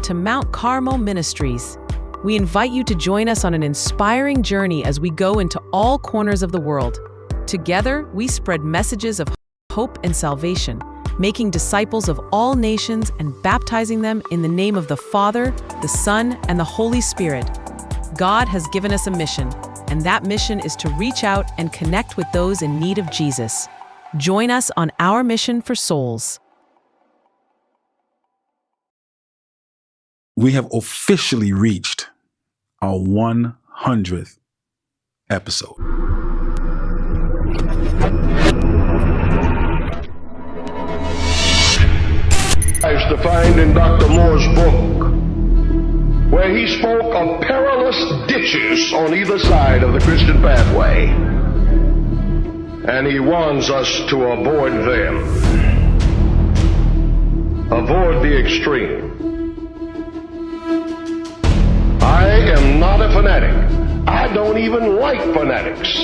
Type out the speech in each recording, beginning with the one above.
to Mount Carmel Ministries. We invite you to join us on an inspiring journey as we go into all corners of the world. Together, we spread messages of hope and salvation, making disciples of all nations and baptizing them in the name of the Father, the Son, and the Holy Spirit. God has given us a mission, and that mission is to reach out and connect with those in need of Jesus. Join us on our mission for souls. We have officially reached our 100th episode. As defined in Dr. Moore's book, where he spoke of perilous ditches on either side of the Christian pathway, and he warns us to avoid them. Avoid the extreme. I am not a fanatic. I don't even like fanatics.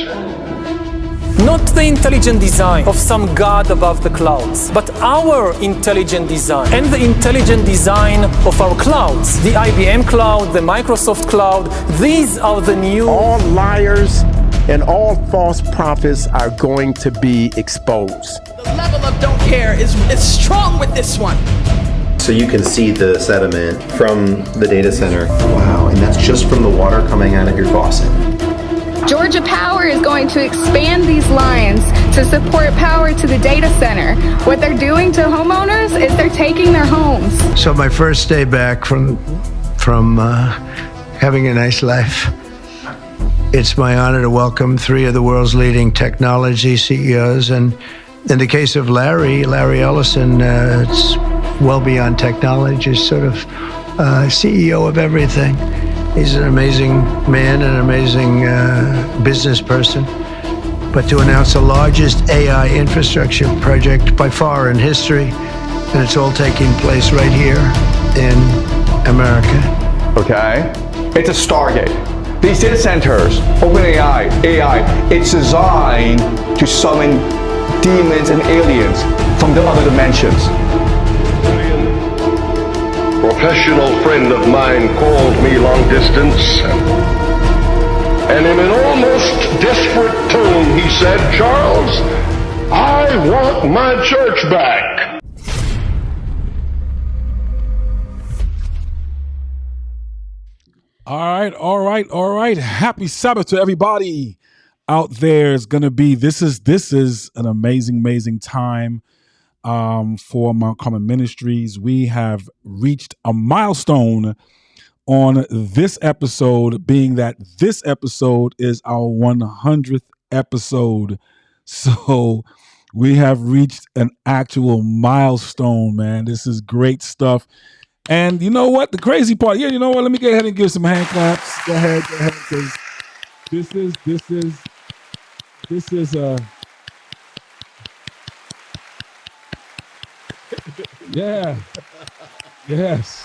Not the intelligent design of some god above the clouds, but our intelligent design and the intelligent design of our clouds. The IBM cloud, the Microsoft cloud, these are the new... All liars and all false prophets are going to be exposed. The level of don't care is strong with this one. So you can see the sediment from the data center. Wow, and that's just from the water coming out of your faucet. Georgia Power is going to expand these lines to support power to the data center. What they're doing to homeowners is they're taking their homes. So my first day back from having a nice life, it's my honor to welcome three of the world's leading technology CEOs. And in the case of Larry Ellison, it's well beyond technology, sort of CEO of everything. He's an amazing man, an amazing business person. But to announce the largest AI infrastructure project by far in history, and it's all taking place right here in America. Okay? It's a Stargate. These data centers, OpenAI, AI, it's designed to summon demons and aliens from the other dimensions. Professional friend of mine called me long distance, and in an almost desperate tone he said, "Charles, I want my church back." All right. Happy Sabbath to everybody out there. It's gonna be this is an amazing time for Mount Carmel Ministries. We have reached a milestone on this episode, being that this episode is our 100th episode. So we have reached an actual milestone, man. This is great stuff. And you know what? The crazy part, you know what? Let me go ahead and give some hand claps. Go ahead, because this is yeah. Yes.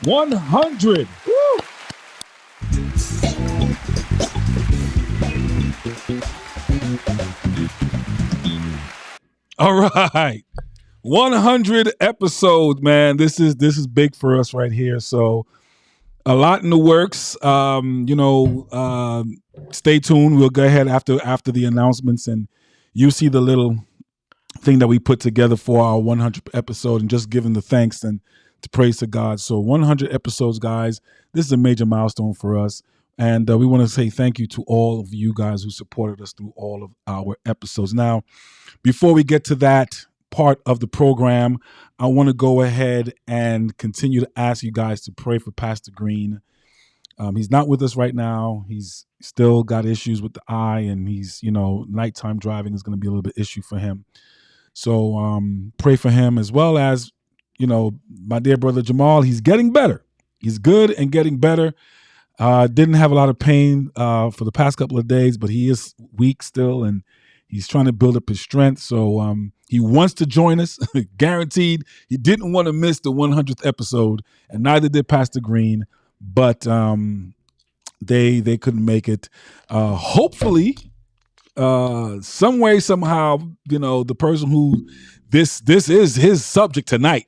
100. Woo! All right. 100 episodes, man. This is big for us right here. So a lot in the works. Stay tuned. We'll go ahead after the announcements, and you see the little thing that we put together for our 100th episode, and just giving the thanks and to praise to God. So 100 episodes, guys. This is a major milestone for us. And we want to say thank you to all of you guys who supported us through all of our episodes. Now, before we get to that part of the program, I want to go ahead and continue to ask you guys to pray for Pastor Green. He's not with us right now. He's still got issues with the eye, and he's, nighttime driving is going to be a little bit issue for him. So pray for him, as well as, my dear brother Jamal. He's getting better. He's good and getting better. Didn't have a lot of pain for the past couple of days, but he is weak still, and he's trying to build up his strength. So he wants to join us, guaranteed. He didn't want to miss the 100th episode, and neither did Pastor Green. But they couldn't make it. Hopefully, some way, somehow, the person who this is his subject tonight,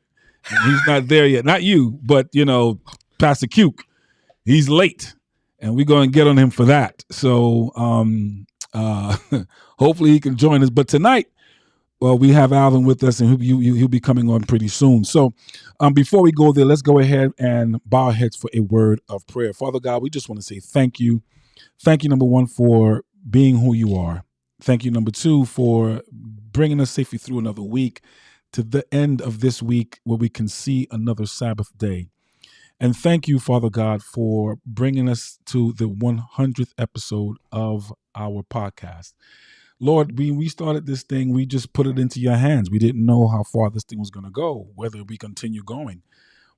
and he's not there yet. Not you, but Pastor Cuke. He's late, and we're going to get on him for that. So hopefully he can join us. But tonight, well, we have Alvin with us, and he'll be coming on pretty soon. So before we go there, let's go ahead and bow our heads for a word of prayer. Father God, we just want to say thank you. Thank you, number one, for being who you are. Thank you, number two, for bringing us safely through another week to the end of this week where we can see another Sabbath day. And thank you, Father God, for bringing us to the 100th episode of our podcast. Lord, we started this thing, we just put it into your hands. We didn't know how far this thing was going to go, whether we continue going.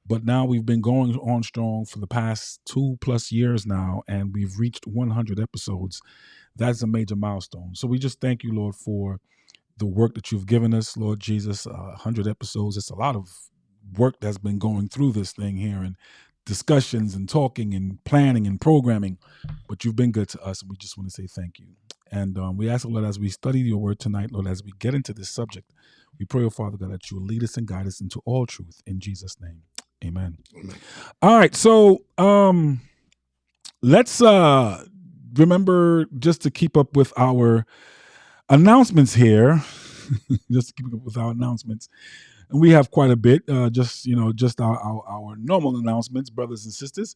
But now we've been going on strong for the past 2+ years now, and we've reached 100 episodes. That's a major milestone. So we just thank you, Lord, for the work that you've given us, Lord Jesus. 100 episodes, it's a lot of work that's been going through this thing here, and discussions and talking and planning and programming. But you've been good to us, and we just want to say thank you. And we ask, Lord, as we study your word tonight, Lord, as we get into this subject, we pray, oh Father God, that you will lead us and guide us into all truth. In Jesus' name. Amen. All right, so let's remember just to keep up with our announcements here. Just to keep up with our announcements, and we have quite a bit. Just our normal announcements, brothers and sisters.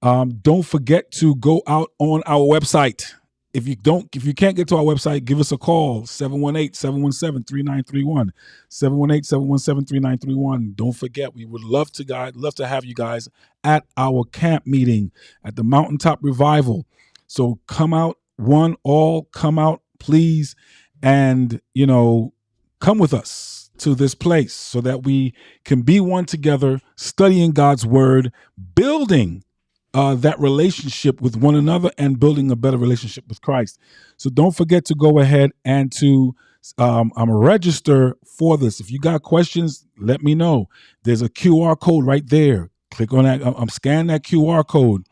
Don't forget to go out on our website. If you can't get to our website, give us a call, 718-717-3931, 718-717-3931. Don't forget, we would love to have you guys at our camp meeting at the Mountaintop Revival. So come out, come out, please, and, come with us to this place so that we can be one together, studying God's word, building that relationship with one another, and building a better relationship with Christ. So don't forget to go ahead and to register for this. If you got questions, let me know. There's a QR code right there. Click on that. Scan that QR code.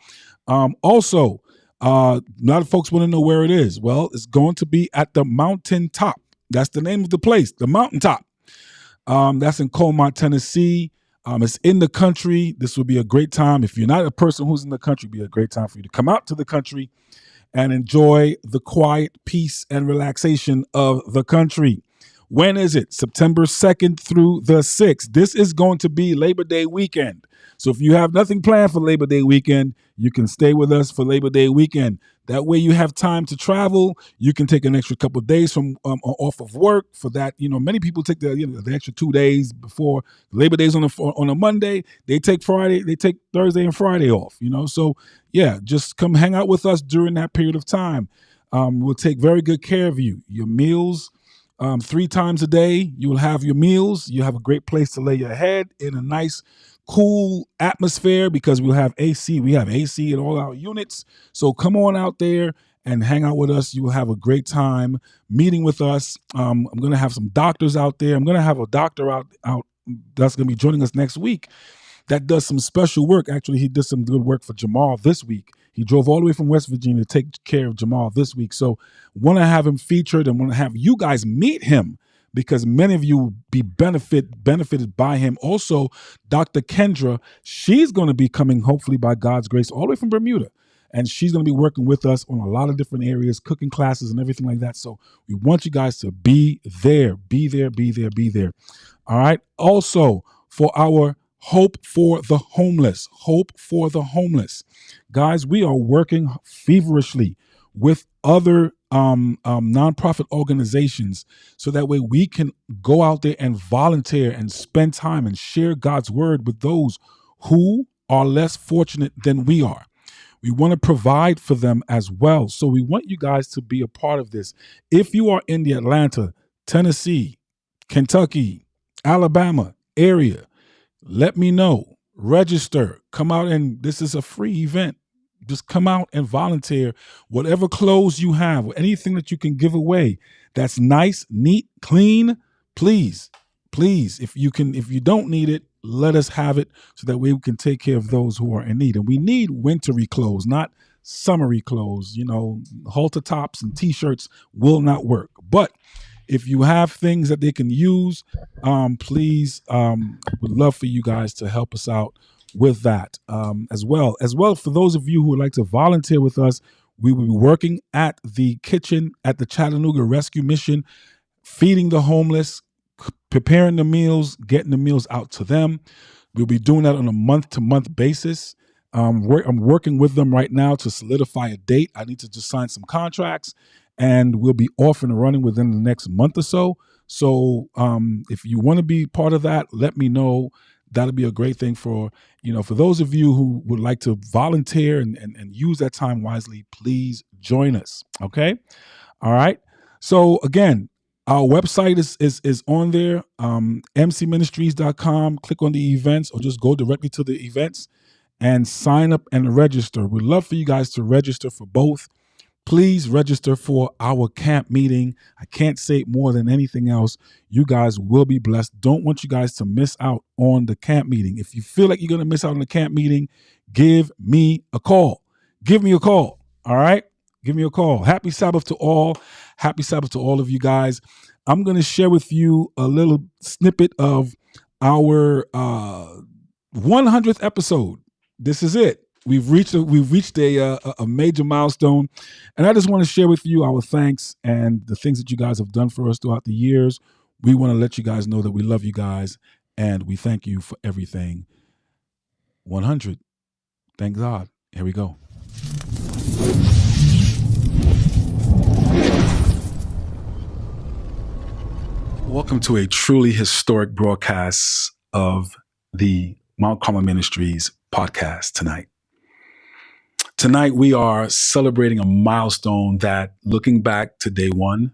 Also, a lot of folks want to know where it is. Well, it's going to be at the Mountaintop. That's the name of the place, the Mountaintop. That's in Colmont, Tennessee. It's in the country. This will be a great time. If you're not a person who's in the country, it'll be a great time for you to come out to the country and enjoy the quiet peace and relaxation of the country. When is it? September 2nd through the 6th. This is going to be Labor Day weekend. So if you have nothing planned for Labor Day weekend, you can stay with us for Labor Day weekend. That way you have time to travel. You can take an extra couple of days from off of work for that. Many people take the extra 2 days before Labor Day's on a Monday. They take Thursday and Friday off. So yeah, just come hang out with us during that period of time. We'll take very good care of you. Your meals, 3 times a day, you will have your meals. You have a great place to lay your head in a nice, cool atmosphere because we'll have AC. We have AC in all our units. So come on out there and hang out with us. You will have a great time meeting with us. I'm going to have some doctors out there. I'm going to have a doctor out that's going to be joining us next week that does some special work. Actually, he did some good work for Jamal this week. He drove all the way from West Virginia to take care of Jamal this week. So want to have him featured and want to have you guys meet him, because many of you will be benefited by him. Also, Dr. Kendra, she's going to be coming, hopefully by God's grace, all the way from Bermuda. And she's going to be working with us on a lot of different areas, cooking classes and everything like that. So we want you guys to be there. All right. Also, for our Hope for the Homeless. Guys, we are working feverishly with other nonprofit organizations so that way we can go out there and volunteer and spend time and share God's word with those who are less fortunate than we are. We want to provide for them as well. So we want you guys to be a part of this. If you are in the Atlanta, Tennessee, Kentucky, Alabama area, let me know. Register. Come out, and this is a free event. Just come out and volunteer. Whatever clothes you have, anything that you can give away that's nice, neat, clean, please. If you don't need it, let us have it so that way we can take care of those who are in need. And we need wintry clothes, not summery clothes. Halter tops and t-shirts will not work. But if you have things that they can use, please, would love for you guys to help us out with that as well. For those of you who would like to volunteer with us, we will be working at the kitchen at the Chattanooga Rescue Mission, feeding the homeless, preparing the meals, getting the meals out to them. We'll be doing that on a month-to-month basis. I'm working with them right now to solidify a date. I need to just sign some contracts, and we'll be off and running within the next month or so. So if you want to be part of that, let me know. That'll be a great thing for those of you who would like to volunteer and use that time wisely. Please join us. Okay. All right. So again, our website is on there, mcministries.com. Click on the events or just go directly to the events and sign up and register. We'd love for you guys to register for both. Please register for our camp meeting. I can't say it more than anything else. You guys will be blessed. Don't want you guys to miss out on the camp meeting. If you feel like you're going to miss out on the camp meeting, give me a call. Give me a call. All right? Give me a call. Happy Sabbath to all. Happy Sabbath to all of you guys. I'm going to share with you a little snippet of our 100th episode. This is it. We've reached a major milestone, and I just want to share with you our thanks and the things that you guys have done for us throughout the years. We want to let you guys know that we love you guys, and we thank you for everything. 100. Thank God. Here we go. Welcome to a truly historic broadcast of the Mount Carmel Ministries podcast tonight. Tonight, we are celebrating a milestone that, looking back to day one,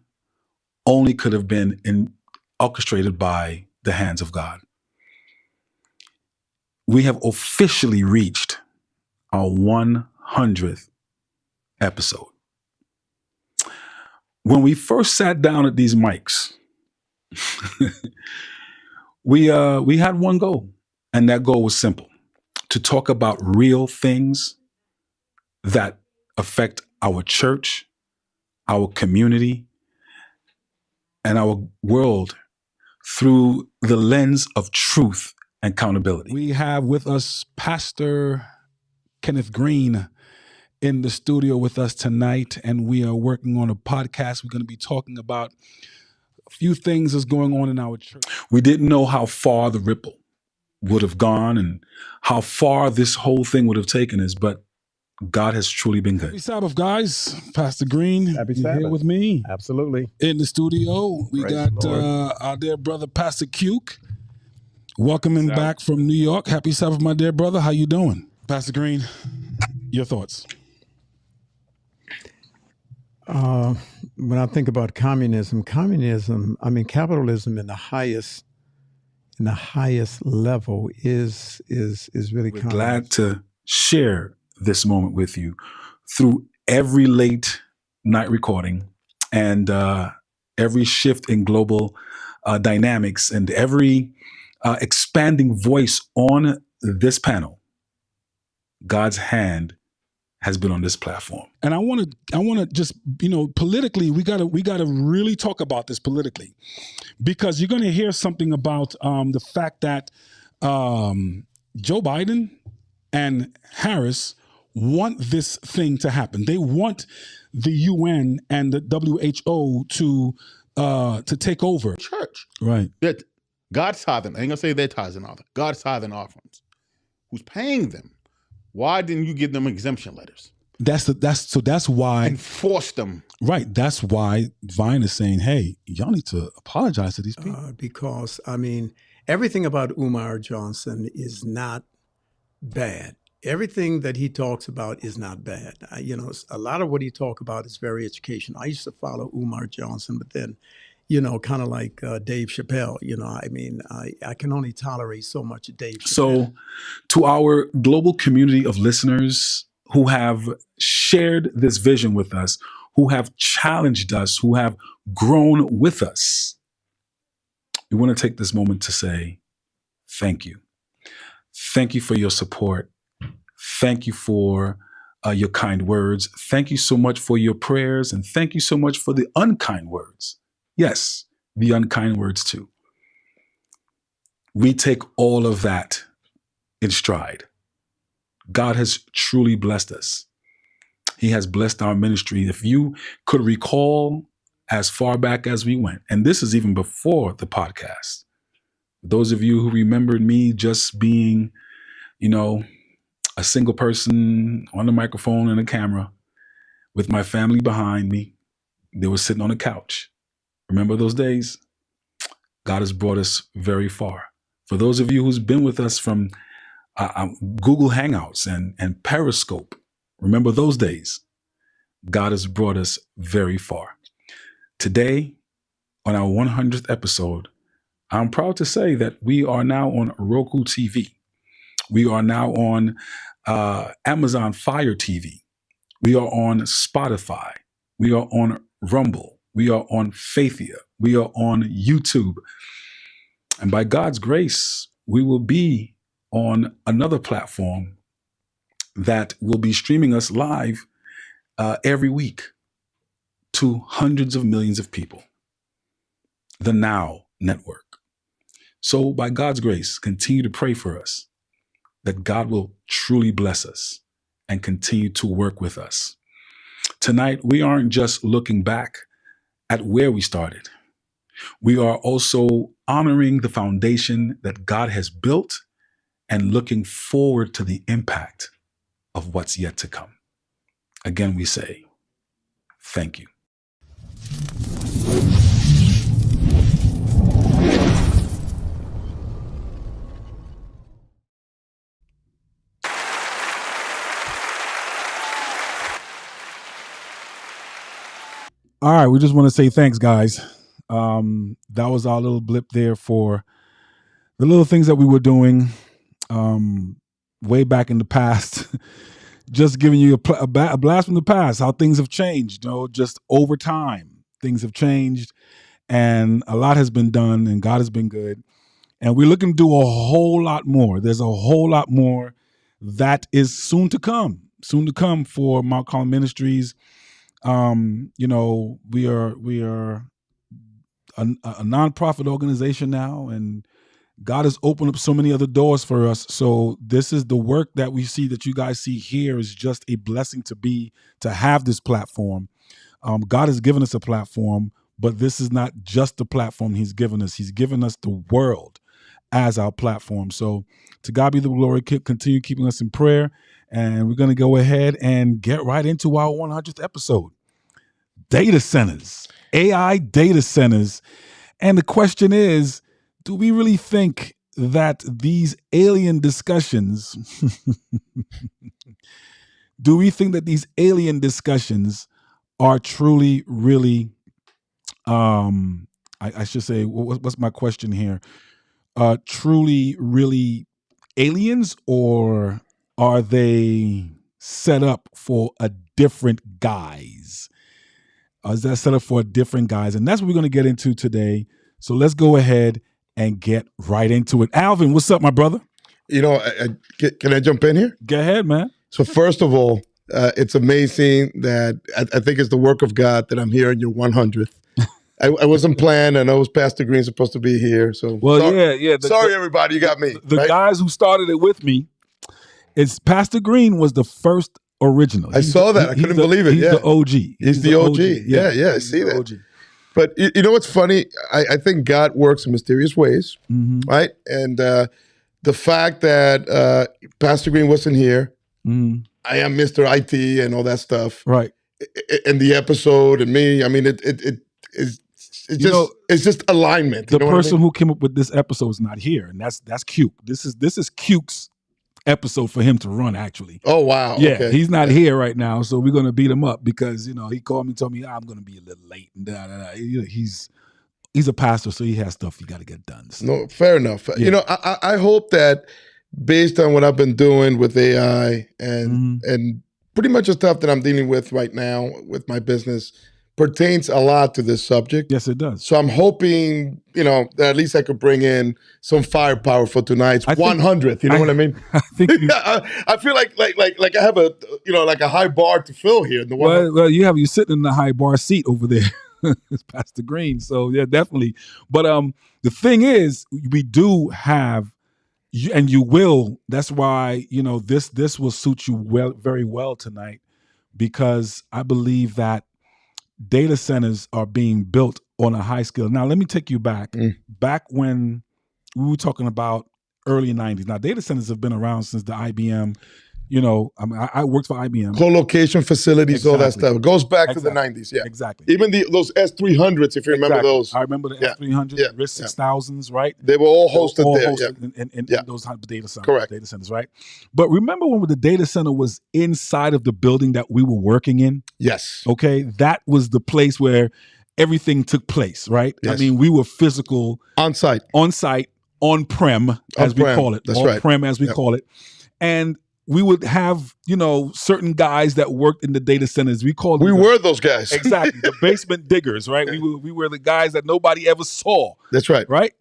only could have been orchestrated by the hands of God. We have officially reached our 100th episode. When we first sat down at these mics, we had one goal, and that goal was simple: to talk about real things that affect our church, our community, and our world through the lens of truth and accountability. We have with us Pastor Kenneth Green in the studio with us tonight, and we are working on a podcast. We're going to be talking about a few things that's going on in our church. We didn't know how far the ripple would have gone and how far this whole thing would have taken us, but God has truly been good. Happy Sabbath, guys. Pastor Green, Happy Sabbath. Here with me. Absolutely. In the studio, we Praise got our dear brother, Pastor Cuke, welcoming back from New York. Happy Sabbath, my dear brother. How you doing? Pastor Green, your thoughts? When I think about capitalism, capitalism in the highest level is really. We're glad to share this moment with you through every late night recording and every shift in global dynamics and every expanding voice on this panel. God's hand has been on this platform. And I want to just, politically, we gotta really talk about this politically, because you're going to hear something about the fact that Joe Biden and Harris want this thing to happen. They want the UN and the WHO to take over. Church. Right. That God's tithing. I ain't gonna say their tithes and offerings. God's tithing offerings. Who's paying them? Why didn't you give them exemption letters? That's why. And force them. Right. That's why Vine is saying, hey, y'all need to apologize to these people. Because, everything about Umar Johnson is not bad. Everything that he talks about is not bad. A lot of what he talks about is very educational. I used to follow Umar Johnson, but then, kind of like Dave Chappelle, I can only tolerate so much of Dave Chappelle. So to our global community of listeners who have shared this vision with us, who have challenged us, who have grown with us, we want to take this moment to say thank you. Thank you for your support. Thank you for your kind words. Thank you so much for your prayers. And thank you so much for the unkind words. Yes, the unkind words too. We take all of that in stride. God has truly blessed us. He has blessed our ministry. If you could recall as far back as we went, and this is even before the podcast, those of you who remembered me just being, a single person on the microphone and a camera with my family behind me, they were sitting on a couch. Remember those days? God has brought us very far. For those of you who's been with us from Google Hangouts and Periscope, remember those days? God has brought us very far. Today, on our 100th episode, I'm proud to say that we are now on Roku TV. We are now on Amazon Fire TV. We are on Spotify. We are on Rumble. We are on Faithia. We are on YouTube. And by God's grace, we will be on another platform that will be streaming us live every week to hundreds of millions of people. The Now Network. So by God's grace, continue to pray for us that God will truly bless us and continue to work with us. Tonight, we aren't just looking back at where we started. We are also honoring the foundation that God has built and looking forward to the impact of what's yet to come. Again, we say, thank you. All right, we just want to say thanks, guys. That was our little blip there for the little things that we were doing way back in the past. Just giving you a blast from the past, how things have changed, just over time. Things have changed and a lot has been done and God has been good. And we're looking to do a whole lot more. There's a whole lot more that is soon to come for Mount Carmel Ministries. We are a nonprofit organization now, and God has opened up so many other doors for us. So this is the work that we see, that you guys see here, is just a blessing to have this platform. God has given us a platform, but this is not just the platform He's given us. He's given us the world as our platform. So to God be the glory. Continue keeping us in prayer. And we're going to go ahead and get right into our 100th episode. Data centers, AI data centers. And the question is, do we really think that these alien discussions, are truly, really, I should say, what's my question here? Truly, really aliens, or are they set up for a different guise? Is that set up for a different guise? And that's what we're going to get into today. So let's go ahead and get right into it. Alvin, what's up, my brother? Can I jump in here? Go ahead, man. So first of all, it's amazing that I think it's the work of God that I'm here in your 100th. I wasn't planned. I know it was Pastor Green supposed to be here. So sorry, everybody, you got me. The right? Guys who started it with me, it's Pastor Green was the first original. I saw that. I couldn't believe it. He's the OG. He's the OG. Yeah, I see that. OG. But you know what's funny? I think God works in mysterious ways, right? And the fact that Pastor Green wasn't here, I am Mr. IT and all that stuff, right? And the episode and me, I mean, it's just alignment. The person who came up with this episode is not here, and that's Cuke. This is Cuke's episode for him to run, actually. Oh, wow. Yeah, okay. He's not here right now, so we're going to beat him up because, he called me and told me, I'm going to be a little late. And he's a pastor, so he has stuff he got to get done. So. No, fair enough. Yeah. I hope that based on what I've been doing with AI and pretty much the stuff that I'm dealing with right now with my business, pertains a lot to this subject. Yes, it does. So I'm hoping, that at least I could bring in some firepower for tonight's 100th. You know what I mean? I think I feel like I have a like a high bar to fill here in the 100th. Well, you're sitting in the high bar seat over there. It's Pastor Green. So yeah, definitely. But the thing is, we do have and you will. That's why this will suit you very well tonight, because I believe that data centers are being built on a high scale. Now, let me take you back when we were talking about early 90s. Now, data centers have been around since the IBM. I worked for IBM. Co-location facilities, all that stuff. It goes back to the 90s. Yeah, exactly. Even those S300s, if you remember those. I remember the S300, RISC 6000s, right? They were all hosted in those type of data centers. Correct. Data centers, right? But remember when the data center was inside of the building that we were working in? Yes. Okay, that was the place where everything took place, right? Yes. I mean, we were physical, on-site, on-prem, as we call it. That's on-prem, as we call it. And we would have, certain guys that worked in the data centers. We were those guys. Exactly. The basement diggers, right? We were the guys that nobody ever saw. That's right. Right?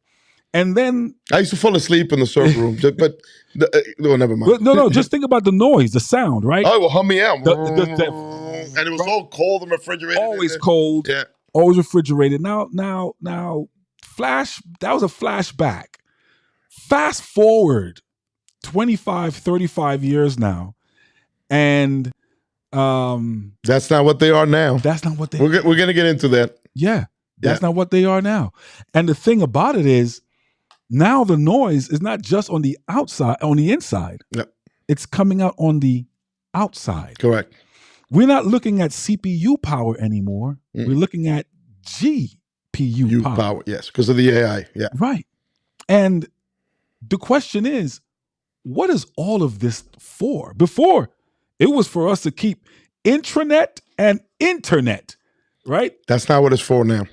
And then I used to fall asleep in the server room, but never mind. No, just think about the noise, the sound, right? Oh, well, hum me out. And it was all cold and refrigerated. Always cold. Yeah. Always refrigerated. Now, that was a flashback. Fast forward 25, 35 years now. And that's not what they are now. That's not what they We're going to get into that. Yeah. That's not what they are now. And the thing about it is, now the noise is not just on the outside, on the inside. Yep. It's coming out on the outside. Correct. We're not looking at CPU power anymore. We're looking at GPU power. Yes, because of the AI. Yeah. Right. And the question is, what is all of this for? Before, it was for us to keep intranet and internet, right? That's not what it's for now.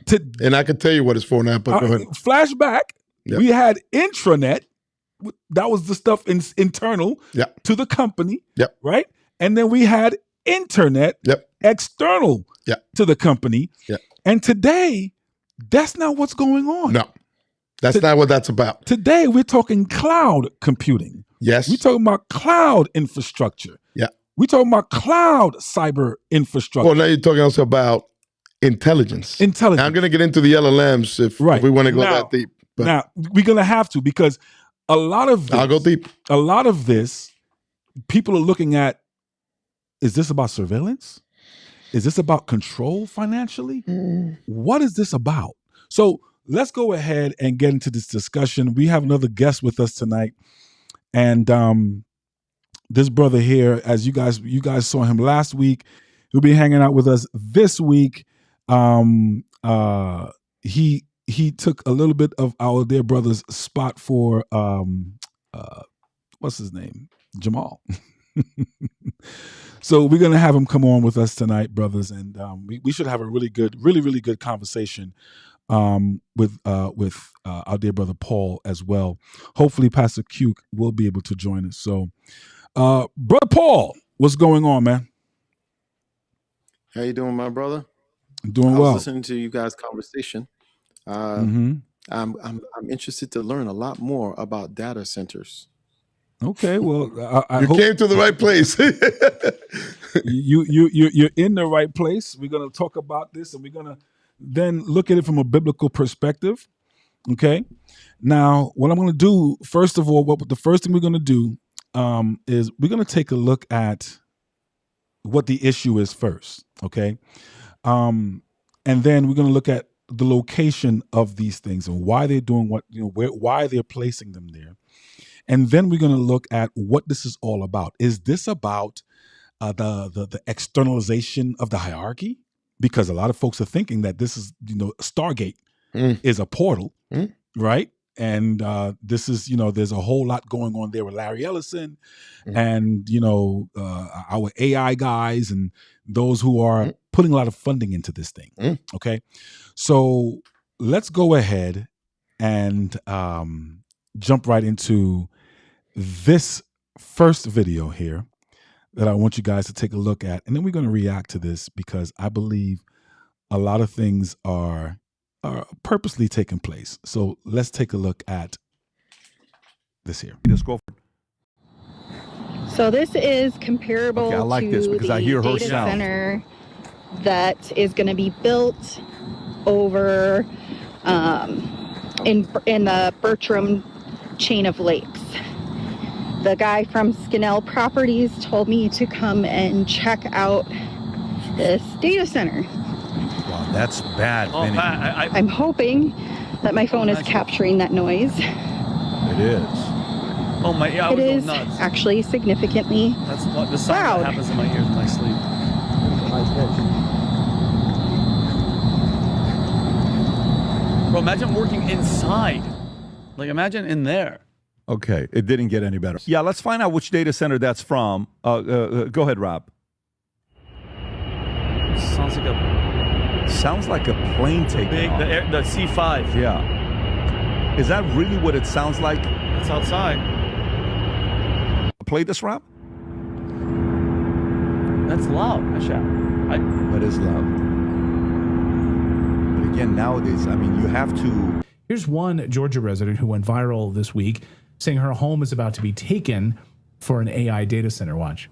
And I can tell you what it's for now, but go ahead. Flashback, we had intranet. That was the stuff internal to the company, right? And then we had internet external to the company. And today, that's not what's going on. No, that's not what that's about. Today, we're talking cloud computing. Yes. We're talking about cloud infrastructure. Yeah. We're talking about cloud cyber infrastructure. Well, now you're talking also about intelligence. Now, I'm going to get into the LLMs if we want to go that deep. But now, we're going to have to, because a lot of this, I'll go deep. A lot of this, people are looking at, is this about surveillance? Is this about control financially? What is this about? So let's go ahead and get into this discussion. We have another guest with us tonight. And this brother here, as you guys saw him last week, he'll be hanging out with us this week. He took a little bit of our dear brother's spot for what's his name? Jamal. So we're gonna have him come on with us tonight, brothers, and we should have a really good conversation with our dear brother Paul as well. Hopefully, Pastor Q will be able to join us. So, brother Paul, what's going on, man? How you doing, my brother? I'm doing I was well. listening to you guys' conversation. I'm interested to learn a lot more about data centers. Okay, well, I you hope came to the right place. You're in the right place. We're gonna talk about this, and we're gonna then look at it from a biblical perspective. Okay. Now, what I'm gonna do, first of all, the first thing we're gonna do is we're gonna take a look at what the issue is first. Okay. And then we're gonna look at the location of these things and why they're doing why they're placing them there. And then we're going to look at what this is all about. Is this about the externalization of the hierarchy? Because a lot of folks are thinking that this is, Stargate is a portal, right? And this is, there's a whole lot going on there with Larry Ellison and, our AI guys and those who are putting a lot of funding into this thing. Okay. So let's go ahead and jump right into this first video here that I want you guys to take a look at. And then we're going to react to this because I believe a lot of things are purposely taking place. So let's take a look at this here. Let's go. So this is comparable I like to this because the I hear her data sound. center that is going to be built over in the Bertram chain of lakes. The guy from Skinnell Properties told me to come and check out this data center. Wow, that's bad. Oh, I'm hoping that my phone is capturing that noise. It is. Oh my! Yeah, I It would go is nuts. actually significantly That's what the sound loud. that happens in my ears when I sleep. Bro, imagine working inside. Like, imagine in there. Okay, it didn't get any better. Yeah, let's find out which data center that's from. Go ahead, Rob. Sounds like a plane taking Big, off. the C5. Yeah. Is that really what it sounds like? It's outside. Play this, Rob? That's loud. That is loud. But again, nowadays, I mean, you have to... Here's one Georgia resident who went viral this week saying her home is about to be taken for an AI data center. Watch.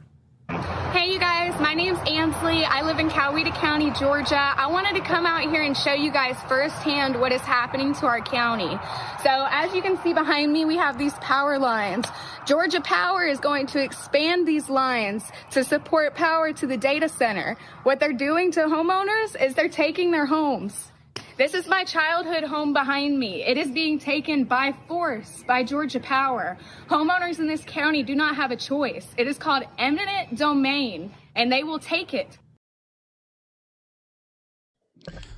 Hey you guys, my name's Ansley. I live in Coweta County, Georgia. I wanted to come out here and show you guys firsthand what is happening to our county. So as you can see behind me, we have these power lines. Georgia Power is going to expand these lines to support power to the data center. What they're doing to homeowners is they're taking their homes. This is my childhood home behind me. It is being taken by force by Georgia Power. Homeowners in this county do not have a choice. It is called eminent domain, and they will take it.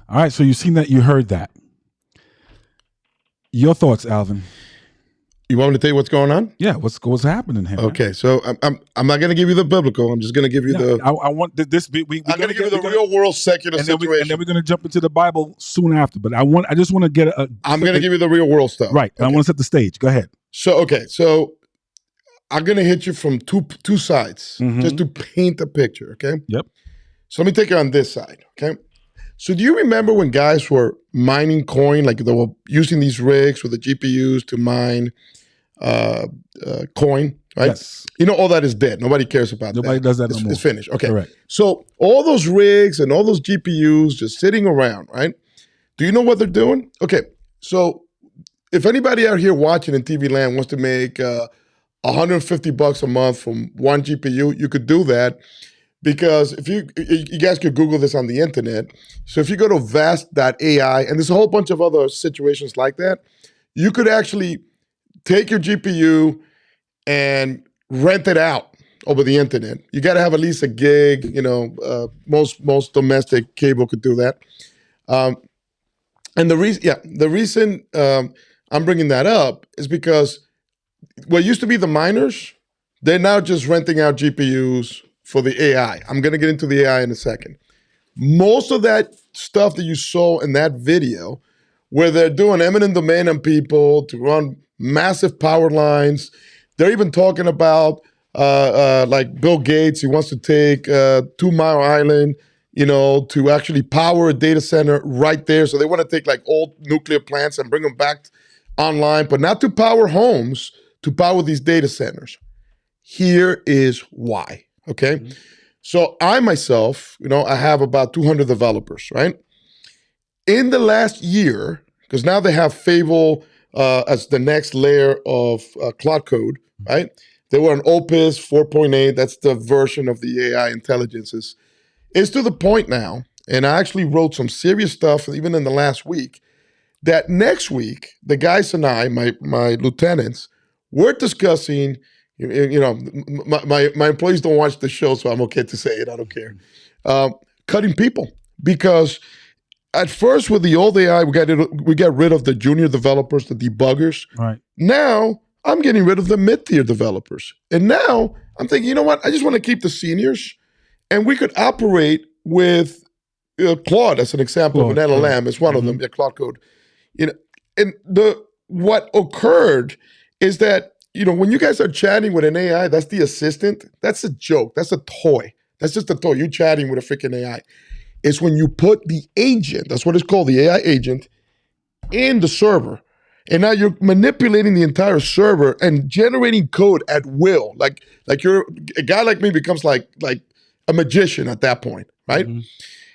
All right, so you've seen that, you heard that. Your thoughts, Alvin? You want me to tell you what's going on? Yeah, what's happening here? Okay, so I'm not going to give you the biblical. I'm just going to give you the. I want this. I'm going to give you the real world secular situation, and then we're going to jump into the Bible soon after. But I just want to get a. I'm going to give you the real world stuff. Right. Okay. I want to set the stage. Go ahead. So I'm going to hit you from two sides just to paint a picture. Okay. Yep. So let me take you on this side. Okay. So do you remember when guys were mining coin, like they were using these rigs with the GPUs to mine coin, right? Yes. You know, all that is dead. Nobody cares about that. Nobody does that no more. It's finished. Okay. Correct. So all those rigs and all those GPUs just sitting around, right? Do you know what they're doing? Okay. So if anybody out here watching in TV land wants to make $150 a month from one GPU, you could do that. Because if you guys could Google this on the internet. So if you go to vast.ai, and there's a whole bunch of other situations like that, you could actually take your GPU and rent it out over the internet. You got to have at least a gig. You know, most domestic cable could do that. And the reason I'm bringing that up is because what used to be the miners, they're now just renting out GPUs for the AI. I'm going to get into the AI in a second. Most of that stuff that you saw in that video, where they're doing eminent domain on people to run massive power lines, they're even talking about like Bill Gates, he wants to take 2 Mile Island, you know, to actually power a data center right there. So they want to take like old nuclear plants and bring them back online, but not to power homes, to power these data centers. Here is why. Okay. Mm-hmm. So I myself, you know, I have about 200 developers, right? In the last year, because now they have Fable as the next layer of cloud code, right? They were on Opus 4.8. That's the version of the AI intelligences. It's to the point now, and I actually wrote some serious stuff even in the last week, that next week, the guys and I, my lieutenants, we're discussing. You know, my employees don't watch the show, so I'm okay to say it. I don't care. Cutting people, because at first with the old AI, we got rid of the junior developers, the debuggers. Right. Now I'm getting rid of the mid-tier developers, and now I'm thinking, you know what? I just want to keep the seniors, and we could operate with Claude as an example of an LLM. Is one of them, Claude Code. You know, and what occurred is that, you know, when you guys are chatting with an AI, that's the assistant. That's a joke. That's a toy. That's just a toy. You're chatting with a freaking AI. is when you put the agent, that's what it's called, the AI agent, in the server. And now you're manipulating the entire server and generating code at will. Like you're a guy like me becomes like a magician at that point, right? Mm-hmm.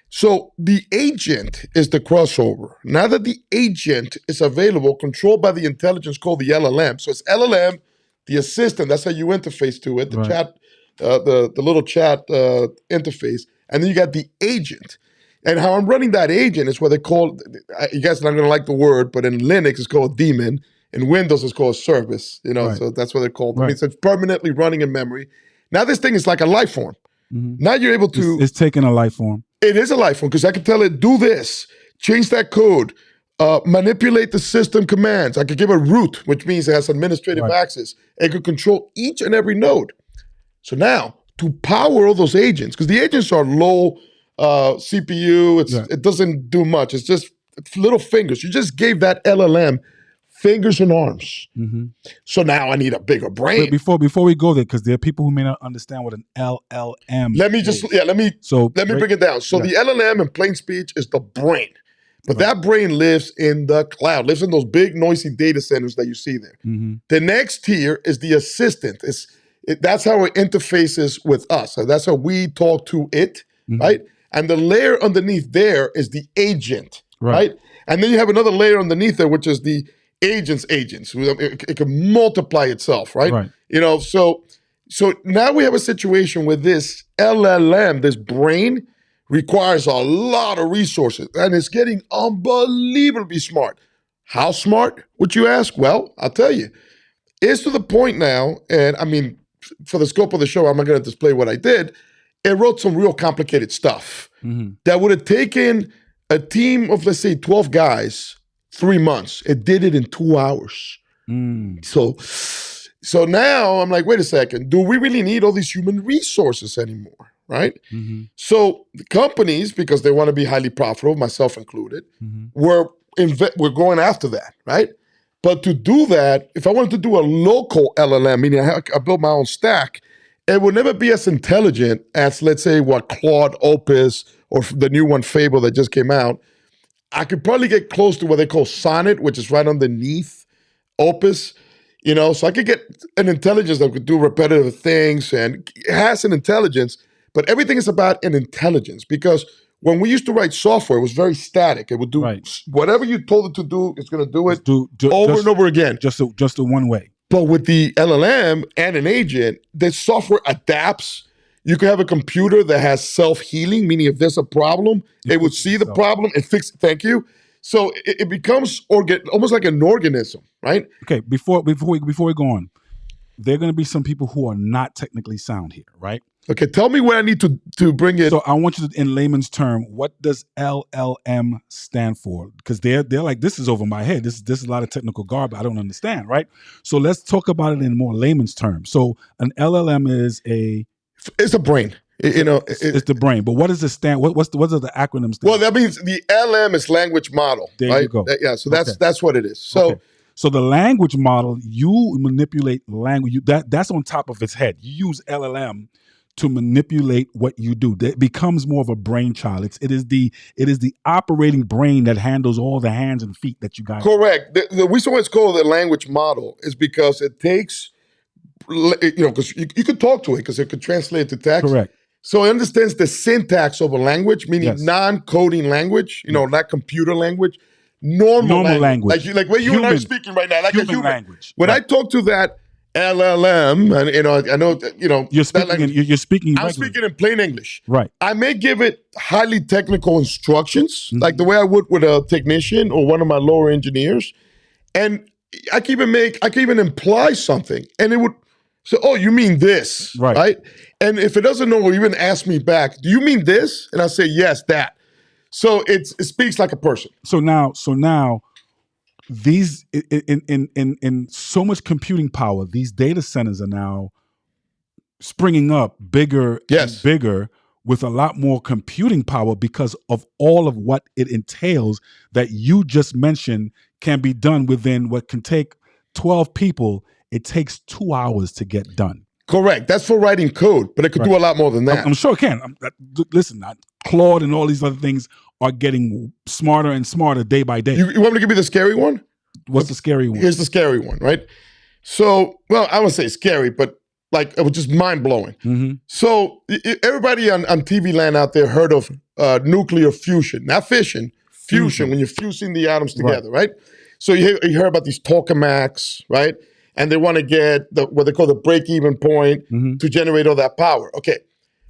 So the agent is the crossover. Now that the agent is available, controlled by the intelligence called the LLM. So it's LLM, the assistant, that's how you interface to it, the chat, the little chat interface. And then you got the agent. And how I'm running that agent is what they call, you guys are not going to like the word, but in Linux it's called a daemon. In Windows it's called a service, so that's what they're called. Right. I mean, so it's permanently running in memory. Now this thing is like a life form. Mm-hmm. Now you're able to... It's taking a life form. It is a life form because I can tell it, do this, change that code, manipulate the system commands. I could give it root, which means it has administrative access. It could control each and every node. So now, to power all those agents, because the agents are low CPU, it doesn't do much. It's just little fingers. You just gave that LLM fingers and arms. Mm-hmm. So now I need a bigger brain. But before we go there, because there are people who may not understand what an LLM let me bring it down. So the LLM in plain speech is the brain. But that brain lives in the cloud, lives in those big noisy data centers that you see there. Mm-hmm. The next tier is the assistant. That's how it interfaces with us. So that's how we talk to it, right? And the layer underneath there is the agent, right? And then you have another layer underneath there, which is the agents. It can multiply itself, right? So now we have a situation where this LLM, this brain, requires a lot of resources, and it's getting unbelievably smart. How smart, would you ask? Well, I'll tell you. It's to the point now, and I mean, for the scope of the show, I'm not going to display what I did. It wrote some real complicated stuff that would have taken a team of, let's say, 12 guys 3 months. It did it in 2 hours. So now I'm like, wait a second. Do we really need all these human resources anymore, right? So the companies, because they want to be highly profitable, myself included, we're going after that, right? But to do that, if I wanted to do a local LLM, meaning I built my own stack, it would never be as intelligent as, let's say, what Claude Opus or the new one, Fable, that just came out. I could probably get close to what they call Sonnet, which is right underneath Opus, so I could get an intelligence that could do repetitive things, and it has an intelligence, but everything is about an intelligence, because when we used to write software, it was very static. It would do whatever you told it to do, it's going to do it over and over again. Just the one way. But with the LLM and an agent, the software adapts. You can have a computer that has self-healing, meaning if there's a problem, it would see the problem and fix it. Thank you. So it becomes almost like an organism, right? Okay, before we go on, there are going to be some people who are not technically sound here, right? Okay, tell me where I need to bring it. So I want you to, in layman's term, what does LLM stand for? Because they're like, this is over my head. This is a lot of technical garb I don't understand, right? So let's talk about it in more layman's terms. So an LLM is it's a brain. It's the brain. But what does it stand? What are the acronyms stand? Well, that means the LM is language model. There you go. Yeah, so that's what it is. So. Okay. So the language model, you manipulate language. That's on top of its head. You use LLM to manipulate what you do. It becomes more of a brainchild. It is the operating brain that handles all the hands and feet that you got. Correct. The reason why it's called the language model is because it takes, because you could talk to it because it could translate to text. Correct. So it understands the syntax of a language, meaning non-coding language, not computer language. Normal language. Like where you and I are speaking right now, like human a human language. When I talk to that LLM, and I know, you're speaking. I'm speaking in plain English. Right. I may give it highly technical instructions, like the way I would with a technician or one of my lower engineers, and I can even imply something, and it would say, "Oh, you mean this?" Right. And if it doesn't know, or even ask me back, "Do you mean this?" And I say, "Yes, that." So it speaks like a person. So now, these in so much computing power, these data centers are now springing up bigger and bigger with a lot more computing power because of all of what it entails that you just mentioned can be done within what can take 12 people. It takes 2 hours to get done. Correct. That's for writing code, but it could do a lot more than that. I'm sure it can. Listen, Claude and all these other things are getting smarter and smarter day by day. You want me to give you the scary one? What's the scary one? Here's the scary one, right? So, well, I wouldn't say scary, but like it was just mind blowing. Mm-hmm. So everybody on TV land out there heard of nuclear fusion, not fission, fusion, when you're fusing the atoms together, right? So you hear about these tokamaks, right? And they want to get what they call the break-even point to generate all that power. Okay,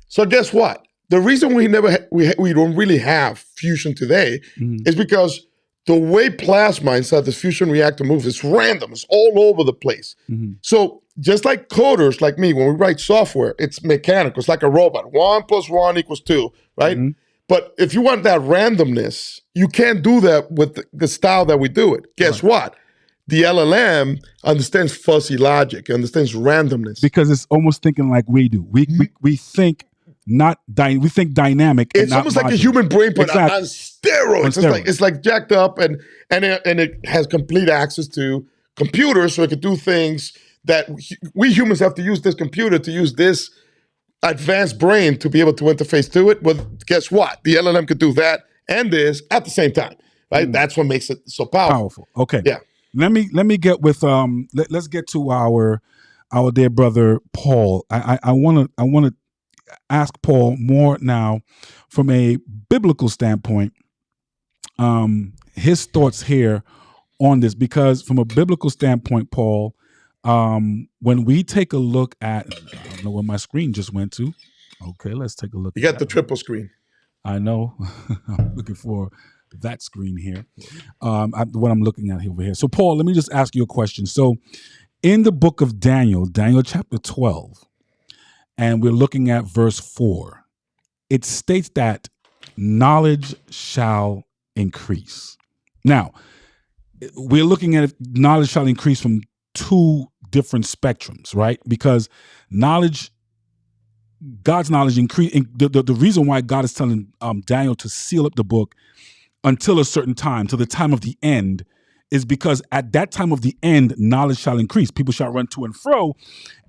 so guess what? The reason we don't really have fusion today is because the way plasma inside the fusion reactor moves is random. It's all over the place. So just like coders like me, when we write software, it's mechanical. It's like a robot. 1 + 1 = 2, right? But if you want that randomness, you can't do that with the style that we do it. Guess what? The LLM understands fuzzy logic, understands randomness. Because it's almost thinking like we do. We think we think dynamic. It's almost like a human brain, but on steroids. It's like jacked up, and it has complete access to computers, so it can do things that we humans have to use this computer to use this advanced brain to be able to interface to it. Well, guess what? The LLM could do that and this at the same time, right? That's what makes it so powerful. Okay. Yeah. Let me get with let's get to our dear brother Paul. I want to ask Paul more now from a biblical standpoint, his thoughts here on this, because from a biblical standpoint, Paul, when we take a look at, I don't know where my screen just went to. Okay, let's take a look. You got the triple screen. I know. I'm looking for that screen here. What I'm looking at over here. So Paul, let me just ask you a question. So in the book of Daniel chapter 12, and we're looking at verse 4, it states that knowledge shall increase. Now, we're looking at if knowledge shall increase from two different spectrums, right? Because God's knowledge increase. The reason why God is telling Daniel to seal up the book until a certain time, to the time of the end, is because at that time of the end, knowledge shall increase. People shall run to and fro,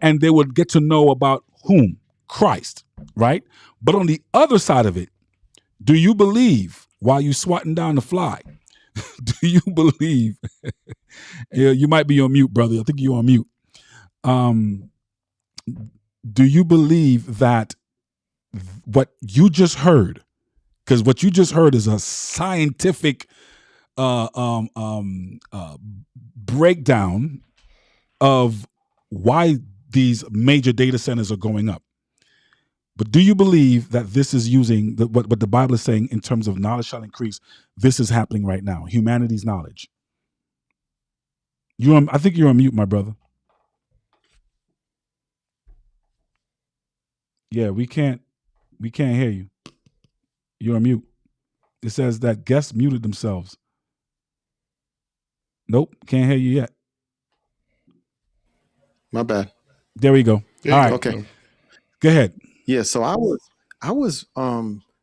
and they would get to know about whom? Christ, right? But on the other side of it, do you believe, while you swatting down the fly, do you believe, you might be on mute, brother. I think you're on mute. Do you believe that what you just heard, because what you just heard is a scientific breakdown of why these major data centers are going up. But do you believe that this is using what the Bible is saying in terms of knowledge shall increase? This is happening right now. Humanity's knowledge. I think you're on mute, my brother. Yeah, we can't hear you. You're on mute. It says that guests muted themselves. Nope, can't hear you yet. My bad. There we go. All right. Okay. Go ahead. Yeah, so I was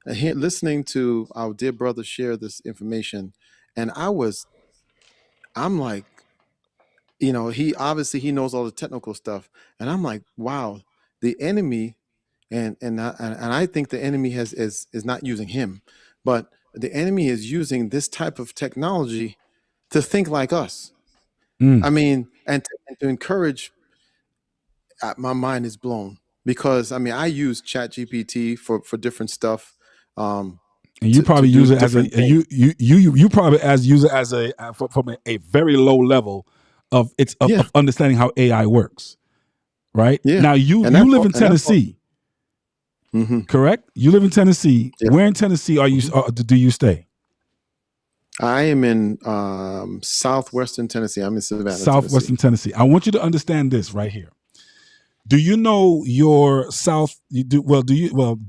listening to our dear brother share this information, and I'm like, he obviously knows all the technical stuff, and I'm like, wow, the enemy, and I think the enemy is not using him, but the enemy is using this type of technology to think like us. I mean, and to encourage. My mind is blown. Because I use ChatGPT for different stuff, and you probably use it as you probably use it as from a very low level of understanding how AI works, right? Yeah. Now you live in Tennessee, correct? You live in Tennessee. Yeah. Where in Tennessee are you? Do you stay? I am in southwestern Tennessee. I'm in Savannah, southwestern Tennessee. I want you to understand this right here. Do you know your do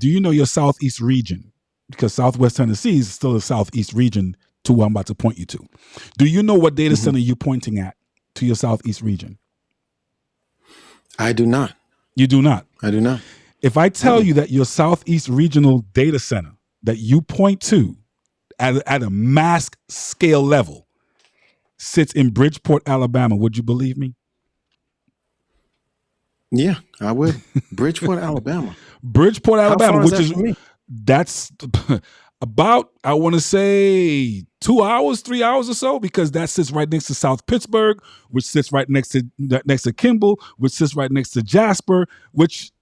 you know your southeast region? Because Southwest Tennessee is still a southeast region to what I'm about to point you to. Do you know what data center you're pointing at to your southeast region? I do not. You do not? I do not. If I tell you that your southeast regional data center that you point to at a mass scale level sits in Bridgeport, Alabama, would you believe me? Yeah, I would. Bridgeport, Alabama. Bridgeport, Alabama, which is that's about, I want to say 2 hours, 3 hours or so, because that sits right next to South Pittsburgh, which sits right next to Kimball, which sits right next to Jasper, which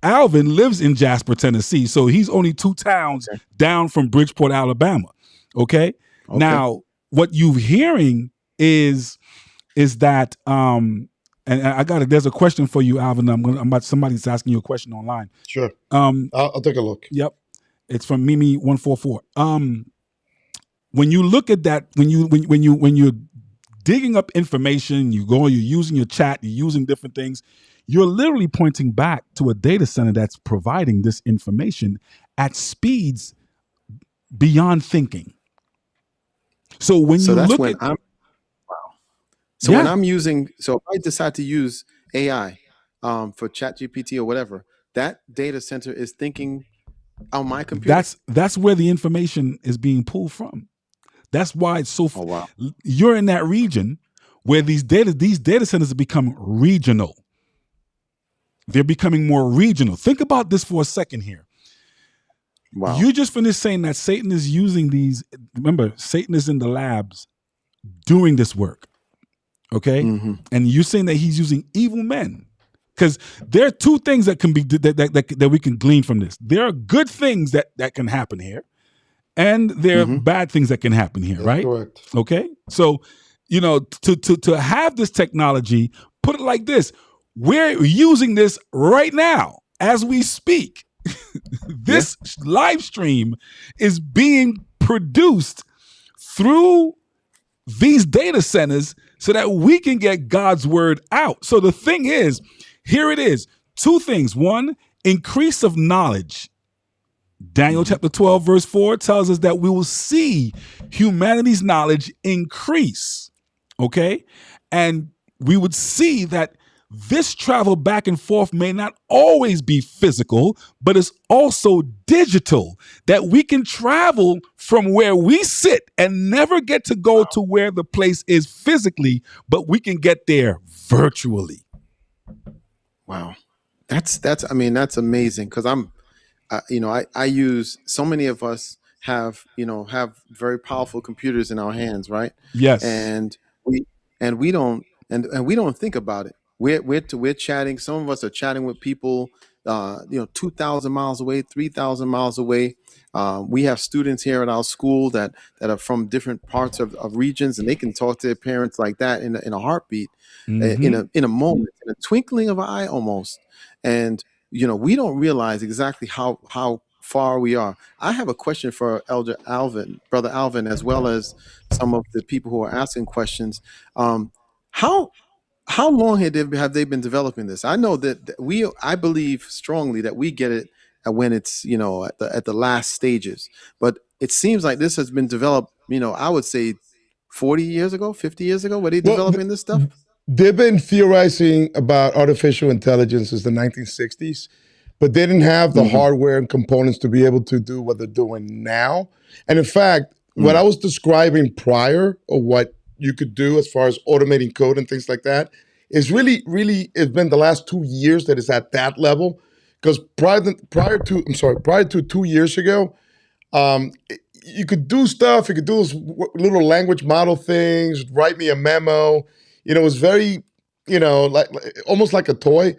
Alvin lives in Jasper, Tennessee. So he's only 2 towns down from Bridgeport, Alabama. Okay. Now, what you're hearing is that, and there's a question for you, Alvin. Somebody's asking you a question online. Sure. I'll take a look. Yep. It's from Mimi144. When you look at that, when you're digging up information, you're using your chat, you're using different things, you're literally pointing back to a data center that's providing this information at speeds beyond thinking. So when you look at when I'm using, so if I decide to use AI for ChatGPT or whatever, that data center is thinking on my computer. That's where the information is being pulled from. That's why it's so. You're in that region where these data centers have become regional. They're becoming more regional. Think about this for a second here. Wow. You just finished saying that Satan is using these. Remember, Satan is in the labs doing this work. Okay, and you're saying that he's using evil men, because there are 2 things that can be that we can glean from this. There are good things that can happen here, and there are bad things that can happen here. Right? Correct. Okay, so to have this technology, put it like this: we're using this right now as we speak. This live stream is being produced through these data centers so that we can get God's word out. So the thing is, here it is. 2 things. 1, increase of knowledge. Daniel chapter 12, verse 4 tells us that we will see humanity's knowledge increase. Okay? And we would see that this travel back and forth may not always be physical, but it's also digital, that we can travel from where we sit and never get to go to where the place is physically, but we can get there virtually. Wow. That's amazing. Cause I use, so many of us have very powerful computers in our hands, right? Yes. And we don't think about it. We're chatting. Some of us are chatting with people, 2,000 miles away, 3,000 miles away. We have students here at our school that are from different parts of regions, and they can talk to their parents like that in a heartbeat, in a moment, in a twinkling of an eye almost. And we don't realize exactly how far we are. I have a question for Brother Alvin, as well as some of the people who are asking questions. How long have they been developing this? I know that I believe strongly that we get it when it's at the last stages, but it seems like this has been developed. I would say 40 years ago, 50 years ago. Were they developing this stuff? They've been theorizing about artificial intelligence since the 1960s, but they didn't have the hardware and components to be able to do what they're doing now. And in fact, what I was describing prior, or what you could do as far as automating code and things like that, is really, it's been the last 2 years that it's at that level. Because prior to 2 years ago, you could do stuff. You could do those little language model things, write me a memo. It was very, like almost like a toy.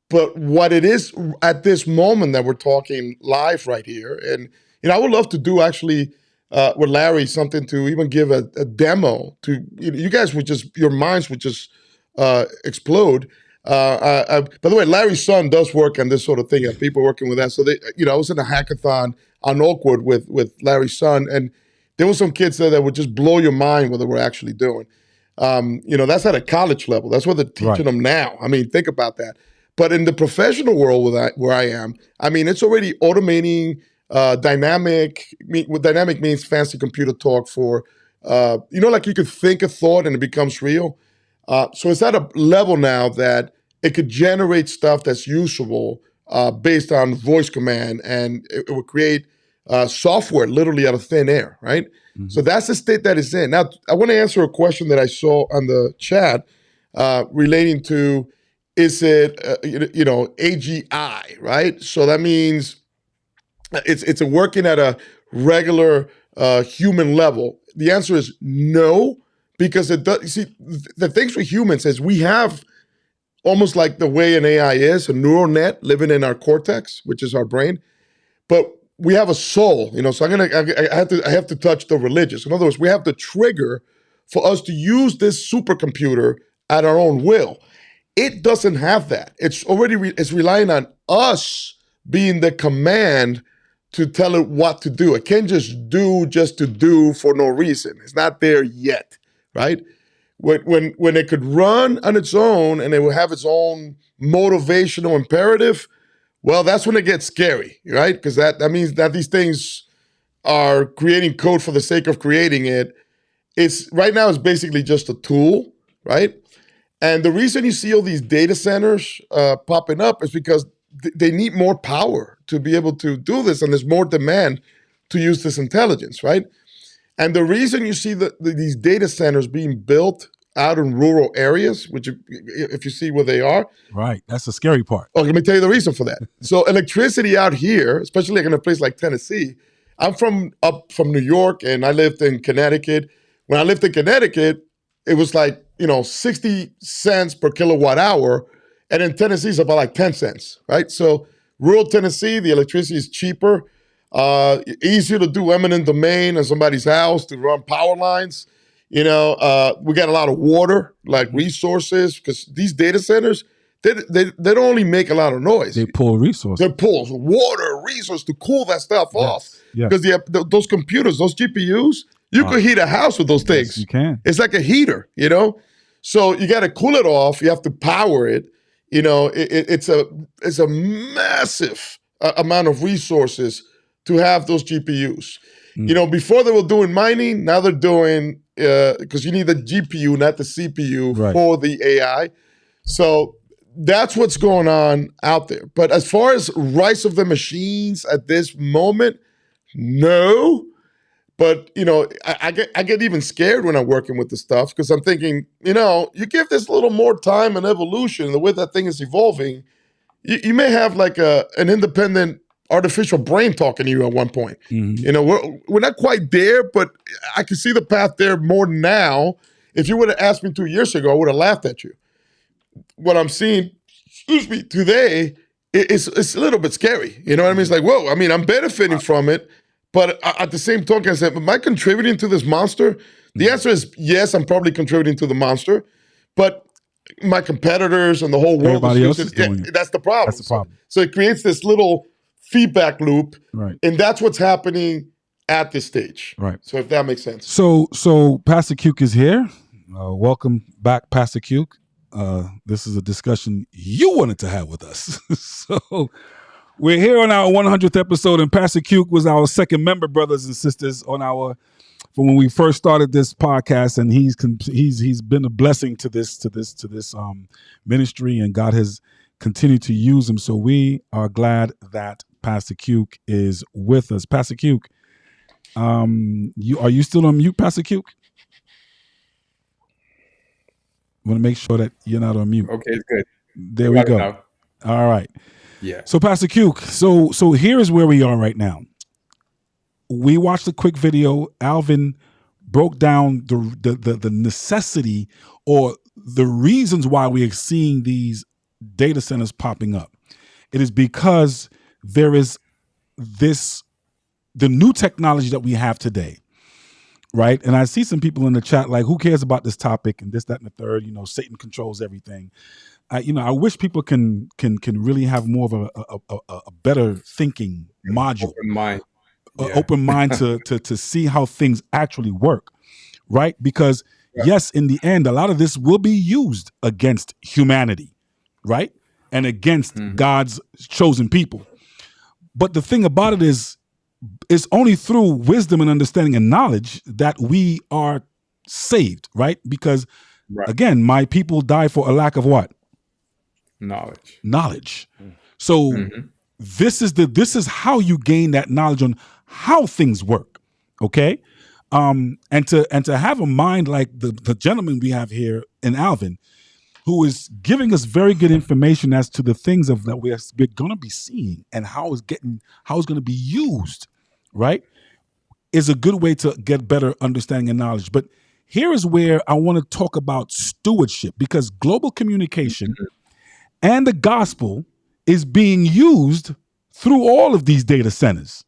But what it is at this moment that we're talking live right here, and I would love to do actually with Larry something to even give a demo to you guys. Your minds would just explode. By the way, Larry's son does work on this sort of thing. People working with that. So I was in a hackathon on Oakwood with Larry's son, and there were some kids there that would just blow your mind what they were actually doing. That's at a college level. That's what they're teaching them now. I mean, think about that. But in the professional world where I am, it's already automating dynamic. What dynamic means fancy computer talk for, like you could think a thought and it becomes real. So it's at a level now that it could generate stuff that's usable based on voice command, and it would create software literally out of thin air, right? So that's the state that it's in. Now, I want to answer a question that I saw on the chat relating to, is it, AGI, right? So that means it's working at a regular human level? The answer is no, because it does. You see, the things with humans is we have almost like the way an AI is, a neural net living in our cortex, which is our brain, but we have a soul, so I have to touch the religious. In other words, we have the trigger for us to use this supercomputer at our own will. It doesn't have that. It's already it's relying on us being the command to tell it what to do. It can't just to do for no reason. It's not there yet, right? When it could run on its own and it will have its own motivational imperative, well, that's when it gets scary, right? Because that means that these things are creating code for the sake of creating it. It's right now it's basically just a tool, right? And the reason you see all these data centers popping up is because they need more power to be able to do this, and there's more demand to use this intelligence, right? And the reason you see these data centers being built out in rural areas, which if you see where they are. Right, that's the scary part. Oh, let me tell you the reason for that. So electricity out here, especially like in a place like Tennessee, I'm up from New York and I lived in Connecticut. When I lived in Connecticut, it was like, 60 cents per kilowatt hour. And in Tennessee, it's about like 10 cents, right? So rural Tennessee, the electricity is cheaper, easier to do eminent domain in somebody's house to run power lines. We got a lot of water, like resources, because these data centers, they don't only make a lot of noise. They pull resources. They pull water, resources to cool that stuff off. Yes. Because those computers, those GPUs, you could heat a house with those things. Yes, you can. It's like a heater, So you got to cool it off. You have to power it. It's a massive amount of resources to have those GPUs. Before they were doing mining, now they're doing, because you need the GPU, not the CPU for the AI. So that's what's going on out there. But as far as rise of the machines at this moment, no. But, I get even scared when I'm working with the stuff because I'm thinking, you give this a little more time and evolution, the way that thing is evolving, you may have like an independent artificial brain talking to you at one point. Mm-hmm. We're not quite there, but I can see the path there more now. If you would have asked me 2 years ago, I would have laughed at you. What I'm seeing, today, it's a little bit scary. You know what I mean? It's like, whoa, I'm benefiting from it. But at the same token, I said, am I contributing to this monster? The answer is yes, I'm probably contributing to the monster. But my competitors and the whole world Everybody else is doing it. That's the problem. That's the problem. So it creates this little feedback loop. Right. And that's what's happening at this stage. Right. So if that makes sense. So Pastor Cuke is here. Welcome back, Pastor Cuke. This is a discussion you wanted to have with us. So we're here on our 100th episode, and Pastor Cuke was our second member, brothers and sisters, from when we first started this podcast, and he's been a blessing to this ministry, and God has continued to use him. So we are glad that Pastor Cuke is with us. Pastor Cuke, are you still on mute, Pastor Cuke? I want to make sure that you're not on mute. Okay, it's good. There we go. All right. Yeah. So Pastor Cuke, so here's where we are right now. We watched a quick video. Alvin broke down the necessity or the reasons why we are seeing these data centers popping up. It is because there is the new technology that we have today, right? And I see some people in the chat like, who cares about this topic and this, that, and the third? Satan controls everything. I wish people can really have more of a better thinking module, open mind to see how things actually work, right? Because yes, in the end, a lot of this will be used against humanity, right, and against God's chosen people. But the thing about it is, it's only through wisdom and understanding and knowledge that we are saved, right? Because again, my people die for a lack of what? Knowledge. So this is how you gain that knowledge on how things work. Okay. And to have a mind like the gentleman we have here in Alvin, who is giving us very good information as to the things of that we're going to be seeing and how it's going to be used, right? Is a good way to get better understanding and knowledge. But here is where I want to talk about stewardship, because global communication and the gospel is being used through all of these data centers.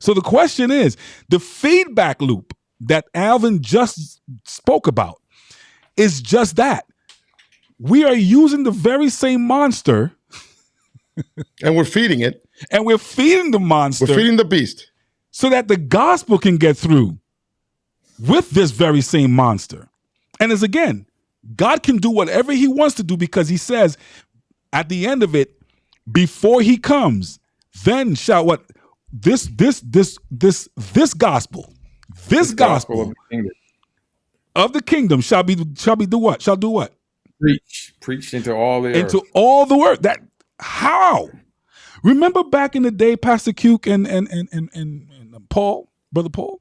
So the question is, the feedback loop that Alvin just spoke about is just that. We are using the very same monster. And we're feeding it. And we're feeding the monster. We're feeding the beast. So that the gospel can get through with this very same monster. And as again, God can do whatever he wants to do, because he says at the end of it, before he comes, then shall what this gospel of the kingdom shall be do what? Shall do what? Preach into all the into earth. all the world. That how? Remember back in the day, Pastor Cuke and Paul, Brother Paul?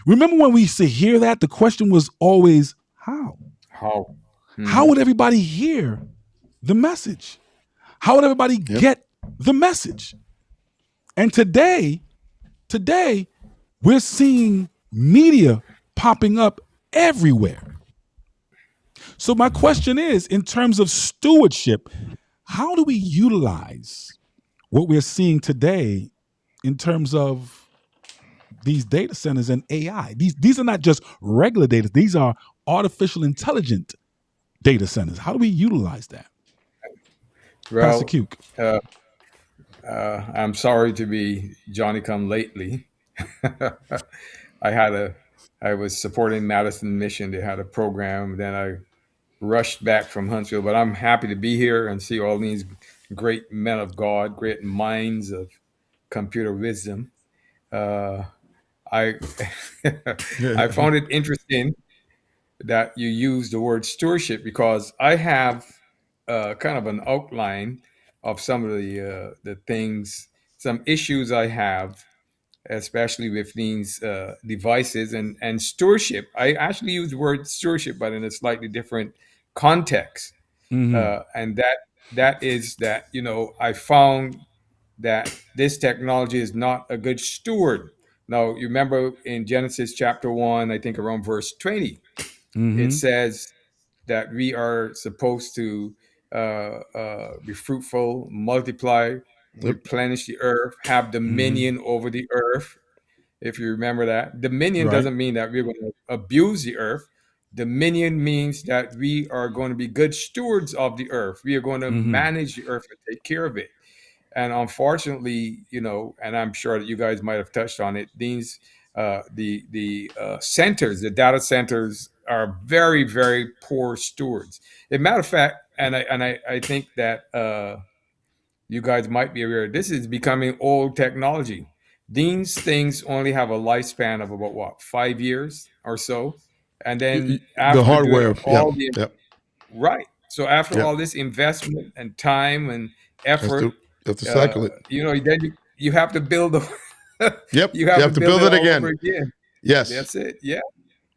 Remember when we used to hear that? The question was always, how? How? How would everybody hear the message? How would everybody get the message? And today, we're seeing media popping up everywhere. So my question is, in terms of stewardship, how do we utilize what we're seeing today in terms of these data centers and AI? These are not just regular data. These are artificial intelligent data centers. How do we utilize that? Well, Pastor Cuke. I'm sorry to be Johnny come lately. I was supporting Madison Mission. They had a program. Then I rushed back from Huntsville, but I'm happy to be here and see all these great men of God, great minds of computer wisdom. I I found it interesting that you use the word stewardship, because I have kind of an outline of some of the things, some issues I have, especially with these devices and stewardship. I actually use the word stewardship, but in a slightly different context. And that is that, I found that this technology is not a good steward. Now, you remember in Genesis chapter 1, I think around verse 20, it says that we are supposed to be fruitful, multiply, replenish the earth, have dominion over the earth. If you remember that, dominion doesn't mean that we're going to abuse the earth. Dominion means that we are going to be good stewards of the earth. We are going to manage the earth and take care of it. And unfortunately, and I'm sure that you guys might have touched on it, these the centers, the data centers, are very, very poor stewards. As a matter of fact, and I think that you guys might be aware, this is becoming old technology. These things only have a lifespan of about 5 years or so, and then after the hardware, right. So after all this investment and time and effort, you have to cycle it. Then you have to build Yep. you have to build it again. all over again. Yes. That's it. Yeah.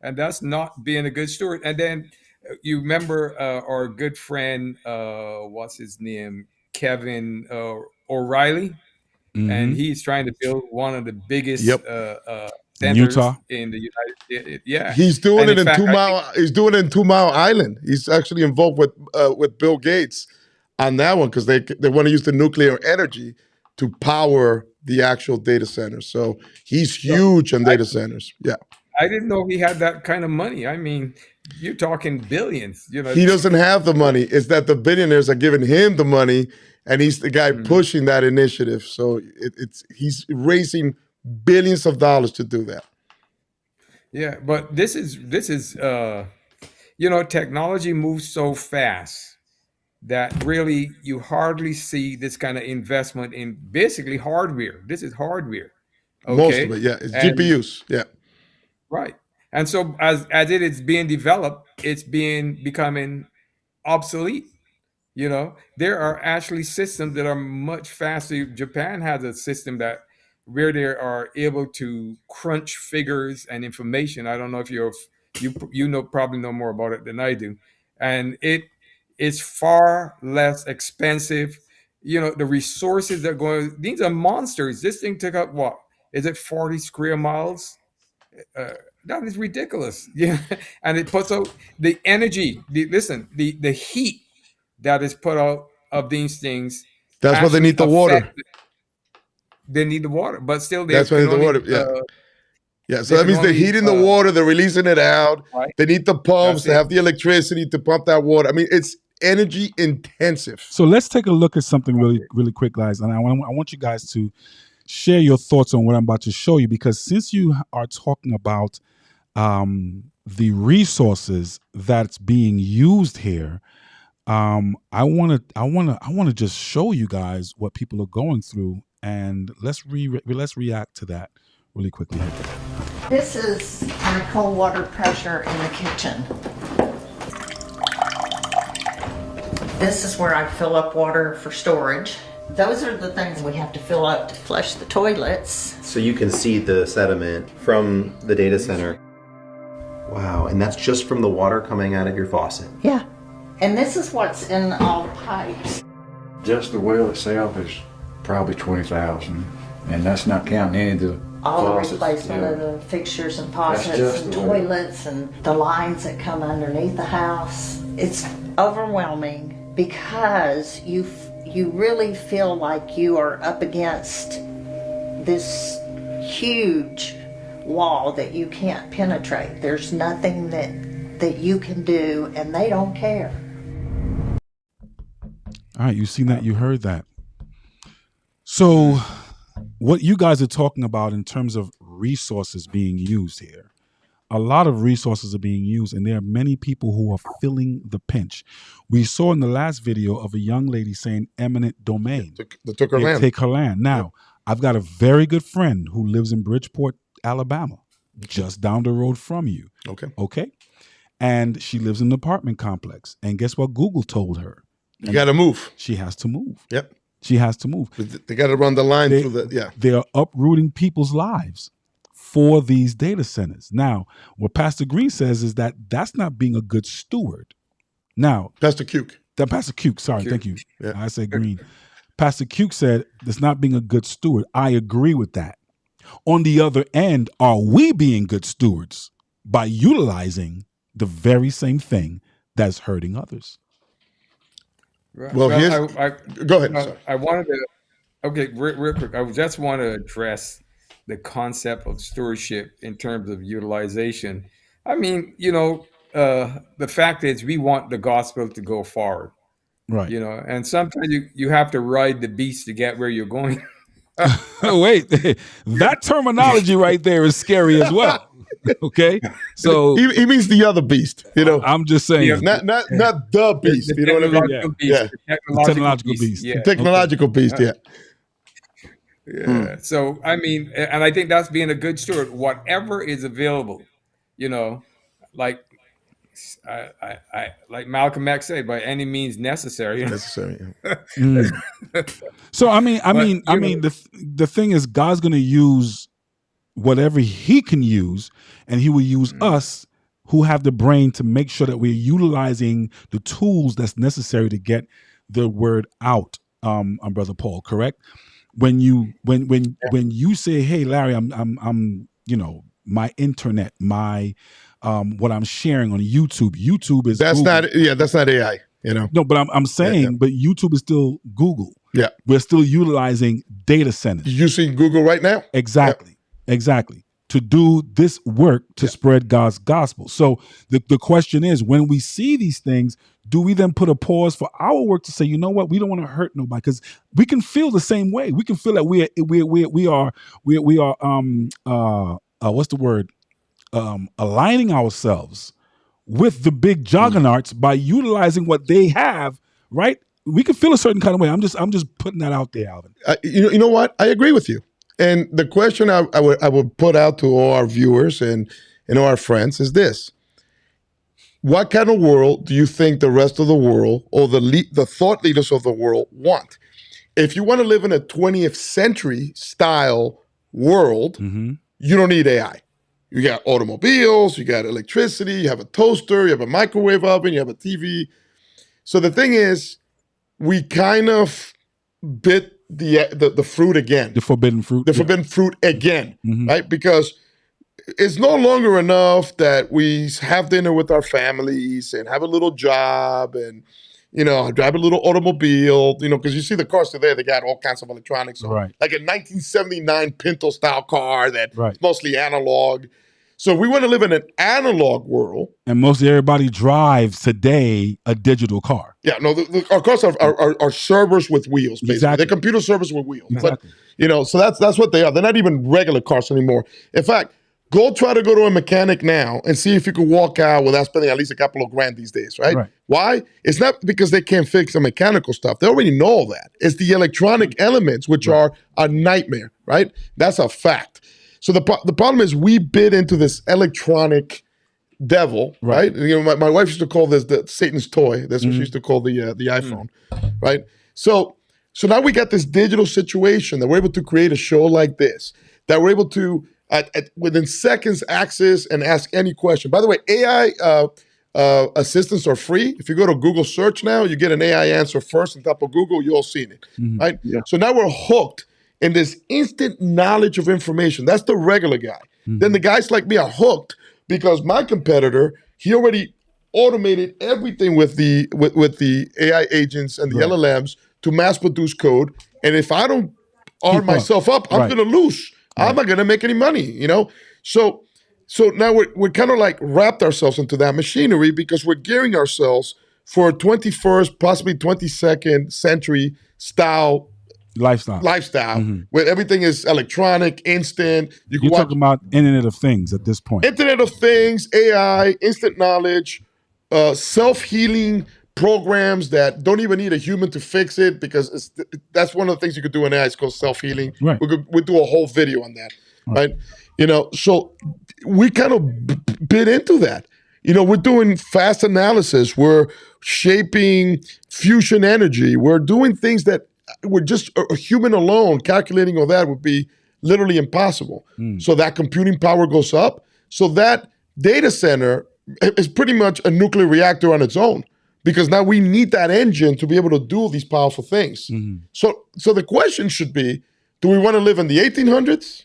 And that's not being a good steward. And then you remember our good friend, what's his name? Kevin O'Reilly. And he's trying to build one of the biggest centers in the United States. Yeah. He's doing And it in fact, 2 Mile. He's doing it in 2 Mile Island. He's actually involved with Bill Gates on that one, because they want to use the nuclear energy to power the actual data centers. So he's huge on data centers. Yeah. I didn't know he had that kind of money. I mean, you're talking billions. He doesn't have the money. It's that the billionaires are giving him the money, and he's the guy pushing that initiative. So he's raising billions of dollars to do that. Yeah, but this is technology moves so fast that really you hardly see this kind of investment in basically hardware. This is hardware. Okay? Most of it, yeah. It's GPUs. Yeah. Right. And so as it is being developed, it's becoming obsolete. There are actually systems that are much faster. Japan has a system where they are able to crunch figures and information. I don't know if you probably know more about it than I do. and it's far less expensive. The resources that are going. These are monsters. This thing took up what is it, 40 square miles? That is ridiculous. Yeah, and it puts out the energy. The heat that is put out of these things. That's why they need the water. They need the water, but still they That's why they can need the only. water. Yeah. So they that can means they're only, heating the water, they're releasing it out. Right. They need the pumps, That's they it. have the electricity to pump that water. I mean, it's energy intensive. So let's take a look at something really quick, guys. And I want you guys to share your thoughts on what I'm about to show you, because since you are talking about the resources that's being used here, I want to just show you guys what people are going through, and let's react to that really quickly. This is our cold water pressure in the kitchen. This is where I fill up water for storage. Those are the things we have to fill up to flush the toilets. So you can see the sediment from the data center. Wow, and that's just from the water coming out of your faucet. Yeah. And this is what's in all the pipes. Just the well itself is probably 20,000, and that's not counting any of the all faucets. The replacement of the fixtures and faucets and the way. toilets and the lines that come underneath the house. It's overwhelming because you really feel like you are up against this huge wall that you can't penetrate. There's nothing that you can do, and they don't care. All right, you seen that, you heard that. So what you guys are talking about in terms of resources being used here, a lot of resources are being used, and there are many people who are feeling the pinch. We saw in the last video of a young lady saying eminent domain. They took her land. Take her land. Now, I've got a very good friend who lives in Bridgeport, Alabama, just down the road from you. Okay. And she lives in an apartment complex. And guess what Google told her? You got to move. She has to move. Yep. She has to move. They got to run the line through the, They are uprooting people's lives for these data centers. Now, what Pastor Green says is that that's not being a good steward. Now, Pastor Cuke. Pastor Cuke, sorry, thank you. Yeah. I said Green. Pastor Cuke said that's not being a good steward. I agree with that. On the other end, are we being good stewards by utilizing the very same thing that's hurting others? Right. Well, go ahead. I wanted to, real quick. I just want to address the concept of stewardship in terms of utilization. I mean, the fact is we want the gospel to go forward. Right. And sometimes you have to ride the beast to get where you're going. Wait, that terminology right there is scary as well. Okay, so he means the other beast. I'm just saying, not the beast. You know what I mean? Yeah. The technological beast. Yeah. The technological beast. Yeah. Yeah. So I mean, and I think that's being a good steward. Whatever is available, like like Malcolm X said, by any means necessary. Necessary. So I mean, the thing is, God's going to use whatever He can use, and He will use us who have the brain to make sure that we're utilizing the tools that's necessary to get the word out. Brother Paul, correct? When you say, "Hey, Larry, I'm my internet, my what I'm sharing on YouTube." YouTube is that's Google. that's not AI. No, but I'm saying, but YouTube is still Google. Yeah, we're still utilizing data centers. You using Google right now? Exactly, exactly. To do this work to spread God's gospel. So the question is, when we see these things, do we then put a pause for our work to say, you know what, we don't want to hurt nobody, because we can feel the same way. We can feel that we are what's the word? Aligning ourselves with the big juggernauts by utilizing what they have, right? We can feel a certain kind of way. I'm just putting that out there, Alvin. You know what? I agree with you. And the question I would put out to all our viewers and all our friends is this: what kind of world do you think the rest of the world or the thought leaders of the world want? If you want to live in a 20th century style world, you don't need AI. You got automobiles, you got electricity, you have a toaster, you have a microwave oven, you have a TV. So the thing is, we kind of bit the fruit again. The forbidden fruit. The forbidden fruit again, Mm-hmm. right? Because it's no longer enough that we have dinner with our families and have a little job and, drive a little automobile, because you see the cars today, they got all kinds of electronics. Right. Like a 1979 Pinto style car that's Right. mostly analog. So we want to live in an analog world. And most everybody drives today a digital car. Yeah, no, our cars are servers with wheels, basically. Exactly. They're computer servers with wheels. Exactly. But, so that's what they are. They're not even regular cars anymore. In fact, try to go to a mechanic now and see if you can walk out without spending at least a couple of grand these days, right? Why? It's not because they can't fix the mechanical stuff. They already know all that. It's the electronic elements, which are a nightmare, right? That's a fact. So the problem is we bit into this electronic devil, right? My wife used to call this the Satan's toy. That's what she used to call the iPhone, right? So now we got this digital situation that we're able to create a show like this, that we're able to within seconds access and ask any question. By the way, AI assistants are free. If you go to Google search now, you get an AI answer first on top of Google. You'll see it, right? Yeah. So now we're hooked in this instant knowledge of information. That's the regular guy. Then the guys like me are hooked because my competitor, he already automated everything with the AI agents and the LLMs to mass produce code. And if I don't arm myself up, I'm going to lose. I'm not going to make any money, So now we're kind of like wrapped ourselves into that machinery because we're gearing ourselves for a 21st, possibly 22nd century style lifestyle, where everything is electronic, instant. You're talking about Internet of Things at this point. Internet of Things, AI, instant knowledge, self-healing programs that don't even need a human to fix it because that's one of the things you could do in AI. It's called self-healing. Right. We'll do a whole video on that, right? So we kind of bit into that. We're doing fast analysis. We're shaping fusion energy. We're doing things that we're just a human alone calculating all that would be literally impossible. So that computing power goes up. So that data center is pretty much a nuclear reactor on its own because now we need that engine to be able to do these powerful things. So the question should be, do we want to live in the 1800s?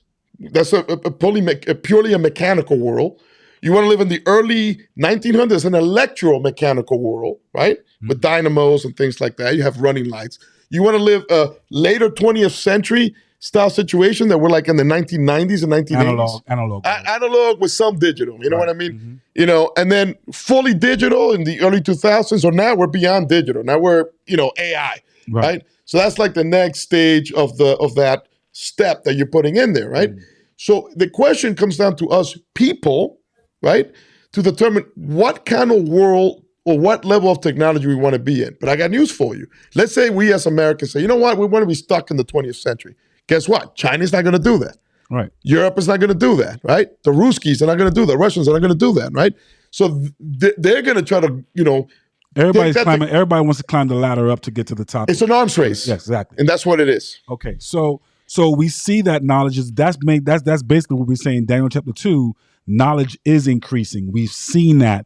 That's a purely a mechanical world. You want to live in the early 1900s, an electromechanical world, right? With dynamos and things like that. You have running lights. You want to live a later 20th century style situation that we're like in the 1990s and 1980s? Analog with some digital, you know what I mean? And then fully digital in the early 2000s, or now we're beyond digital. Now we're, AI, right? So that's like the next stage of that step that you're putting in there, right? So the question comes down to us people, right? To determine what kind of world or what level of technology we want to be in. But I got news for you. Let's say we as Americans say, you know what? We want to be stuck in the 20th century. Guess what? China's not going to do that. Right. Europe is not going to do that, right? The Ruskies are not going to do that. Russians are not going to do that, right? So they're going to try to, Everybody wants to climb the ladder up to get to the top. It's an arms race. Yes, exactly. And that's what it is. Okay, so we see that knowledge is that's basically what we're saying. Daniel chapter 2, knowledge is increasing. We've seen that.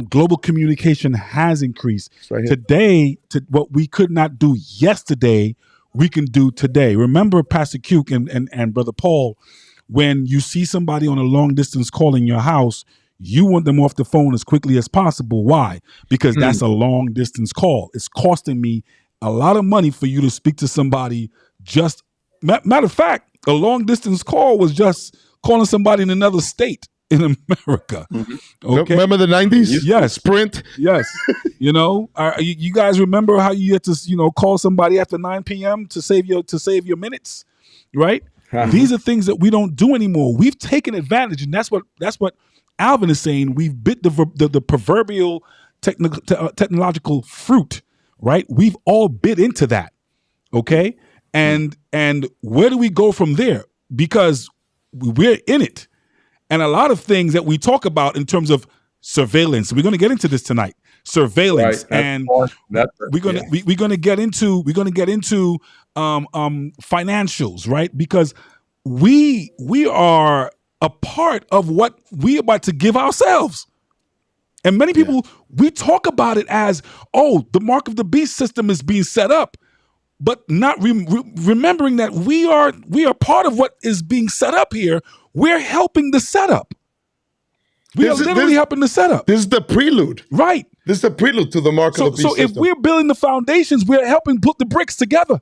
Global communication has increased. Right here. Today, what we could not do yesterday, we can do today. Remember Pastor Cuke and Brother Paul, when you see somebody on a long distance call in your house, you want them off the phone as quickly as possible. Why? Because that's a long distance call. It's costing me a lot of money for you to speak to somebody. Just matter of fact, a long distance call was just calling somebody in another state in America. Okay, remember the 90s? Yes, Sprint. Yes, you guys remember how you had to call somebody after 9 p.m. to save your minutes, right? These are things that we don't do anymore. We've taken advantage, and that's what Alvin is saying. We've bit the proverbial technological fruit, right? We've all bit into that. Okay, and where do we go from there? Because we're in it. And a lot of things that we talk about in terms of surveillance, we're going to get into this tonight. Surveillance, right. And we're going to get into financials, right? Because we are a part of what we about to give ourselves. And many people, we talk about it as, oh, the mark of the beast system is being set up, but not remembering that we are part of what is being set up here. We're helping the setup. We are literally helping the setup. This is the prelude. Right. This is the prelude to the mark of the beast system. So if we're building the foundations, we're helping put the bricks together.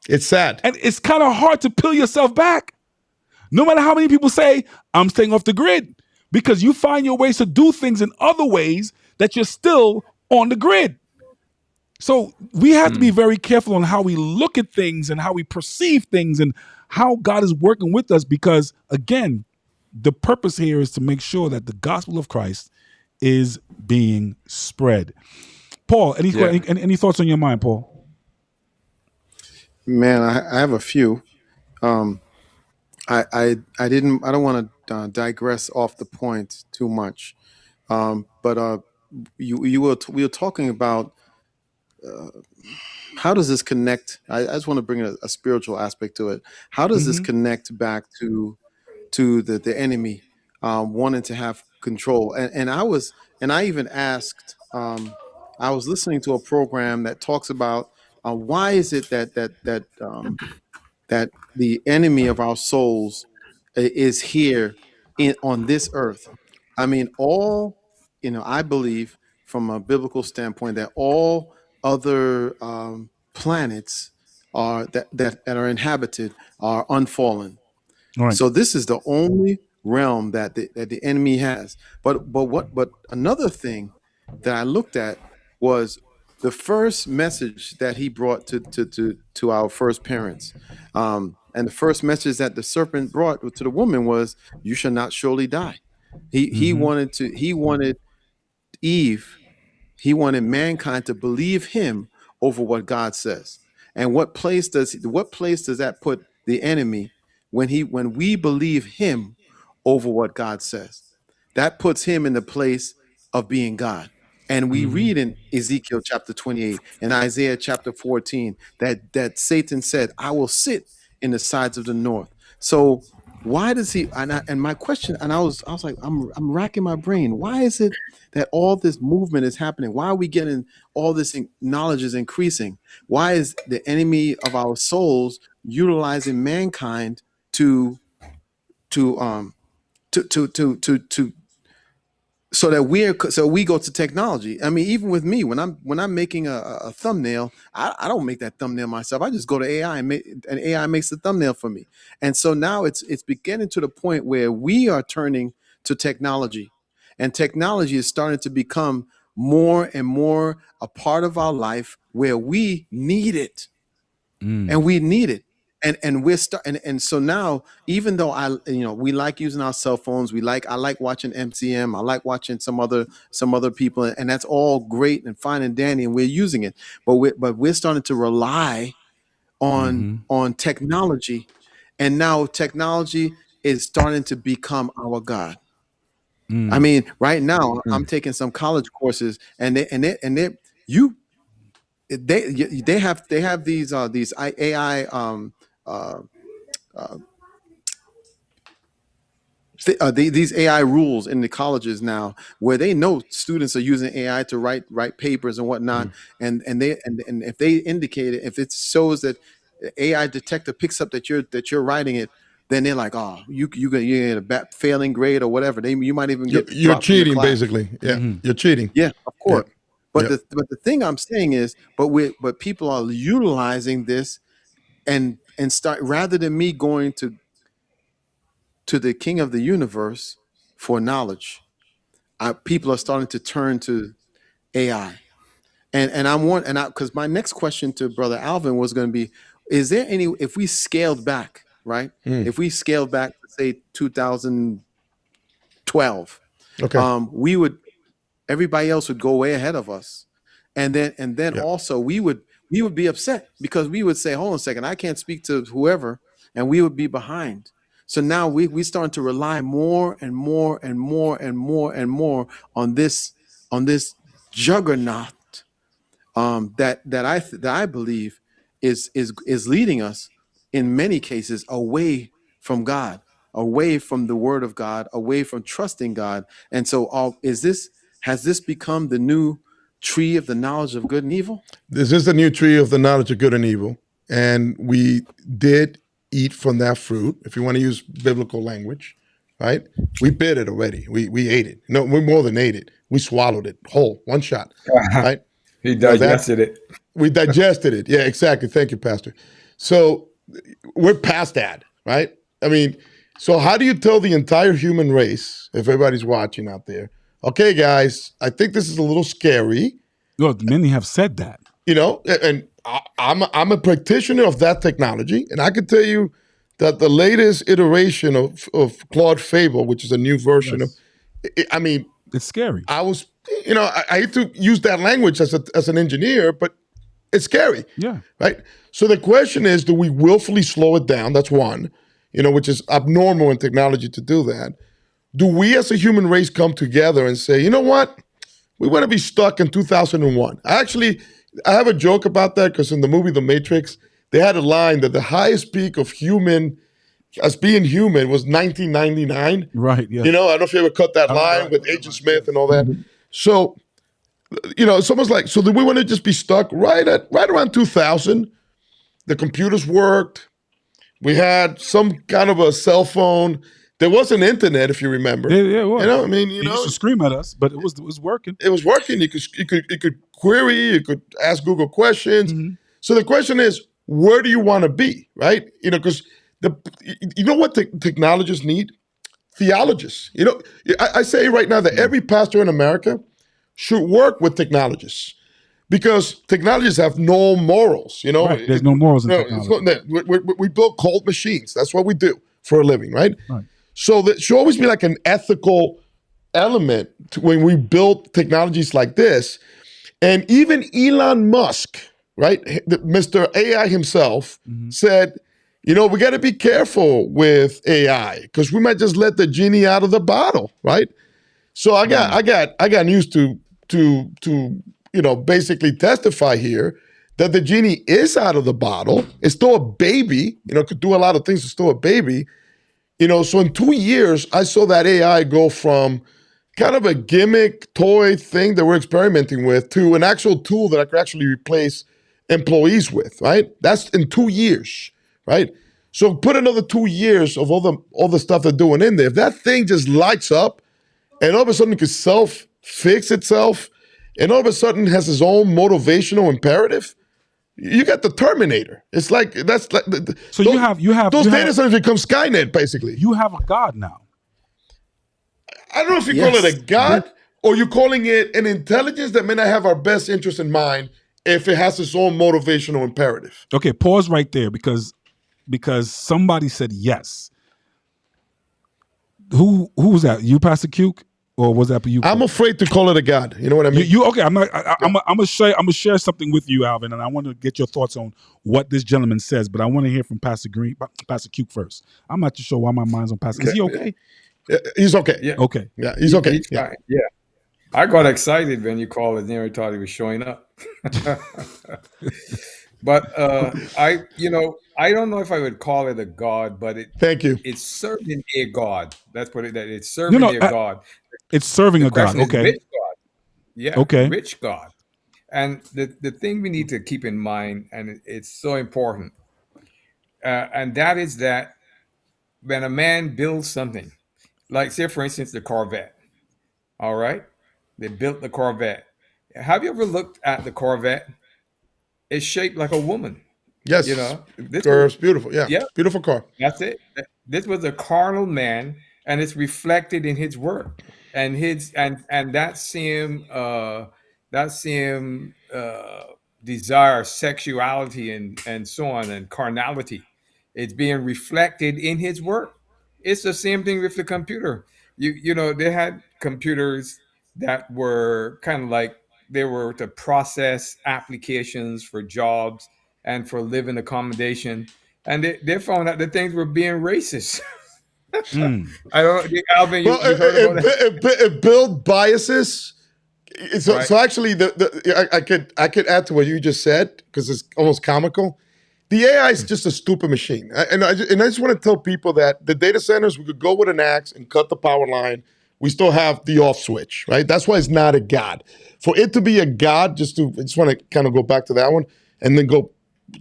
It's sad. And it's kind of hard to peel yourself back. No matter how many people say, I'm staying off the grid, because you find your ways to do things in other ways that you're still on the grid. So we have to be very careful on how we look at things and how we perceive things and how God is working with us, because again, the purpose here is to make sure that the gospel of Christ is being spread. Paul, any thoughts on your mind, Paul? Man, I have a few. I don't want to digress off the point too much, but we were talking about how does this connect? I just want to bring a spiritual aspect to it. How does this connect back to the enemy wanting to have control? And I even asked. I was listening to a program that talks about why is it that the enemy of our souls is here on this earth. I mean, I believe from a biblical standpoint that all other planets that are inhabited are unfallen. Right. So this is the only realm that the enemy has. But another thing that I looked at was the first message that he brought to our first parents. And the first message that the serpent brought to the woman was, "You shall not surely die." He wanted Eve, he wanted mankind to believe him over what God says. And what place does that put the enemy when we believe him over what God says? That puts him in the place of being God. And we read in Ezekiel chapter 28 and Isaiah chapter 14 that Satan said, "I will sit in the sides of the north." So why does he? And my question, and I was like, I'm racking my brain. Why is it that all this movement is happening? Why are we getting all this knowledge is increasing? Why is the enemy of our souls utilizing mankind to so we go to technology? I mean, even with me, when I'm making a thumbnail, I don't make that thumbnail myself. I just go to AI and AI makes the thumbnail for me. And so now it's beginning to the point where we are turning to technology, and technology is starting to become more and more a part of our life where we need it. And we need it. And we're and so now, even though we like using our cell phones, I like watching MCM, I like watching some other people, and that's all great and fine and dandy, and we're using it, but we're starting to rely on technology, and now technology is starting to become our God. I mean, right now I'm taking some college courses, and they have these AI these AI rules in the colleges now, where they know students are using AI to write papers and whatnot, and if they indicate it, if it shows that AI detector picks up that you're writing it, then they're like, oh, you get a failing grade or whatever. You might even get You're dropped from the cheating, class. basically. Yeah, you're cheating. Yeah, of course. Yeah. But the thing I'm saying is, but people are utilizing this and start, rather than me going to the King of the universe for knowledge, people are starting to turn to AI. And because my next question to Brother Alvin was going to be, is there any, if we scaled back, right? If we scaled back to say 2012, okay, everybody else would go way ahead of us. And then also we would be upset, because we would say, hold on a second, I can't speak to whoever, and we would be behind. So now we starting to rely more and more and more and more and more on this juggernaut that I believe is leading us in many cases away from God. away from the word of God, away from trusting God. And so has this become the new tree of the knowledge of good and evil? This is the new tree of the knowledge of good and evil. And we did eat from that fruit, if you want to use biblical language, right? We bit it already. We ate it. No, we more than ate it. We swallowed it whole, one shot, right? He digested it. We digested it. Yeah, exactly. Thank you, Pastor. So we're past that, right? I mean, so how do you tell the entire human race, if everybody's watching out there, okay, guys, I think this is a little scary. Well, many have said that. You know, and I'm a practitioner of that technology, and I can tell you that the latest iteration of Claude Fable, which is a new version of, I mean, it's scary. I was, you know, I hate to use that language as an engineer, but it's scary. Yeah. Right. So the question is, do we willfully slow it down? That's one, you know, which is abnormal in technology to do that. Do we as a human race come together and say, you know what? We want to be stuck in 2001. I have a joke about that because in the movie The Matrix, they had a line that the highest peak of human, as being human, was 1999. Right, yeah. You know, I don't know if you ever cut that line with Agent Smith and all that. Mm-hmm. So, you know, it's almost like, so do we want to just be stuck right around 2000? The computers worked. We had some kind of a cell phone. There was an internet, if you remember. Yeah, it was. You know, I mean, He used to scream at us, but it was working. It was working. You could query. You could ask Google questions. Mm-hmm. So the question is, where do you want to be, right? You know, because you know what technologists need? Theologists. You know, I say right now that every pastor in America should work with technologists because technologists have no morals. You know, right. There's no morals in technology. We build cold machines. That's what we do for a living, right? Right. So there should always be like an ethical element when we build technologies like this. And even Elon Musk, right, Mr. AI himself, said, you know, we got to be careful with AI because we might just let the genie out of the bottle, right? So I got news to you know, basically testify here that the genie is out of the bottle. It's still a baby, you know, could do a lot of things. It's still a baby. You know, so in 2 years, I saw that AI go from kind of a gimmick toy thing that we're experimenting with to an actual tool that I could actually replace employees with, right? That's in 2 years, right? So put another 2 years of all the stuff they're doing in there. If that thing just lights up and all of a sudden it could self-fix itself and all of a sudden has its own motivational imperative, you got the Terminator. It's like that's like so you have those data centers become Skynet basically. You have a god now. I don't know if you call it a god or you're calling it an intelligence that may not have our best interest in mind if it has its own motivational imperative. Okay, pause right there because somebody said yes. Who was that? You, Pastor Cuke? Or was that for you? I'm afraid to call it a god. You know what I mean? You okay? I'm gonna share something with you, Alvin, and I want to get your thoughts on what this gentleman says. But I want to hear from Pastor Cuke first. I'm not too sure why my mind's on Pastor. Is he okay? He's okay. Yeah. Okay. Yeah, he's okay. He's fine. Yeah. I got excited when you called his name. I thought he was showing up. But I don't know if I would call it a god, but thank you. It's serving a god. That's what it's serving a god. It's serving a god. Okay. Which god? Yeah. Okay. Which god? And the thing we need to keep in mind, and it's so important, and that is that when a man builds something, like say for instance the Corvette, all right, they built the Corvette. Have you ever looked at the Corvette? It's shaped like a woman. Yes, you know, it's beautiful. Yeah, beautiful car. That's it. This was a carnal man, and it's reflected in his work, and that same desire, sexuality, and so on, and carnality. It's being reflected in his work. It's the same thing with the computer. You know, they had computers that were kind of like they were to process applications for jobs and for living accommodation. And they found out that things were being racist. I don't know, Alvin, you heard about that? It build biases. So actually, I could add to what you just said because it's almost comical. The AI is just a stupid machine. And I just want to tell people that the data centers, we could go with an axe and cut the power line. We still have the off switch, right? That's why it's not a god. For it to be a god, I just want to kind of go back to that one and then go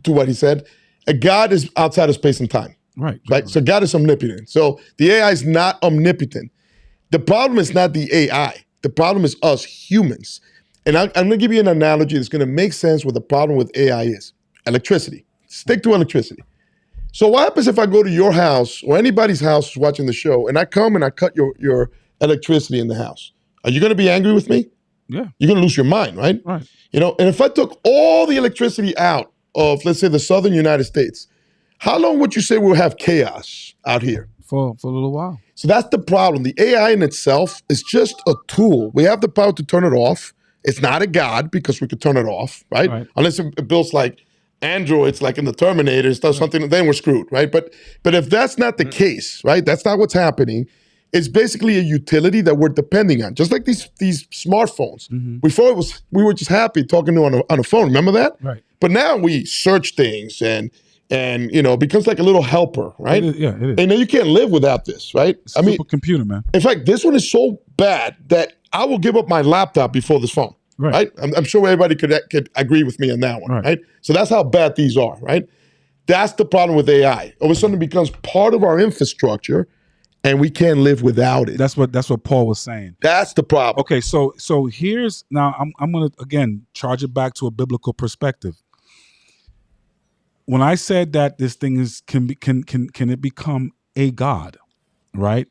to what he said. A god is outside of space and time. Right. So God is omnipotent. So the AI is not omnipotent. The problem is not the AI. The problem is us humans. And I'm going to give you an analogy that's going to make sense what the problem with AI is. Electricity. Stick to electricity. So what happens if I go to your house or anybody's house who's watching the show and I come and I cut your electricity in the house? Are you going to be angry with me? Yeah. You're going to lose your mind, right? Right. And if I took all the electricity out of, let's say, the southern United States, how long would you say we'll have chaos out here? For a little while. So that's the problem. The AI in itself is just a tool. We have the power to turn it off. It's not a god because we could turn it off, right? Unless it builds like androids, like in the Terminator, and does something, then we're screwed, right? But if that's not the case, right? That's not what's happening. It's basically a utility that we're depending on, just like these smartphones. Before we were just happy talking to on a phone. Remember that? Right. But now we search things and it becomes like a little helper, right? It is. And now you can't live without this, right? It's a computer, man. In fact, this one is so bad that I will give up my laptop before this phone. Right? I'm sure everybody could agree with me on that one, right? So that's how bad these are, right? That's the problem with AI. All of a sudden, it becomes part of our infrastructure, and we can't live without it. That's what Paul was saying. That's the problem. Okay, so here's now I'm gonna again charge it back to a biblical perspective. When I said that this thing can it become a god, right?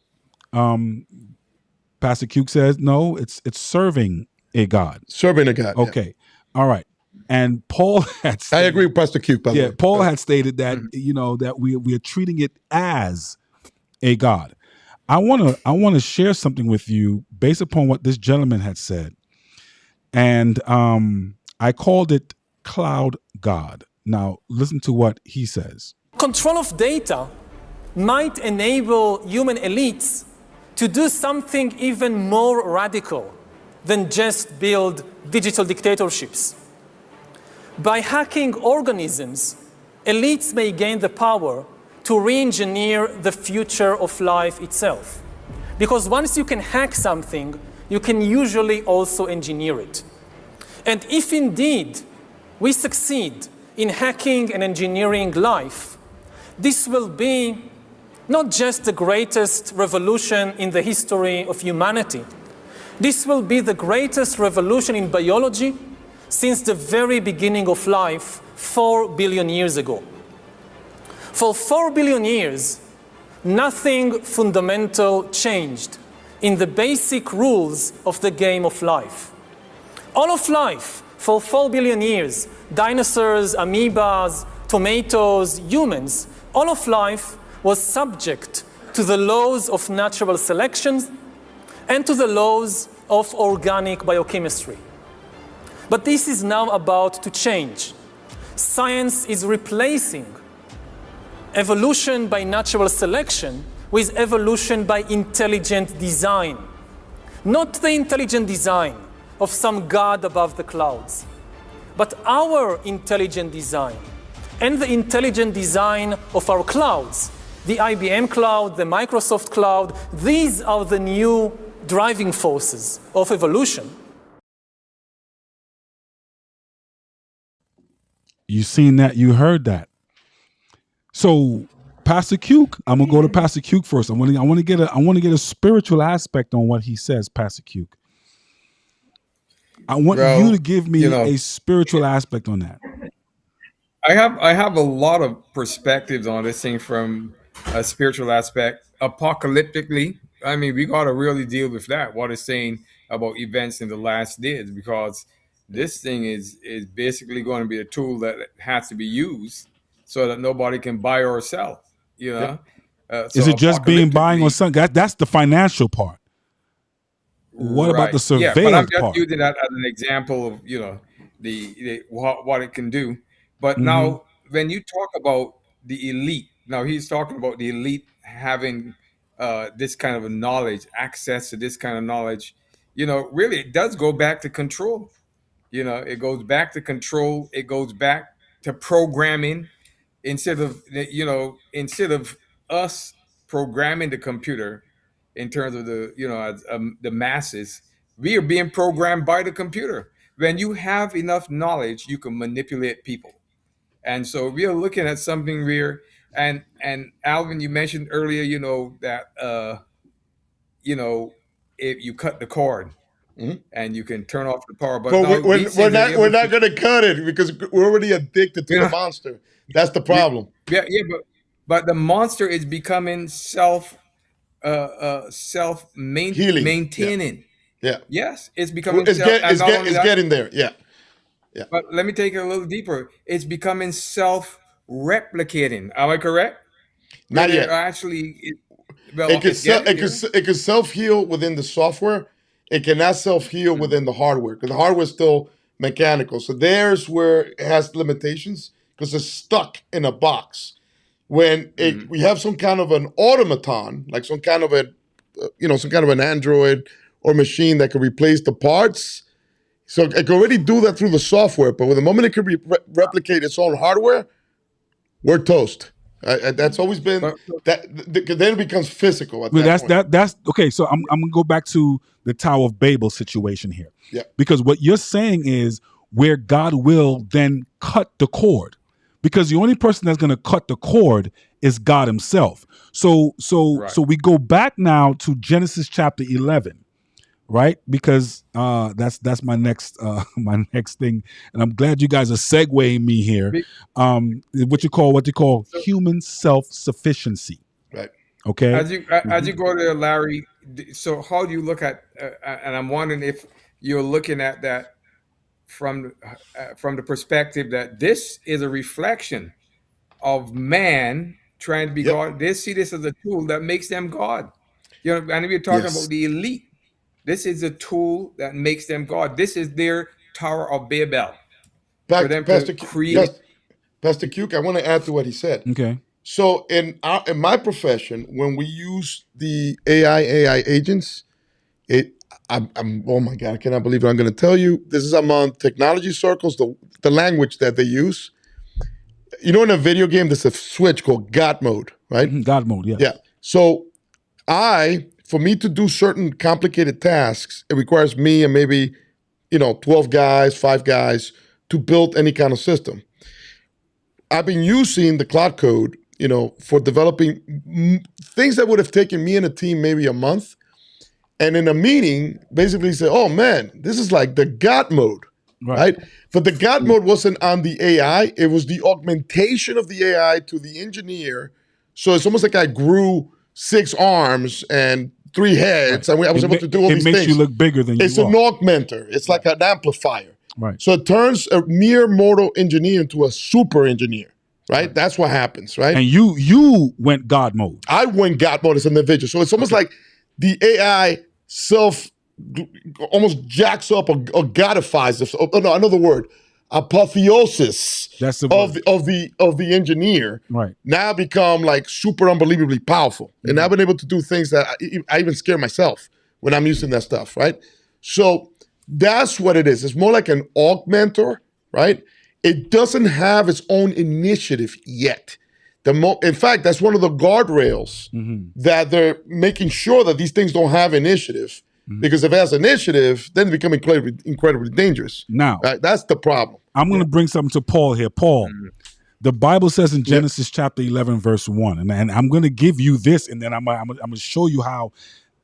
Pastor Cuke says no, it's serving a god. Serving a god. Okay. All right. And Paul had stated, I agree with Pastor Cuke, by the way. Paul had stated that that we are treating it as a god. I want to share something with you based upon what this gentleman had said. And I called it cloud god. Now, listen to what he says. Control of data might enable human elites to do something even more radical than just build digital dictatorships. By hacking organisms, elites may gain the power to re-engineer the future of life itself. Because once you can hack something, you can usually also engineer it. And if indeed we succeed in hacking and engineering life, this will be not just the greatest revolution in the history of humanity. This will be the greatest revolution in biology since the very beginning of life 4 billion years ago. For 4 billion years, nothing fundamental changed in the basic rules of the game of life. All of life, for 4 billion years, dinosaurs, amoebas, tomatoes, humans, all of life was subject to the laws of natural selection and to the laws of organic biochemistry. But this is now about to change. Science is replacing evolution by natural selection with evolution by intelligent design. Not the intelligent design of some god above the clouds, but our intelligent design and the intelligent design of our clouds, the IBM cloud, the Microsoft cloud. These are the new driving forces of evolution. You seen that, you heard that. So Pastor Cuke, I'm gonna go to Pastor Cuke first. I want to get a spiritual aspect on what he says, Pastor Cuke. I want you to give me a spiritual aspect on that. I have a lot of perspectives on this thing from a spiritual aspect. Apocalyptically, I mean, we got to really deal with that. What it's saying about events in the last days, because this thing is basically going to be a tool that has to be used so that nobody can buy or sell. You know, Is it just being buying or something? That's the financial part. What about the surveillance but I'm just part? using that as an example of the what it can do. But Mhm. now, when you talk about the elite, now he's talking about the elite having this kind of a knowledge, access to this kind of knowledge. Really, it does go back to control. It goes back to control. It goes back to programming. instead of us programming the computer in terms of the masses, we are being programmed by the computer. When you have enough knowledge, you can manipulate people. And so we are looking at something where, and Alvin, you mentioned earlier, that if you cut the cord and you can turn off the power, but But now these we're things are not able to, going to cut it because we're already addicted to the monster. That's the problem. yeah, but the monster is becoming Healing. maintaining. Yeah. Yes, it's becoming It's getting there. Yeah. Yeah. But let me take it a little deeper. It's becoming self-replicating. Am I correct? Where Not they're yet. actually, It can self-heal within the software. It cannot self-heal within the hardware because the hardware is still mechanical. So there's where it has limitations because it's stuck in a box. When we have some kind of an automaton, like some kind of an android or machine that can replace the parts. So it can already do that through the software, but with the moment it can replicate its own hardware, we're toast. That's always been that. Then it becomes physical. That's okay. So I'm gonna go back to the Tower of Babel situation here. Yeah. Because what you're saying is where God will then cut the cord, because the only person that's gonna cut the cord is God Himself. So we go back now to Genesis chapter 11. Right, because that's my next thing, and I'm glad you guys are segueing me here. What you call human self-sufficiency. Right. Okay. As you go there, Larry. So how do you look at? And I'm wondering if you're looking at that from the perspective that this is a reflection of man trying to be God. They see this as a tool that makes them God. And we're talking about the elite. This is a tool that makes them God. This is their Tower of Babel. For them to create. Pastor Cuke, I want to add to what he said. Okay. So in my profession, when we use the AI agents, I'm oh my God, I cannot believe it. I'm going to tell you, this is among technology circles, the language that they use. In a video game, there's a switch called God mode, right? God mode, yeah. Yeah. So for me to do certain complicated tasks, it requires me and maybe, 12 guys, 5 guys to build any kind of system. I've been using the cloud code, for developing things that would have taken me and a team maybe a month. And in a meeting, basically say, oh man, this is like the God mode, right? But the God mode wasn't on the AI. It was the augmentation of the AI to the engineer. So it's almost like I grew 6 arms and 3 heads, and I was able to do all these things. It makes you look bigger than you are. It's an augmenter. It's like an amplifier. Right. So it turns a mere mortal engineer into a super engineer, right? That's what happens, right? And you went God mode. I went God mode as an individual. So it's almost like the AI almost jacks up or godifies. Another word. Apotheosis of the engineer, right? Now become like super unbelievably powerful, and I've been able to do things that I even scare myself when I'm using that stuff, right? So that's what it is. It's more like an augmenter, right? It doesn't have its own initiative yet. In fact, that's one of the guardrails that they're making sure that these things don't have initiative. Because if it has initiative, then it becomes incredibly dangerous. Now, that's the problem. I'm going to bring something to Paul here. Paul, the Bible says in Genesis chapter 11, verse 1, and I'm going to give you this, and then I'm going to show you how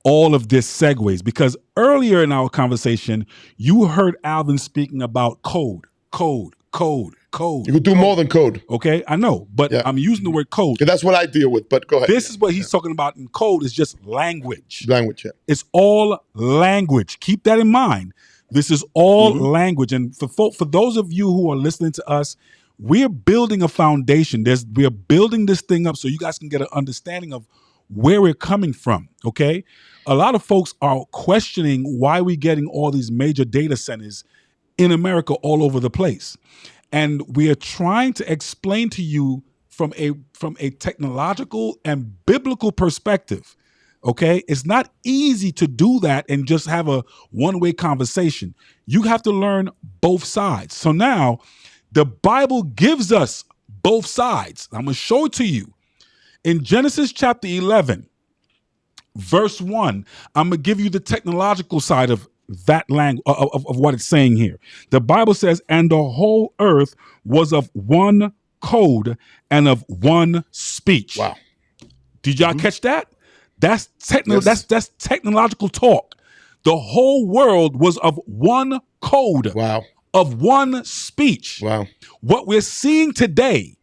all of this segues. Because earlier in our conversation, you heard Alvin speaking about code. You could do more than code. Okay, I know, but I'm using the word code. That's what I deal with, but go ahead. This is what he's talking about in code is just language. Language, yeah. It's all language. Keep that in mind. This is all language. And for those of you who are listening to us, we're building a foundation. We're building this thing up so you guys can get an understanding of where we're coming from, okay? A lot of folks are questioning why we're getting all these major data centers in America all over the place. And we are trying to explain to you from a technological and biblical perspective, okay? It's not easy to do that and just have a one-way conversation. You have to learn both sides. So now the Bible gives us both sides. I'm going to show it to you. In Genesis chapter 11, verse 1, I'm going to give you the technological side of that language, of what it's saying here. The Bible says, and the whole earth was of one code and of one speech. Wow. Did y'all catch that? That's that's technological talk. The whole world was of one code. Wow. Of one speech. Wow. What we're seeing today,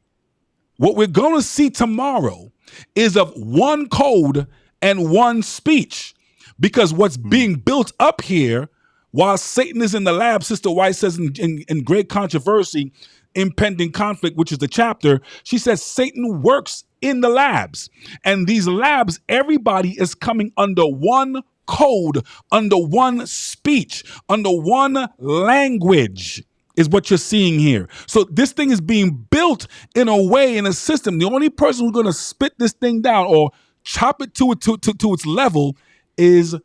what we're going to see tomorrow, is of one code and one speech. Because what's being built up here, while Satan is in the lab, Sister White says in Great Controversy, Impending Conflict, which is the chapter, she says Satan works in the labs. And these labs, everybody is coming under one code, under one speech, under one language, is what you're seeing here. So this thing is being built in a way, in a system. The only person who's going to spit this thing down or chop it to its level is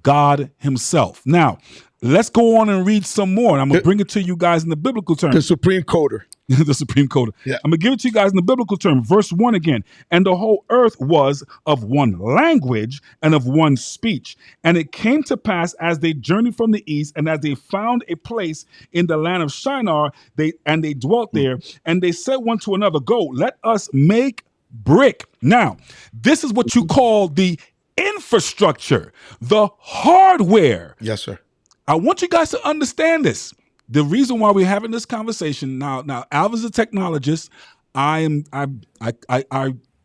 God himself. Now, let's go on and read some more. And I'm going to bring it to you guys in the biblical terms. The supreme coder. The supreme coder. Yeah. I'm going to give it to you guys in the biblical term. Verse 1 again. And the whole earth was of one language and of one speech. And it came to pass as they journeyed from the east and as they found a place in the land of Shinar, they dwelt there. And they said one to another, go, let us make brick. Now, this is what you call the infrastructure, the hardware. Yes, sir. I want you guys to understand this. The reason why we're having this conversation now, Alvin's a technologist. I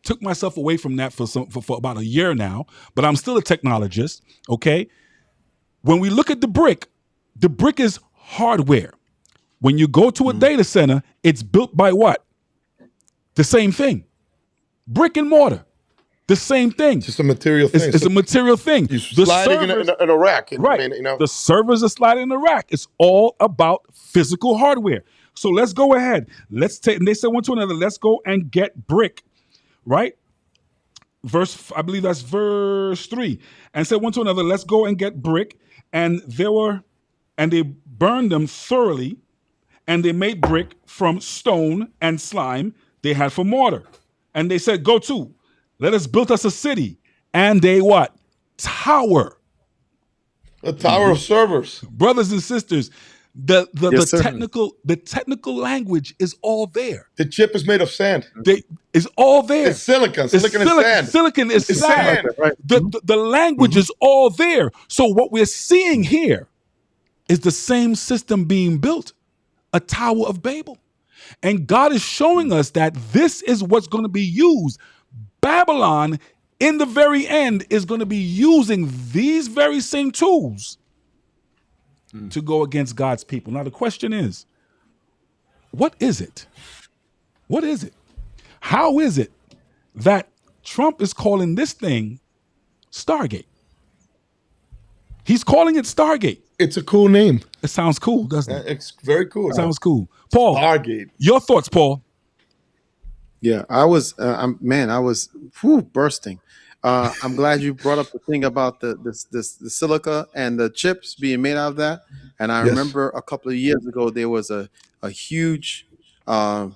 took myself away from that for about a year now, but I'm still a technologist. Okay. When we look at the brick is hardware. When you go to a data center, it's built by what? The same thing. Brick and mortar. The same thing. Just a material thing. It's a material thing. You're sliding in a rack. Right. I mean, The servers are sliding in the rack. It's all about physical hardware. So let's go ahead. And they said one to another, let's go and get brick. Right? I believe that's verse 3. And said one to another, let's go and get brick. And they burned them thoroughly, and they made brick from stone and slime they had for mortar. And they said, go to. Let us build us a city and a what? Tower. A tower of servers. Brothers and sisters, the Yes, technical language is all there. The chip is made of sand. It's all there. It's silicon. Silicon is sand. Silicon is It's sand. sand. Right. The language is all there. So what we're seeing here is the same system being built, a Tower of Babel. And God is showing us that this is what's going to be used. Babylon, in the very end, is going to be using these very same tools to go against God's people. Now, the question is, what is it? What is it? How is it that Trump is calling this thing Stargate? He's calling it Stargate. It's a cool name. It sounds cool, doesn't it? It's very cool. It sounds cool. Paul, Stargate. Your thoughts, Paul? Yeah, I was bursting. I'm glad you brought up the thing about the silica and the chips being made out of that. And I remember a couple of years ago there was a huge a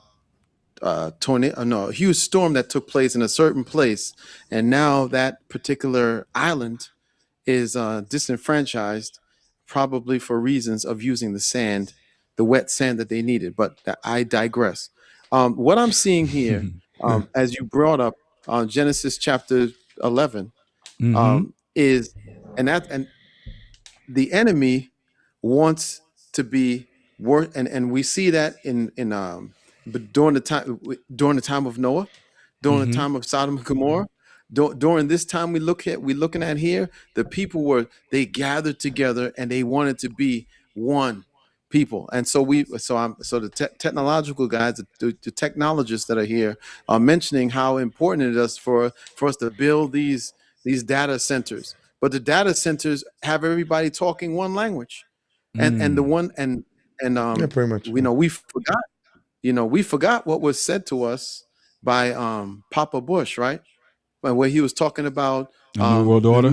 huge storm that took place in a certain place, and now that particular island is disenfranchised, probably for reasons of using the sand, the wet sand that they needed. But I digress. What I'm seeing here, as you brought up on Genesis chapter 11, is and the enemy wants to be and we see that but during the time of Noah, during the time of Sodom and Gomorrah, during this time we're looking at here, the people they gathered together and they wanted to be one people. And so the technological guys, the technologists that are here are mentioning how important it is for us to build these data centers. But the data centers have everybody talking one language, and the one pretty much. We forgot what was said to us by Papa Bush, right? Where he was talking about New World Order.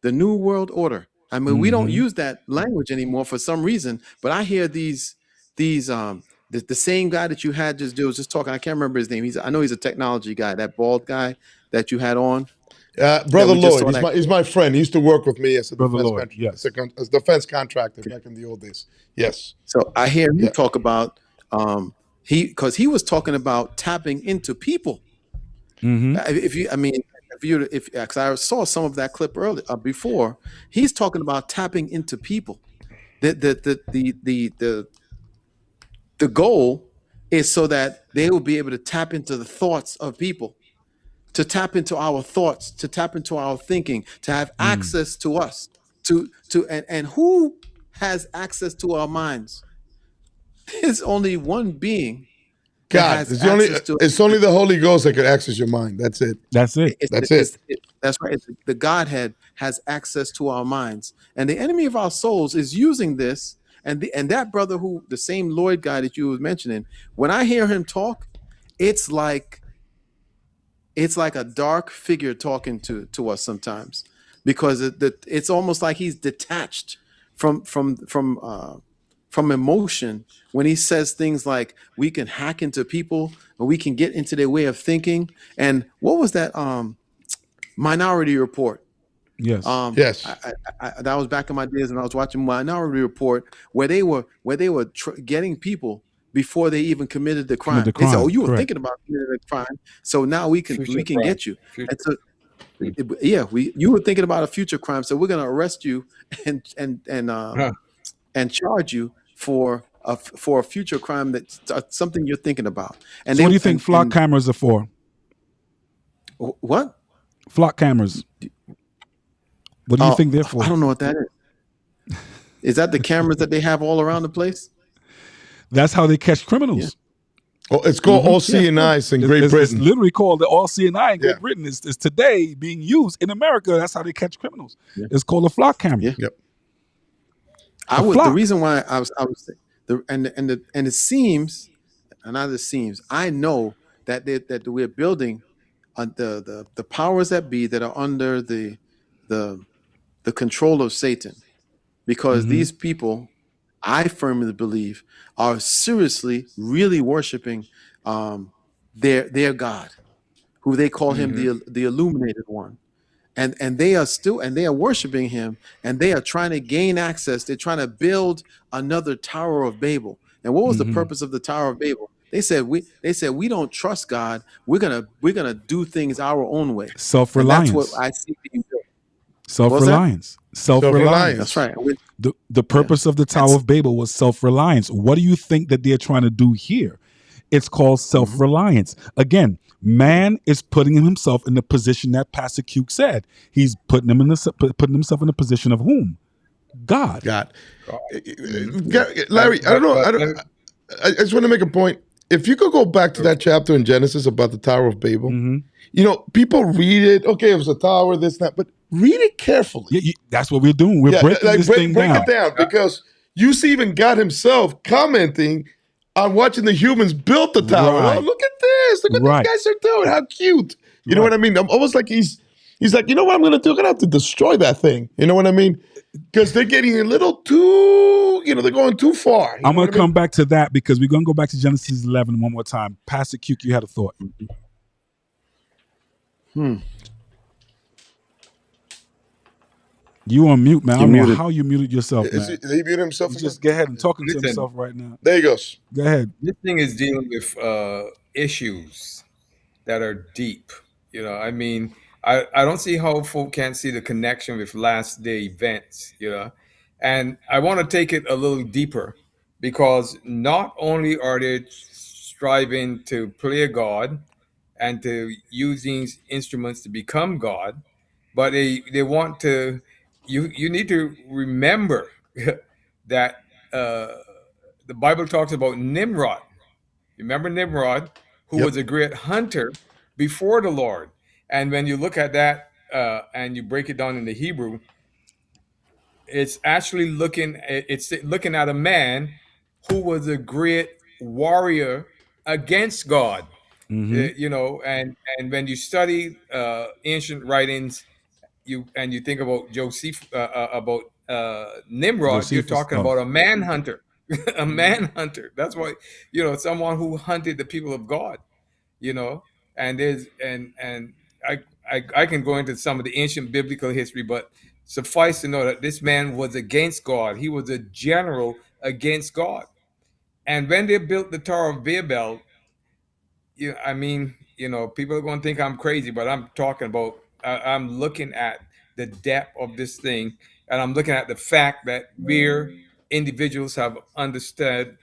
The New World Order. I mean, we don't use that language anymore for some reason, but I hear these the same guy that you had was just talking. I can't remember his name. I know he's a technology guy. That bald guy that you had on. Brother Lloyd, he's my friend. He used to work with me as a Brother defense Lloyd, yes. as defense contractor back in the old days. Yes. So I hear him talk about because he was talking about tapping into people. Mm-hmm. Because I saw some of that clip earlier before, he's talking about tapping into people. The goal is so that they will be able to tap into the thoughts of people, to tap into our thoughts, to tap into our thinking, to have access to us, and who has access to our minds? There's only one being. God, it's only the Holy Ghost that can access your mind. That's it. That's it. That's it. That's right. The Godhead has access to our minds, and the enemy of our souls is using this. And that brother, the same Lloyd guy that you were mentioning, when I hear him talk, it's like a dark figure talking to us sometimes, because it's almost like he's detached from emotion when he says things like we can hack into people or we can get into their way of thinking. And what was that Minority Report? Yes. Yes. That was back in my days when I was watching Minority Report, where they were getting people before they even committed the crime. They said, "Oh, you were thinking about committing a crime, so now we can get you." And so, you were thinking about a future crime, so we're going to arrest you and charge you for a future crime that's something you're thinking about. And so what do you think flock cameras are for? What? Flock cameras. What do you think they're for? I don't know what that is. Is that the cameras that they have all around the place? That's how they catch criminals. Yeah. Oh, it's called All Seeing Eyes in Great Britain. It's literally called the All Seeing Eye in Great Britain. It's today being used in America. That's how they catch criminals. Yeah. It's called a flock camera. Yeah. Yep. The reason why I was and it seems, and not it seems, I know that we're building the powers that be that are under the control of Satan, because these people, I firmly believe, are seriously really worshiping their God, who they call him the illuminated one. And they are worshiping him, and they are trying to gain access. They're trying to build another Tower of Babel. And what was the purpose of the Tower of Babel? They said we don't trust God. We're gonna do things our own way. Self-reliance. And that's what I see being built. Self-reliance. Self-reliance. That's right. The purpose of the Tower of Babel was self-reliance. What do you think that they're trying to do here? It's called self-reliance. Again, man is putting himself in the position that Pastor Cuke said. He's putting himself in the position of whom? God. Larry, I don't know. I just want to make a point. If you could go back to that chapter in Genesis about the Tower of Babel, people read it. Okay, it was a tower, this, that, but read it carefully. Yeah, that's what we're doing. We're breaking this thing down. Break it down, because you see even God himself commenting on watching the humans build the tower. Right. Oh, look at this. Look what these guys are doing. How cute. You know what I mean? I'm almost like he's like, you know what I'm going to do? I'm going to have to destroy that thing. You know what I mean? Because they're getting a little too, they're going too far. I'm going to come back to that, because we're going to go back to Genesis 11 one more time. Pastor Cuke, you had a thought. You on mute, man. I don't know how you muted yourself, man. Did he mute himself? Just go ahead and talking to himself right now. There he goes. Go ahead. This thing is dealing with issues that are deep. I mean, I don't see how folk can't see the connection with last day events, and I want to take it a little deeper, because not only are they striving to play God and to use these instruments to become God, but they want to, you need to remember that the Bible talks about Nimrod. Remember Nimrod, who was a great hunter before the Lord. And when you look at that and you break it down in the Hebrew, it's actually looking at a man who was a great warrior against God. And when you study ancient writings, you think about Nimrod, you're talking about a manhunter. A manhunter. That's why, someone who hunted the people of God, and there's and I can go into some of the ancient biblical history, but suffice to know that this man was against God. He was a general against God. And when they built the Tower of Babel, people are going to think I'm crazy, but I'm talking about, I'm looking at the depth of this thing, and I'm looking at the fact that we're individuals have understood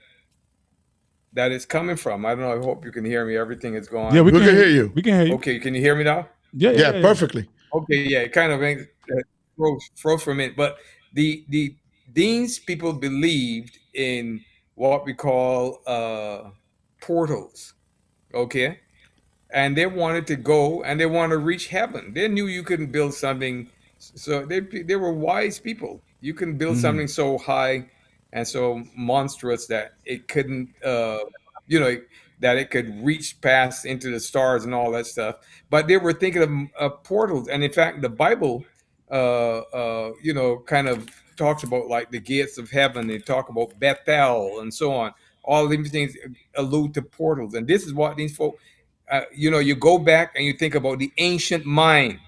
that it's coming from. I don't know. I hope you can hear me. Everything is going. Yeah, we can hear you. We can hear you. Okay, can you hear me now? Yeah, perfectly. Okay, yeah, it kind of froze for a minute, but these people believed in what we call portals. Okay, and they wanted to go and they wanted to reach heaven. They knew you couldn't build something, so they were wise people. You can build something so high and so monstrous that it couldn't, that it could reach past into the stars and all that stuff. But they were thinking of portals, and in fact, the Bible, kind of talks about like the gates of heaven. They talk about Bethel and so on. All these things allude to portals, and this is what these folks. You go back and you think about the ancient mind,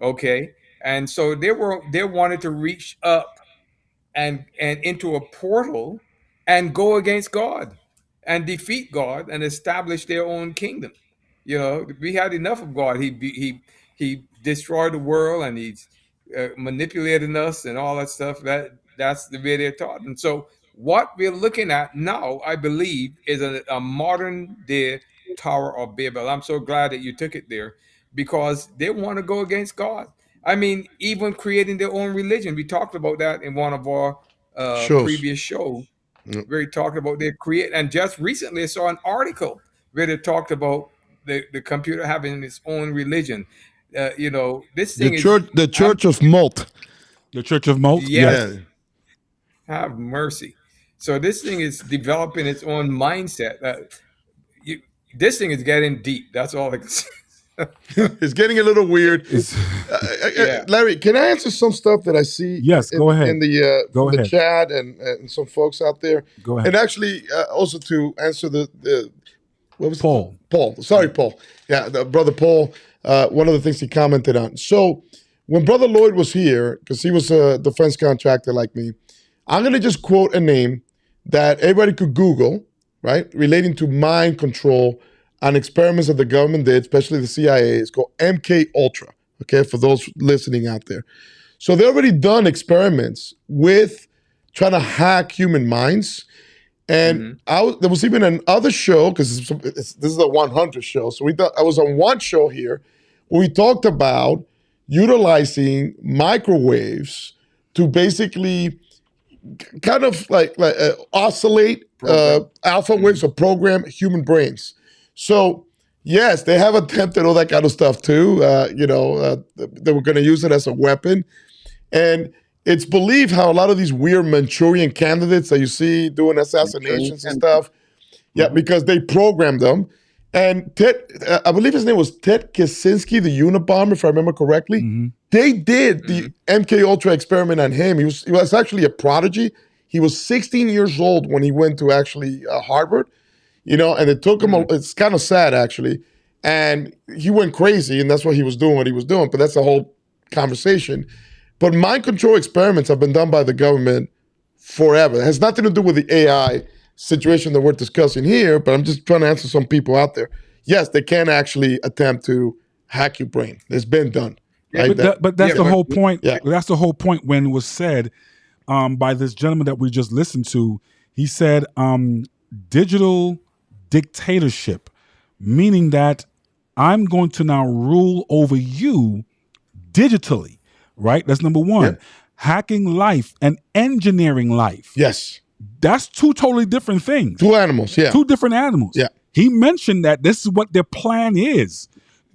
okay, and so they wanted to reach up and into a portal and go against God and defeat God and establish their own kingdom. We had enough of God. He destroyed the world, and he's manipulating us and all that stuff. That's the way they're taught. And so what we're looking at now, I believe, is a modern day Tower of Babel. I'm so glad that you took it there, because they want to go against God. I mean, even creating their own religion. We talked about that in one of our previous shows. Where he talked about they create, and just recently I saw an article where they talked about the computer having its own religion. This thing The Church of Malt. The Church of Malt? Yes. Have mercy. So this thing is developing its own mindset. This thing is getting deep. That's all I can say. It's getting a little weird. Larry, can I answer some stuff that I see? Yes, go ahead. In the chat and some folks out there. Go ahead. And actually, also to answer the what was Paul? Paul. Sorry, Paul. Yeah, brother Paul. One of the things he commented on. So when Brother Lloyd was here, because he was a defense contractor like me, I'm going to just quote a name that everybody could Google, right, relating to mind control on experiments that the government did, especially the CIA. It's called MK Ultra, okay, for those listening out there. So they've already done experiments with trying to hack human minds. And there was even another show, because this is a 100 show. So I was on one show here where we talked about utilizing microwaves to basically kind of like oscillate alpha waves or program human brains. So yes, they have attempted all that kind of stuff too. They were going to use it as a weapon. And it's believed how a lot of these weird Manchurian candidates that you see doing assassinations and stuff, because they programmed them. And Ted, I believe his name was Ted Kaczynski, the Unabomber, if I remember correctly. They did the MK Ultra experiment on him. He was actually a prodigy. He was 16 years old when he went to actually Harvard, and it took him. It's kind of sad actually, and he went crazy, and that's what he was doing. But that's a whole conversation. But mind control experiments have been done by the government forever. It has nothing to do with the AI situation that we're discussing here, but I'm just trying to answer some people out there. Yes, they can actually attempt to hack your brain. It's been done. Right? But that's the whole point. Yeah. That's the whole point when it was said by this gentleman that we just listened to. He said digital dictatorship, meaning that I'm going to now rule over you digitally, right? That's number one. Yep. Hacking life and engineering life. Yes. That's two totally different things. Two animals, yeah. Two different animals. Yeah. He mentioned that this is what their plan is,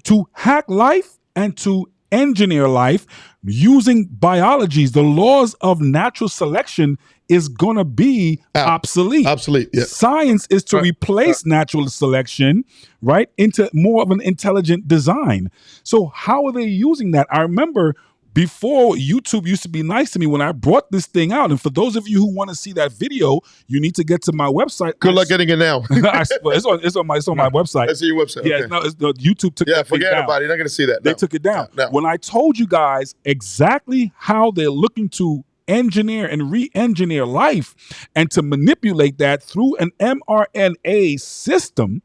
to hack life and to engineer life using biologies. The laws of natural selection is going to be obsolete. Obsolete, yeah. Science is to replace natural selection, right, into more of an intelligent design. So how are they using that? I remember before, YouTube used to be nice to me when I brought this thing out. And for those of you who want to see that video, you need to get to my website. Good luck getting it now. It's on my website. I see your website. Yeah, okay. no, YouTube took that thing forget down. about it. You're not going to see that. They No. took it down. No. When I told you guys exactly how they're looking to engineer and re-engineer life and to manipulate that through an mRNA system,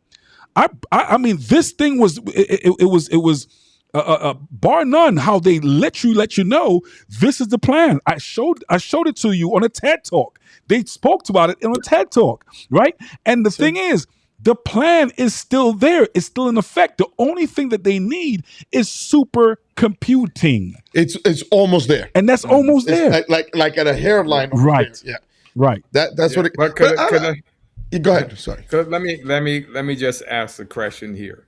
I mean, this thing was it was bar none how they let you know this is the plan. I showed it to you on a TED Talk. They spoke about it in a TED Talk, right? And the thing is, the plan is still there. It's still in effect. The only thing that they need is supercomputing. It's almost there, and that's almost there. Like at a hairline. Right. There. Yeah. Right. That's what it. But could I go ahead. Sorry. Let me just ask the question here.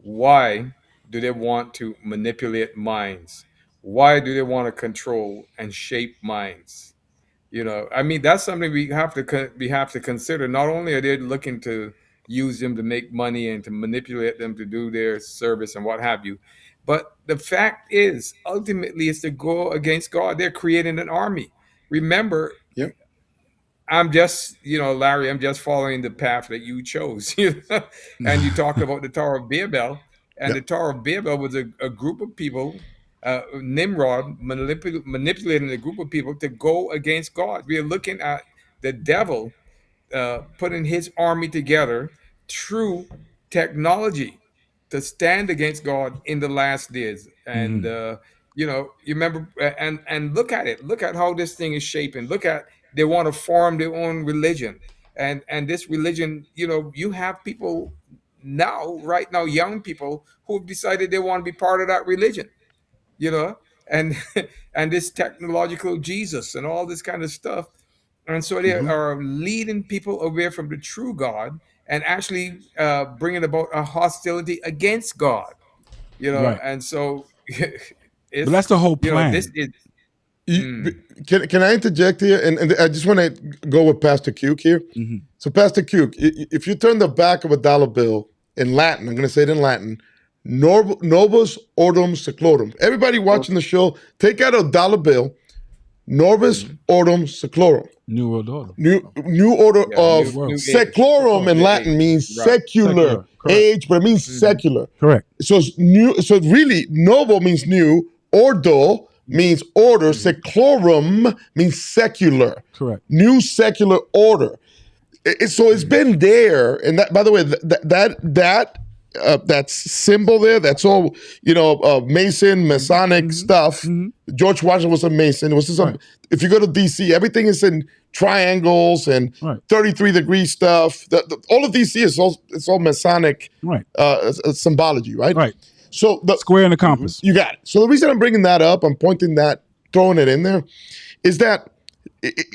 Why do they want to manipulate minds? Why do they want to control and shape minds? I mean, that's something we have to consider. Not only are they looking to use them to make money and to manipulate them to do their service and what have you, but the fact is, ultimately, it's to go against God. They're creating an army. Remember, I'm just, Larry, I'm just following the path that you chose. And you talked about the Tower of Babel, and the Tower of Babel was a group of people, Nimrod manipulating a group of people to go against God. We are looking at the devil putting his army together through technology to stand against God in the last days. And you remember, and look at it. Look at how this thing is shaping. Look at, they want to form their own religion, and this religion, you have people right now, young people who have decided they want to be part of that religion, and and this technological Jesus and all this kind of stuff. And so they are leading people away from the true God and actually bringing about a hostility against God, Right. And so But that's the whole plan. This is. Can I interject here? And I just want to go with Pastor Cuke here. So, Pastor Cuke, if you turn the back of a dollar bill in Latin, I'm going to say it in Latin, Novus Ordum Seclorum. Everybody watching the show, take out a dollar bill, Novus Ordum Seclorum. New World Order. New order of new seclorum in Latin means secular age, but it means secular. Correct. So it's new. So really, novo means new. Ordo means order. Seclorum means secular. Correct. New secular order. So it's been there, and that, by the way, that symbol there, that's all, Mason, Masonic stuff. George Washington was a Mason. It was just if you go to DC, everything is in triangles and 33-degree stuff. All of DC is all Masonic symbology, right? Right. So the square and the compass. You got it. So the reason I'm bringing that up, I'm pointing that, throwing it in there, is that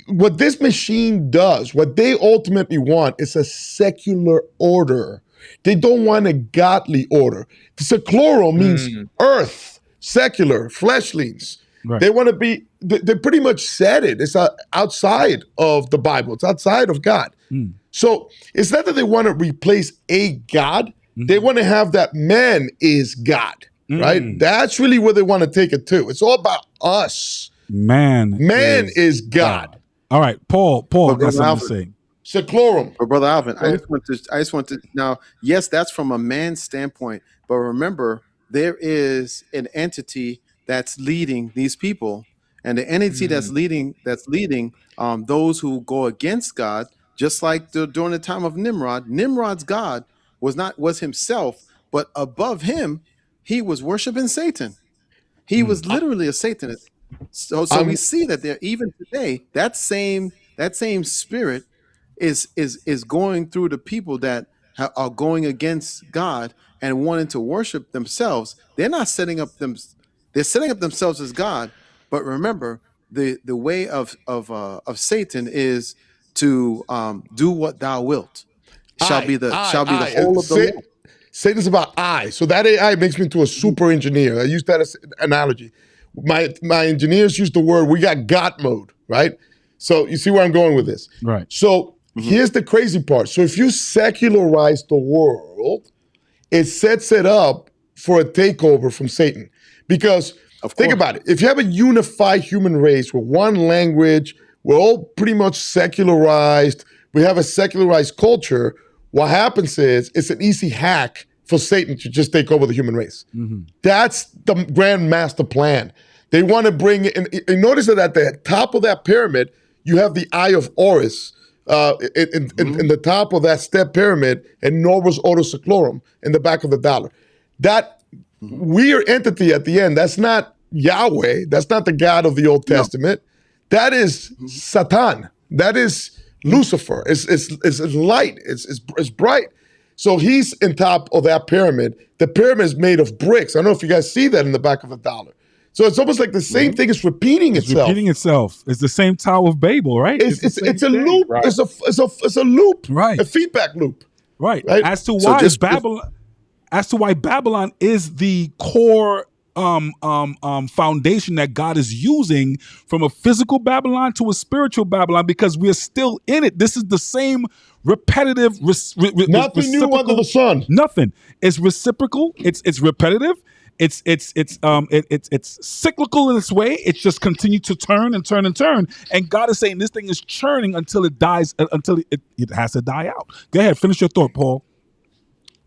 what this machine does, what they ultimately want, is a secular order. They don't want a godly order. Seclorum means earth, secular, fleshlings. Right. They want to be, they pretty much said it. It's outside of the Bible. It's outside of God. So it's not that they want to replace a God. They want to have that man is God, right? That's really where they want to take it to. It's all about us. Man is God. All right, Paul got something to say. Seclorum. But Brother Alvin, I just want to now, yes, that's from a man's standpoint, but remember, there is an entity that's leading these people, and the entity that's leading those who go against God, just like during the time of Nimrod. Nimrod's God was himself, but above him, he was worshiping Satan. He was literally a Satanist. So we see that there, even today, that same spirit is going through the people that are going against God and wanting to worship themselves. They're not setting up they're setting up themselves as God. But remember, the way of Satan is to do what thou wilt. Shall be the whole of the Lord. Satan's about I. So that AI makes me into a super engineer. I use that as an analogy. My engineers use the word, we got God mode, right? So you see where I'm going with this. Right. So here's the crazy part. So if you secularize the world, it sets it up for a takeover from Satan. Because Think about it. If you have a unified human race with one language, we're all pretty much secularized, we have a secularized culture, what happens is it's an easy hack for Satan to just take over the human race. That's the grand master plan. They want to bring in, and notice that at the top of that pyramid, you have the Eye of Horus in the top of that step pyramid, and Novus Ordo Seclorum in the back of the dollar. That weird entity at the end, that's not Yahweh, that's not the God of the Old Testament. That is Satan. That is Lucifer. It's light. It's bright. So he's in top of that pyramid. The pyramid is made of bricks. I don't know if you guys see that in the back of the dollar. So it's almost like the same thing is repeating itself. Repeating itself. It's the same Tower of Babel, right? It's a loop. Right. It's a loop. Right. A feedback loop. Right. As to why Babylon is the core foundation that God is using from a physical Babylon to a spiritual Babylon, because we're still in it. This is the same repetitive. Nothing new under the sun. Nothing. It's reciprocal. It's repetitive. It's cyclical in its way. It's just continue to turn and turn and turn. And God is saying this thing is churning until it dies, until it has to die out. Go ahead, finish your thought, Paul.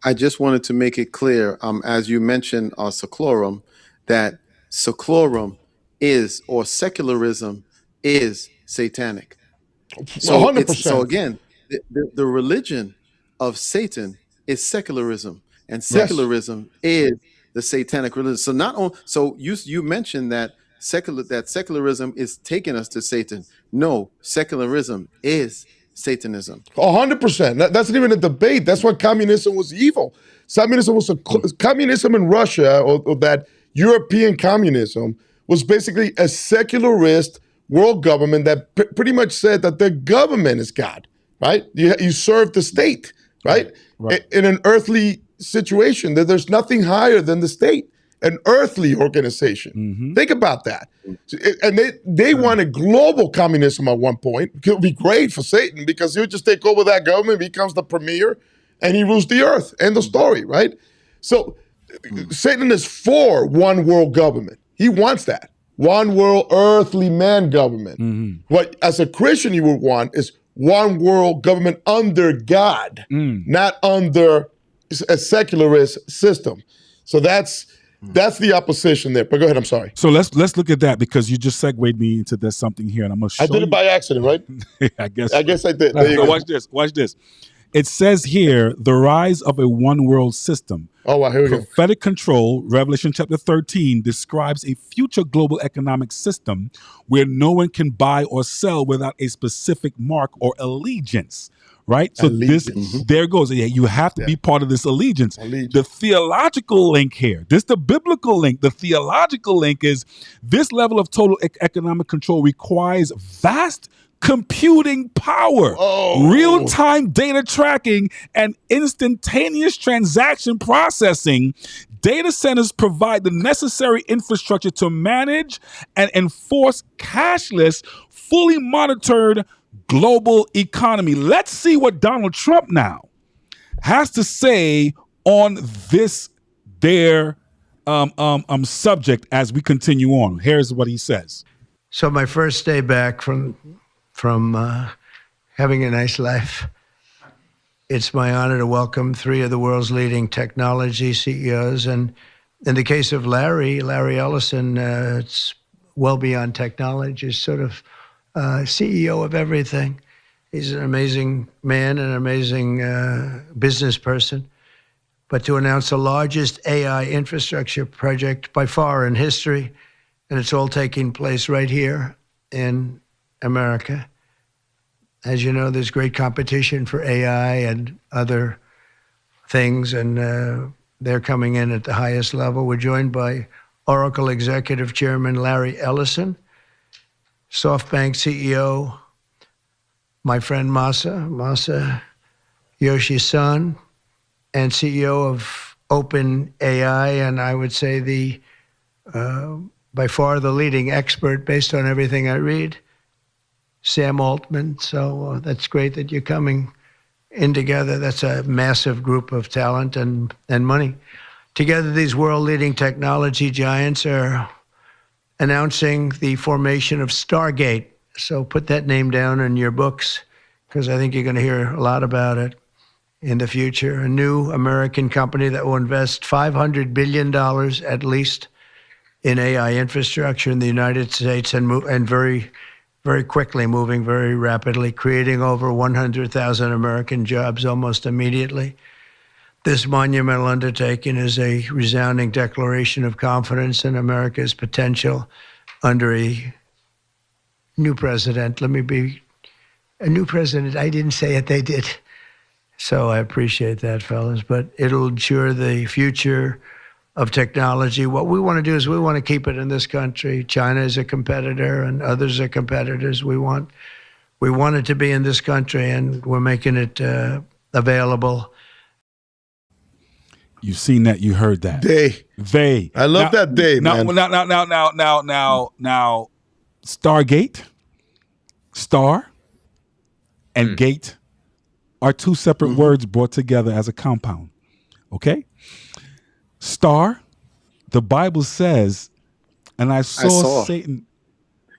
I just wanted to make it clear, as you mentioned, seclorum, that seclorum is, or secularism is satanic. So 100%. So again, the religion of Satan is secularism, and secularism is the satanic religion. So not only, so you mentioned that secularism is taking us to Satan. No, secularism is Satanism. 100%. That's not even a debate. That's why communism was evil. Communism in Russia, or that European communism, was basically a secularist world government that pretty much said that the government is God, right? You serve the state, right? In an earthly situation, that there's nothing higher than the state, an earthly organization. Think about that. And they wanted global communism at one point. It would be great for Satan, because he would just take over that government, becomes the premier, and he rules the earth. End of story, right? So Satan is for one world government. He wants that. One world earthly man government. What as a Christian you would want is one world government under God, not under a secularist system. So that's the opposition there. But go ahead, I'm sorry. So let's look at that, because you just segued me into there's something here, and I'm gonna show I did it by accident, right? I guess I did. So watch this. It says here, the rise of a one world system. Oh, wow, here we go. Prophetic control, Revelation chapter 13, describes a future global economic system where no one can buy or sell without a specific mark or allegiance. Right? So there goes. Yeah, you have to be part of this allegiance. The theological link here, this the biblical link. The theological link is this level of total economic control requires vast computing power, real-time data tracking, and instantaneous transaction processing. Data centers provide the necessary infrastructure to manage and enforce cashless, fully monitored global economy. Let's see what Donald Trump now has to say on this subject as we continue on. Here's what he says. So my first day back from having a nice life, it's my honor to welcome three of the world's leading technology CEOs. And in the case of Larry Ellison, it's well beyond technology. It's sort of CEO of everything. He's an amazing man, an amazing business person. But to announce the largest AI infrastructure project by far in history, and it's all taking place right here in America. As you know, there's great competition for AI and other things, and they're coming in at the highest level. We're joined by Oracle Executive Chairman Larry Ellison, SoftBank CEO, my friend Masa Yoshi's son, and CEO of OpenAI, and I would say the by far the leading expert based on everything I read, Sam Altman. So that's great that you're coming in together. That's a massive group of talent and money. Together, these world-leading technology giants are announcing the formation of Stargate. So put that name down in your books, because I think you're going to hear a lot about it in the future. A new American company that will invest $500 billion at least in AI infrastructure in the United States, and very, very quickly, moving very rapidly, creating over 100,000 American jobs almost immediately. This monumental undertaking is a resounding declaration of confidence in America's potential under a new president. Let me be a new president. I didn't say it, they did. So I appreciate that, fellas. But it'll ensure the future of technology. What we want to do is we want to keep it in this country. China is a competitor and others are competitors. We want it to be in this country, and we're making it available. You've seen that. You heard that. They. I love that they, now, man. Now, Stargate, Star, and Gate are two separate words brought together as a compound. Okay? Star, the Bible says, and I saw Satan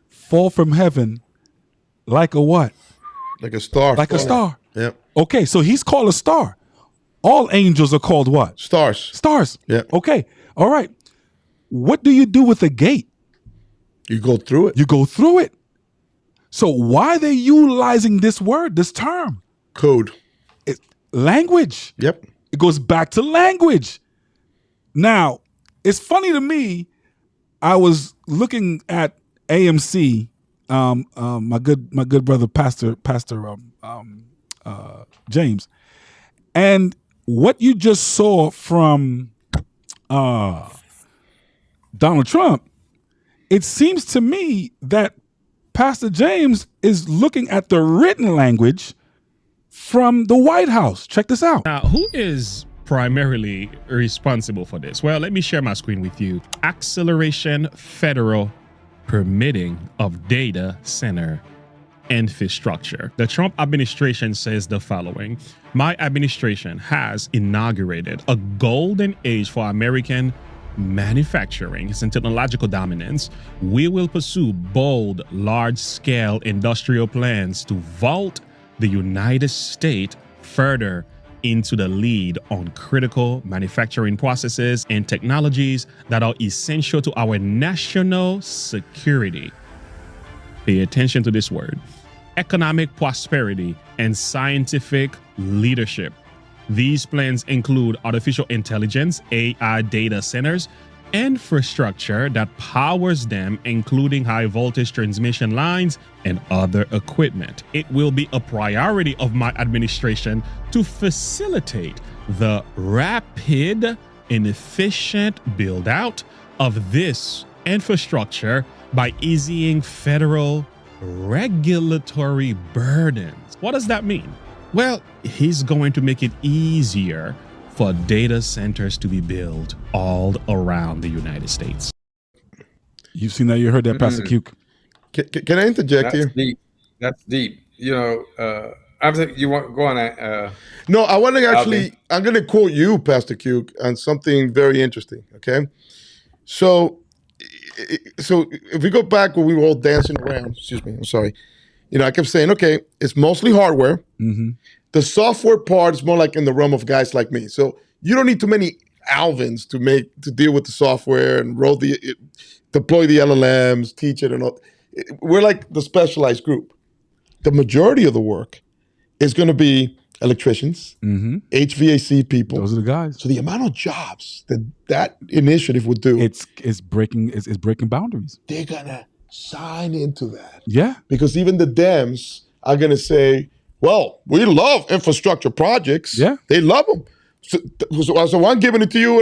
fall from heaven like a what? Like a star. Like a star. Yep. Okay, so he's called a star. All angels are called what? Stars. Stars. Yeah. Okay. All right. What do you do with a gate? You go through it. You go through it. So why are they utilizing this word, this term? Code. Language. Yep. It goes back to language. Now, it's funny to me. I was looking at AMC, my good brother, Pastor James, and what you just saw from Donald Trump, it seems to me that Pastor James is looking at the written language from the White House. Check this out. Now, who is primarily responsible for this? Well, let me share my screen with you. Acceleration Federal Permitting of Data Center Infrastructure. The Trump administration says the following: my administration has inaugurated a golden age for American manufacturing and technological dominance. We will pursue bold, large-scale industrial plans to vault the United States further into the lead on critical manufacturing processes and technologies that are essential to our national security. Pay attention to this word: economic prosperity and scientific leadership. These plans include artificial intelligence, AI data centers, infrastructure that powers them, including high voltage transmission lines and other equipment. It will be a priority of my administration to facilitate the rapid and efficient build out of this infrastructure by easing federal regulatory burdens. What does that mean? Well, he's going to make it easier for data centers to be built all around the United States. You've seen that. You heard that, Pastor Q. Can I interject here? Deep. That's deep. You know, I think you want go on. No, I want to actually. I'm going to quote you, Pastor Q, on something very interesting. Okay, so if we go back when we were all dancing around. Excuse me. I'm sorry. You know, I kept saying, okay, it's mostly hardware. Mm-hmm. The software part is more like in the realm of guys like me. So you don't need too many Alvins to deal with the software and deploy the LLMs, teach it, and all. We're like the specialized group. The majority of the work is going to be electricians, HVAC people. Those are the guys. So the amount of jobs that initiative would do, it's breaking boundaries. They're gonna sign into that. Yeah. Because even the Dems are going to say, well, we love infrastructure projects. Yeah. They love them. So I'm giving it to you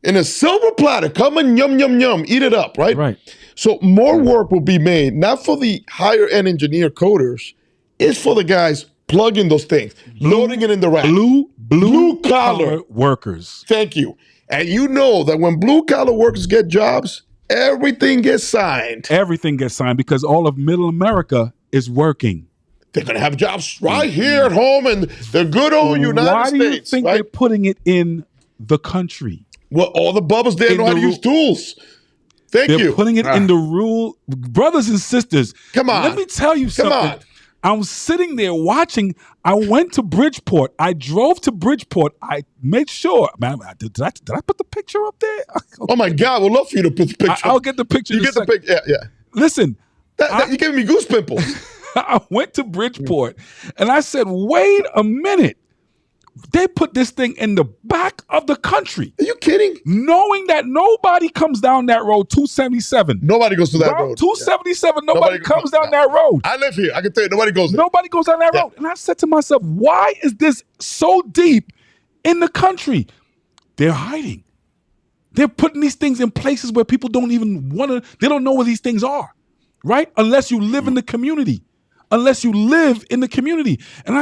in a silver platter. Come and yum, yum, yum. Eat it up, right? Right. So more work will be made, not for the higher end engineer coders. It's for the guys plugging those things, loading it in the rack. Blue collar workers. Thank you. And you know that when blue collar workers get jobs, everything gets signed. Everything gets signed because all of middle America is working. They're going to have jobs right here at home in the good old United States. Why do you think they're putting it in the country? Well, all the bubbles there know how to use tools. They're putting it in the rule. Brothers and sisters, come on. Let me tell you something. Come on. I'm sitting there watching. I went to Bridgeport. I drove to Bridgeport. I made sure. Man, did I put the picture up there? Oh my God, we'd love for you to put the picture. I'll get the picture. You get the picture. Yeah. Listen, you giving me goose pimples. I went to Bridgeport and I said, wait a minute. They put this thing in the back of the country. Are you kidding? Knowing that nobody comes down that road, 277. Nobody goes to that road. 277, nobody comes down that road. I live here. I can tell you, nobody goes there. Nobody goes down that road. And I said to myself, why is this so deep in the country? They're hiding. They're putting these things in places where people don't even want to, they don't know where these things are, right? Unless you live in the community. And I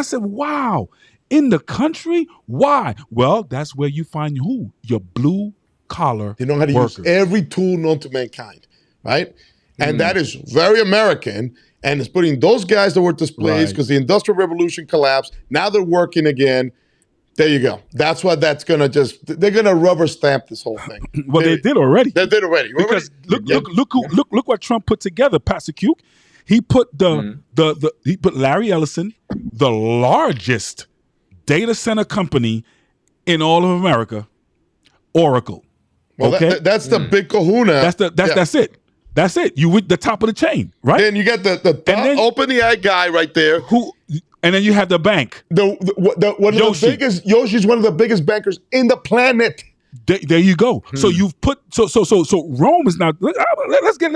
said, wow. In the country? Why? Well, that's where you find who? Your blue collar They know how to workers. use every tool known to mankind, right? And that is very American, and it's putting those guys that were displaced because the Industrial Revolution collapsed. Now they're working again. There you go. That's what that's going to they're going to rubber stamp this whole thing. Well, they did already. They did already. Because look what Trump put together, Pastor Q. He put he put Larry Ellison, the largest data center company in all of America, Oracle. Well, okay, that's the big kahuna. That's it. That's it. You with the top of the chain, right? Then you got the top open-the-eye guy right there. And then you have the bank. Yoshi's one of the biggest bankers in the planet. There you go. So you've put so Rome is now. Let's get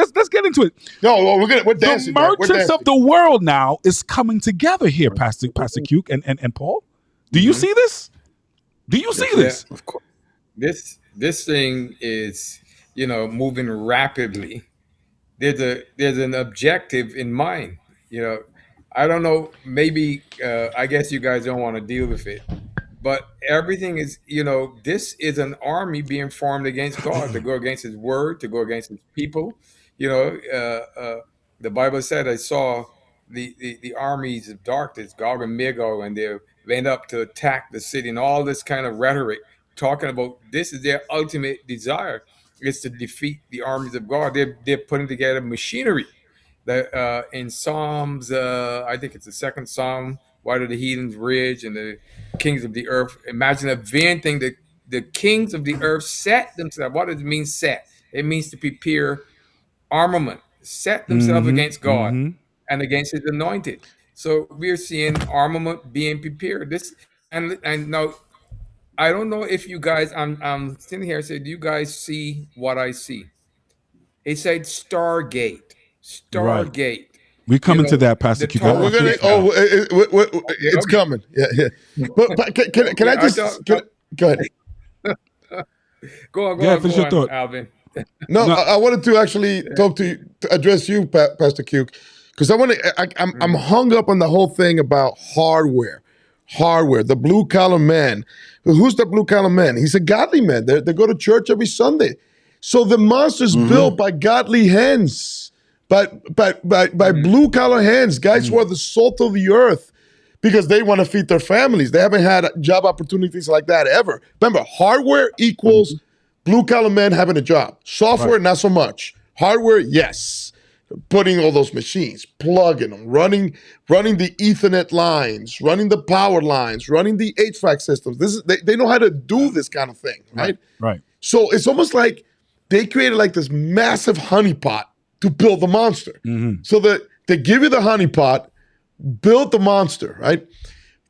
into it. No, we're dancing. The merchants of the world now is coming together here, Pastor Q and Paul. Do you see this? Do you see this? Of course. This thing is moving rapidly. There's an objective in mind. I don't know. Maybe I guess you guys don't want to deal with it. But everything is, this is an army being formed against God, to go against his word, to go against his people. The Bible said, I saw the armies of darkness, Gog and Magog, and they went up to attack the city, and all this kind of rhetoric, talking about this is their ultimate desire, is to defeat the armies of God. They're putting together machinery. That in Psalms, I think it's the second Psalm, why do the heathens rage and the kings of the earth? Imagine a vain thing that the kings of the earth set themselves. What does it mean set? It means to prepare armament, set themselves against God and against his anointed. So we're seeing armament being prepared. And now I don't know if you guys, I'm sitting here and say, do you guys see what I see? It said Stargate. Right. We coming to that, Pastor Q. We're gonna. It's coming. Yeah. But can I just go ahead? Go on. Finish your thought, Alvin. No, I wanted to actually talk to you, to address you, Pastor Q, because I'm hung up on the whole thing about hardware. The blue collar man. Who's the blue collar man? He's a godly man. They go to church every Sunday. So the monster's built by godly hands, by blue collar hands, guys who are the salt of the earth, because they want to feed their families. They haven't had job opportunities like that ever. Remember, hardware equals blue collar men having a job. Software, not so much. Hardware, yes. Putting all those machines, plugging them, running the Ethernet lines, running the power lines, running the HVAC systems. They know how to do this kind of thing, right? Right. So it's almost like they created like this massive honeypot to build the monster. So that they give you the honeypot, build the monster, right?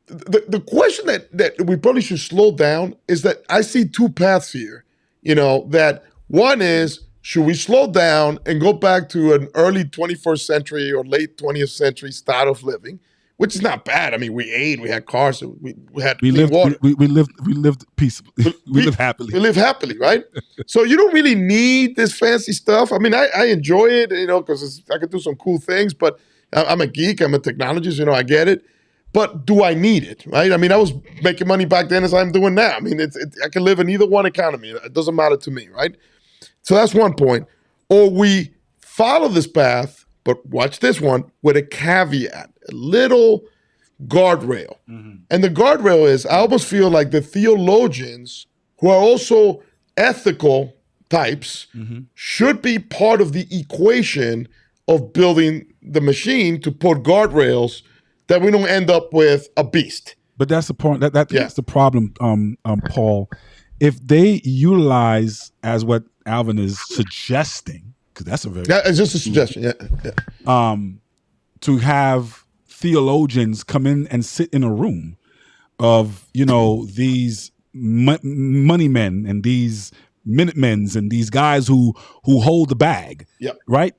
The question that we probably should slow down is that I see two paths here. That one is, should we slow down and go back to an early 21st century or late 20th century style of living, which is not bad. I mean, we ate, we had cars, we had clean water. We lived peacefully. We lived happily. We live happily, right? So you don't really need this fancy stuff. I mean, I enjoy it, because I can do some cool things, but I'm a geek, I'm a technologist, I get it. But do I need it, right? I mean, I was making money back then as I'm doing now. I mean, I can live in either one economy. It doesn't matter to me, right? So that's one point. Or we follow this path, but watch this one, with a caveat, a little guardrail. And the guardrail is, I almost feel like the theologians who are also ethical types should be part of the equation of building the machine to put guardrails that we don't end up with a beast. But that's the point. That's the problem, Paul. If they utilize as what Alvin is suggesting, because that's a very it's just a suggestion. To have theologians come in and sit in a room of these money men and these Minutemens and these guys who hold the bag, right?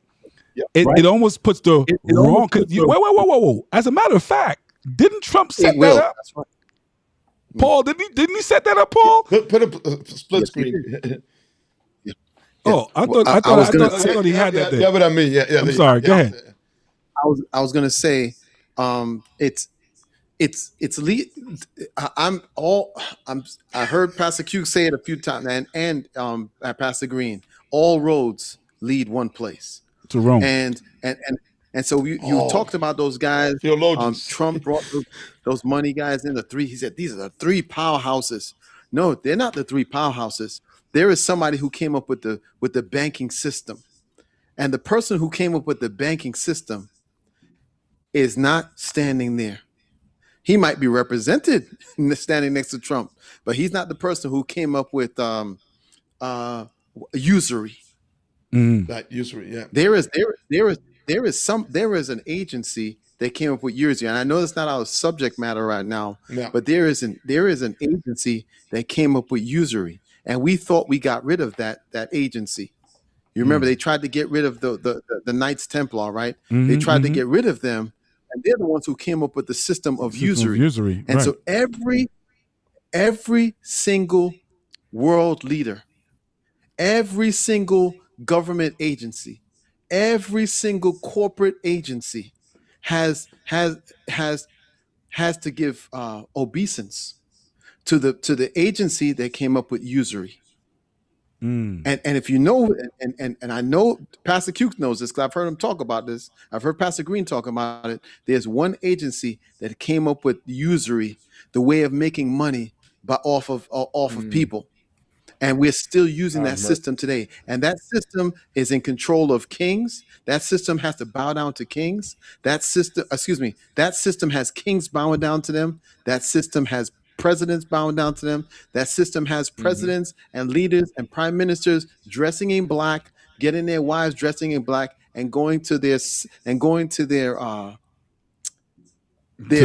It almost puts the wrong. Whoa! As a matter of fact, didn't Trump set that up? That's right. Paul, didn't he set that up, Paul? Put a split screen. Oh, I thought he had that there. Yeah, but I mean, I'm sorry. Go ahead. I was gonna say, I heard Pastor Q say it a few times, and Pastor Green. All roads lead one place, to Rome. And so you talked about those guys. Trump brought those money guys in, the three. He said these are the three powerhouses. No, they're not the three powerhouses. There is somebody who came up with the banking system, and the person who came up with the banking system is not standing there. He might be represented standing next to Trump, but he's not the person who came up with usury. That usury, yeah. There is an agency that came up with usury, and I know that's not our subject matter right now. Yeah. But there is an agency that came up with usury, and we thought we got rid of that agency. You remember they tried to get rid of the Knights Templar, right? They tried to get rid of them, and they're the ones who came up with the system of usury. And so every single world leader, every single government agency, every single corporate agency has to give obeisance to the agency that came up with usury. And if you know, and I know Pastor Q knows this because I've heard him talk about this. I've heard Pastor Green talk about it. There's one agency that came up with usury, the way of making money off of people. And we're still using that system today. And that system is in control of kings. That system has to bow down to kings. That system has kings bowing down to them. That system has presidents bowing down to them. That system has presidents and leaders and prime ministers dressing in black, getting their wives dressing in black, and going to their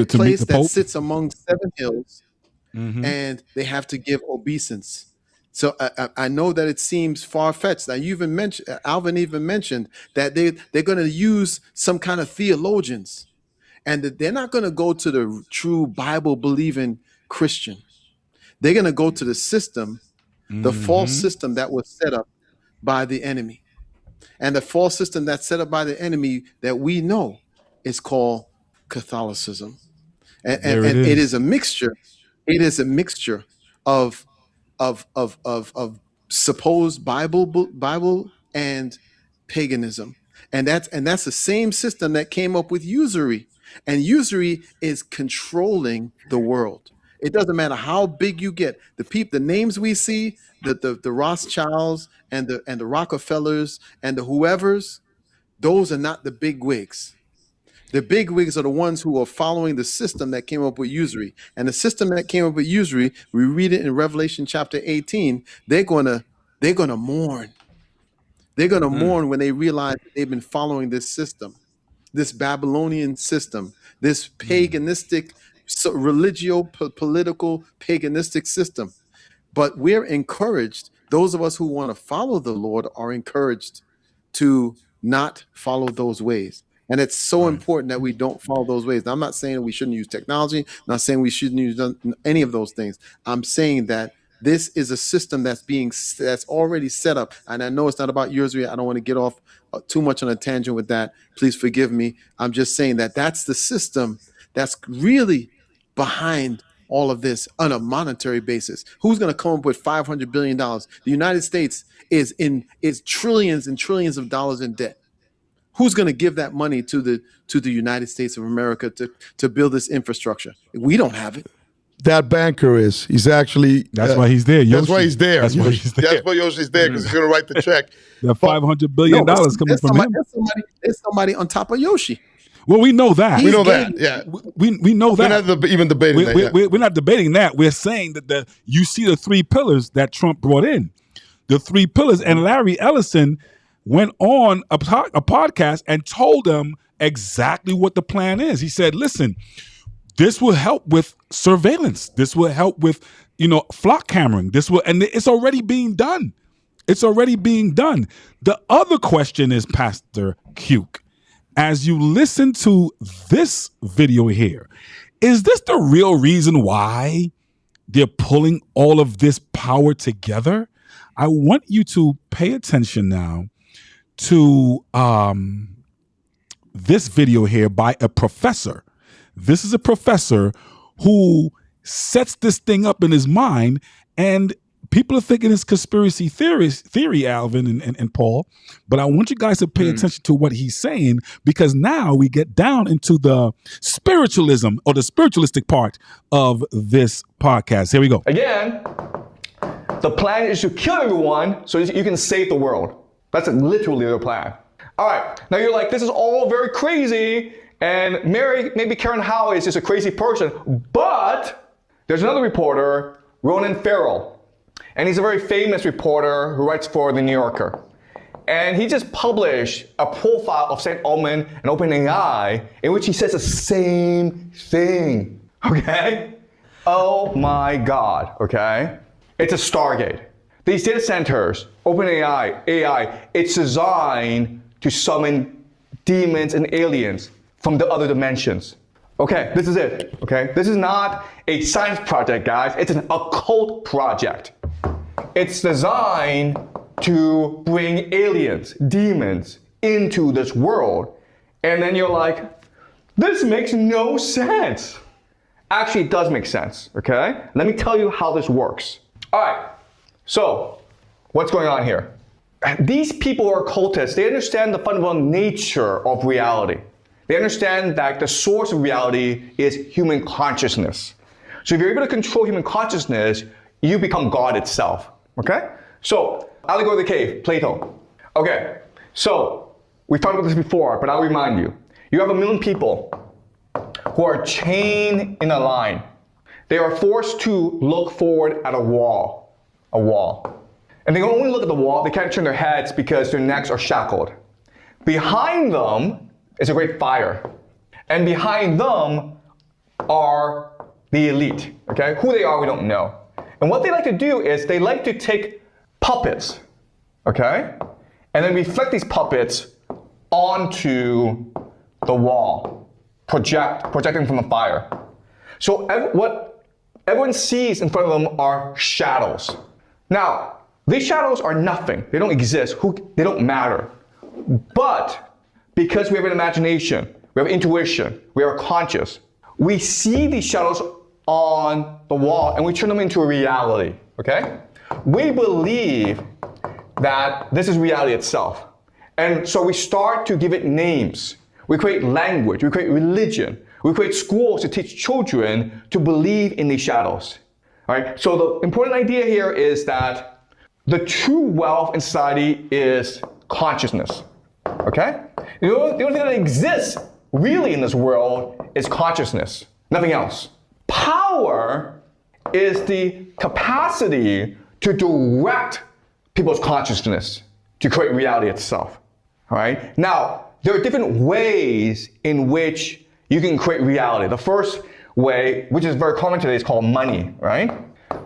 place that sits among seven hills, and they have to give obeisance. So I know that it seems far-fetched. Now Alvin even mentioned that they're going to use some kind of theologians, and that they're not going to go to the true Bible-believing Christian. They're going to go to the system, the false system that was set up by the enemy. And the false system that's set up by the enemy that we know is called Catholicism. And it is a mixture. It is a mixture of supposed Bible and paganism. And that's the same system that came up with usury. And usury is controlling the world. It doesn't matter how big you get. The names we see, the Rothschilds and the Rockefellers and the whoever's, those are not the big wigs. The big wigs are the ones who are following the system that came up with usury. And the system that came up with usury, we read it in Revelation chapter 18, they're gonna mourn. They're gonna mourn when they realize that they've been following this system, this Babylonian system, this paganistic, political paganistic system. But we're encouraged, those of us who want to follow the Lord are encouraged to not follow those ways. And it's so important that we don't follow those ways. Now, I'm not saying we shouldn't use technology. I'm not saying we shouldn't use any of those things. I'm saying that this is a system that's already set up. And I know it's not about usury. I don't want to get off too much on a tangent with that. Please forgive me. I'm just saying that that's the system that's really behind all of this on a monetary basis. Who's going to come up with $500 billion? The United States is trillions and trillions of dollars in debt. Who's going to give that money to the United States of America to build this infrastructure? We don't have it. that banker is. He's actually That's why he's there. That's why Yoshi. he's there. That's why he's there. That's why Yoshi's there, because he's going to write the check. That $500 billion coming from him. There's somebody on top of Yoshi. Well, we know that. We know that. Yeah, we know that. We're not even debating that. yet. We're not debating that. We're saying that you see the 3 pillars that Trump brought in, the 3 pillars, and Larry Ellison went on a podcast and told them exactly what the plan is. He said, "Listen, this will help with surveillance. This will help with flock cameras. And it's already being done. It's already being done." The other question is, Pastor Cuke, as you listen to this video here, is this the real reason why they're pulling all of this power together? I want you to pay attention now to this video here by a professor. This is a professor who sets this thing up in his mind, and people are thinking it's conspiracy theory, Alvin and Paul, but I want you guys to pay attention to what he's saying, because now we get down into the spiritualism or the spiritualistic part of this podcast. Here we go. Again, the plan is to kill everyone so you can save the world. That's literally the plan. All right, now you're like, this is all very crazy, and maybe Karen Howe is just a crazy person, but there's another reporter, Ronan Farrell, and he's a very famous reporter who writes for The New Yorker. And he just published a profile of St. Altman and OpenAI in which he says the same thing, okay? Oh my God, okay? It's a Stargate. These data centers, OpenAI, AI, it's designed to summon demons and aliens from the other dimensions. Okay, this is it, okay? This is not a science project, guys. It's an occult project. It's designed to bring aliens, demons, into this world. And then you're like, this makes no sense. Actually, it does make sense, okay? Let me tell you how this works. All right, so what's going on here? These people who are occultists, they understand the fundamental nature of reality. They understand that the source of reality is human consciousness. So if you're able to control human consciousness, you become God itself, okay? So, allegory of the cave, Plato. Okay, so we talked about this before, but I'll remind you. You have 1 million people who are chained in a line. They are forced to look forward at a wall. And they can only look at the wall, they can't turn their heads because their necks are shackled. Behind them is a great fire. And behind them are the elite, okay? Who they are, we don't know. And what they like to do is they like to take puppets, okay? And then reflect these puppets onto the wall, projecting from the fire. So what everyone sees in front of them are shadows. Now, these shadows are nothing. They don't exist. They don't matter. But because we have an imagination, we have intuition, we are conscious, we see these shadows on the wall and we turn them into a reality, okay? We believe that this is reality itself. And so we start to give it names. We create language, we create religion, we create schools to teach children to believe in these shadows. All right? So the important idea here is that the true wealth in society is consciousness. Okay? The only thing that exists really in this world is consciousness, nothing else. Power is the capacity to direct people's consciousness to create reality itself. All right? Now, there are different ways in which you can create reality. The first way, which is very common today, is called money, right?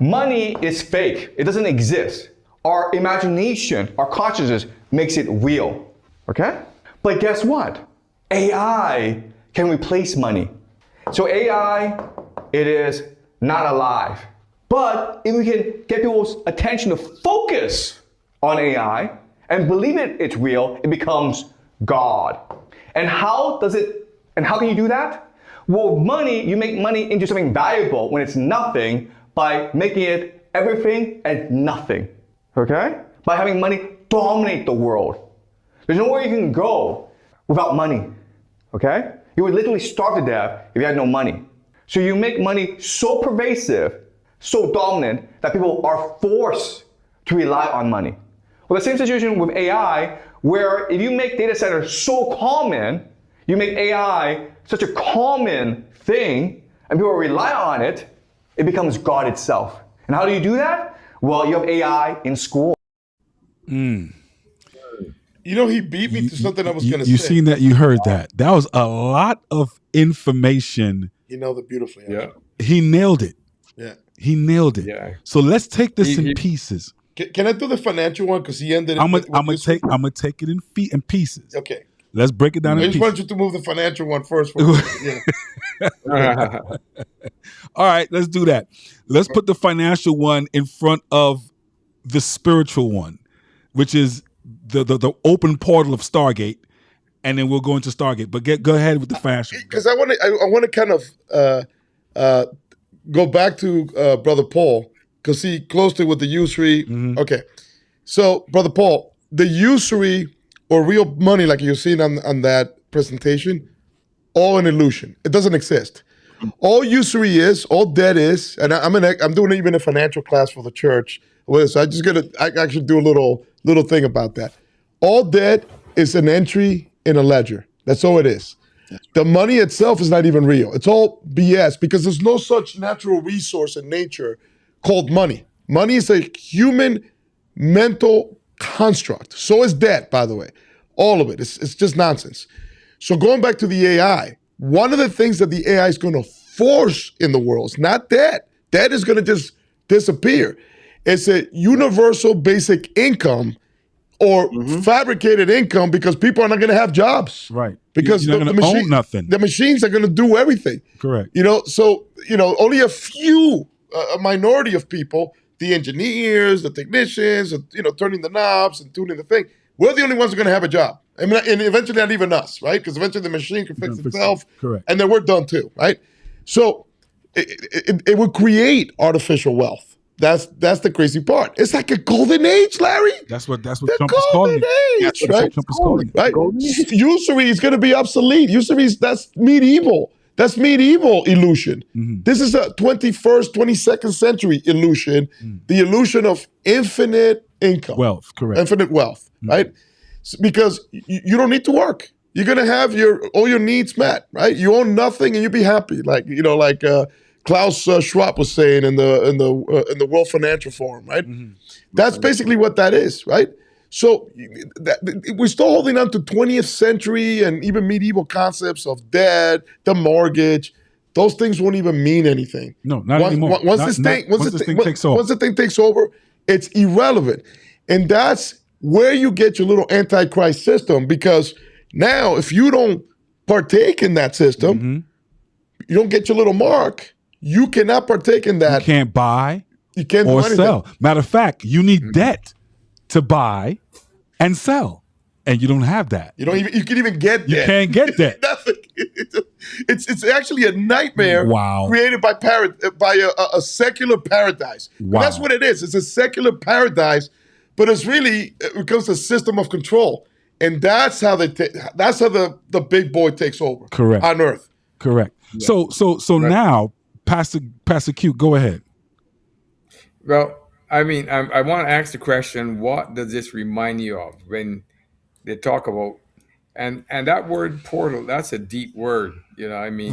Money is fake. It doesn't exist. Our imagination, our consciousness makes it real, okay? But guess what? AI can replace money. So AI, it is not alive. But if we can get people's attention to focus on AI and believe it's real, it becomes God. And how can you do that? Well, money, you make money into something valuable when it's nothing by making it everything and nothing. Okay? By having money dominate the world. There's nowhere you can go without money. Okay? You would literally starve to death if you had no money. So you make money so pervasive, so dominant, that people are forced to rely on money. Well, the same situation with AI, where if you make data centers so common, you make AI such a common thing, and people rely on it, it becomes God itself. And how do you do that? Well, you have AI in school. You know, he beat me to something I was going to say. You seen that? You heard that? That was a lot of information. He nailed it beautifully. Yeah. He nailed it. Yeah. He nailed it. Yeah. So let's take this in pieces. Can I do the financial one? Because he ended. I'm gonna take it in pieces. Okay. Let's break it down. I in just pieces. want you to move the financial one first. All right, let's do that. Let's put the financial one in front of the spiritual one, which is the open portal of Stargate, and then we'll go into Stargate. But go ahead with the financial. Because I want to kind of go back to Brother Paul, because he closed it with the usury. Okay, so Brother Paul, the usury or real money, like you're seeing on that presentation, all an illusion. It doesn't exist. All usury is, all debt is, and I'm doing even a financial class for the church. So I actually do a little thing about that. All debt is an entry in a ledger. That's all it is. The money itself is not even real. It's all BS, because there's no such natural resource in nature called money. Money is a human mental construct. So is debt, by the way. All of it. It's just nonsense. So going back to the AI, one of the things that the AI is going to force in the world is not debt. Debt is going to just disappear. It's a universal basic income or fabricated income, because people are not going to have jobs. Right. Because you're not going to own nothing. The machines are going to do everything. Correct. So only a few, a minority of people, the engineers, the technicians, turning the knobs and tuning the thing, we're the only ones who are going to have a job. I mean, and eventually not even us, right? Because eventually the machine can fix itself. Correct. And then we're done too, right? So it would create artificial wealth. That's the crazy part. It's like a golden age, Larry. That's what Trump is calling it. That's That's what Trump is calling it. Right? Usury is going to be obsolete. Usury that's medieval. That's medieval illusion. This is a 21st, 22nd century illusion. The illusion of infinite income. Wealth, correct. Infinite wealth, right? Because you don't need to work. You're going to have all your needs met, right? You own nothing and you'll be happy. Like Klaus Schwab was saying in the World Financial Forum, right? That's basically what that is, right? So we're still holding on to 20th century and even medieval concepts of debt, the mortgage. Those things won't even mean anything. No, not anymore. Once this thing takes over, it's irrelevant. And that's where you get your little antichrist system, because now if you don't partake in that system, you don't get your little mark, you cannot partake in that. You can't buy or or sell. Matter of fact, you need debt to buy and sell. And you don't have that. You can even get that. You can't get that. It's actually a nightmare created by a secular paradise. Wow. That's what it is. It's a secular paradise, but it becomes a system of control. And that's how the big boy takes over. Correct. On earth. Correct. Yeah. So now, Pastor Q, go ahead. Well, I mean, I want to ask the question, what does this remind you of when they talk about, and that word portal, that's a deep word, I mean.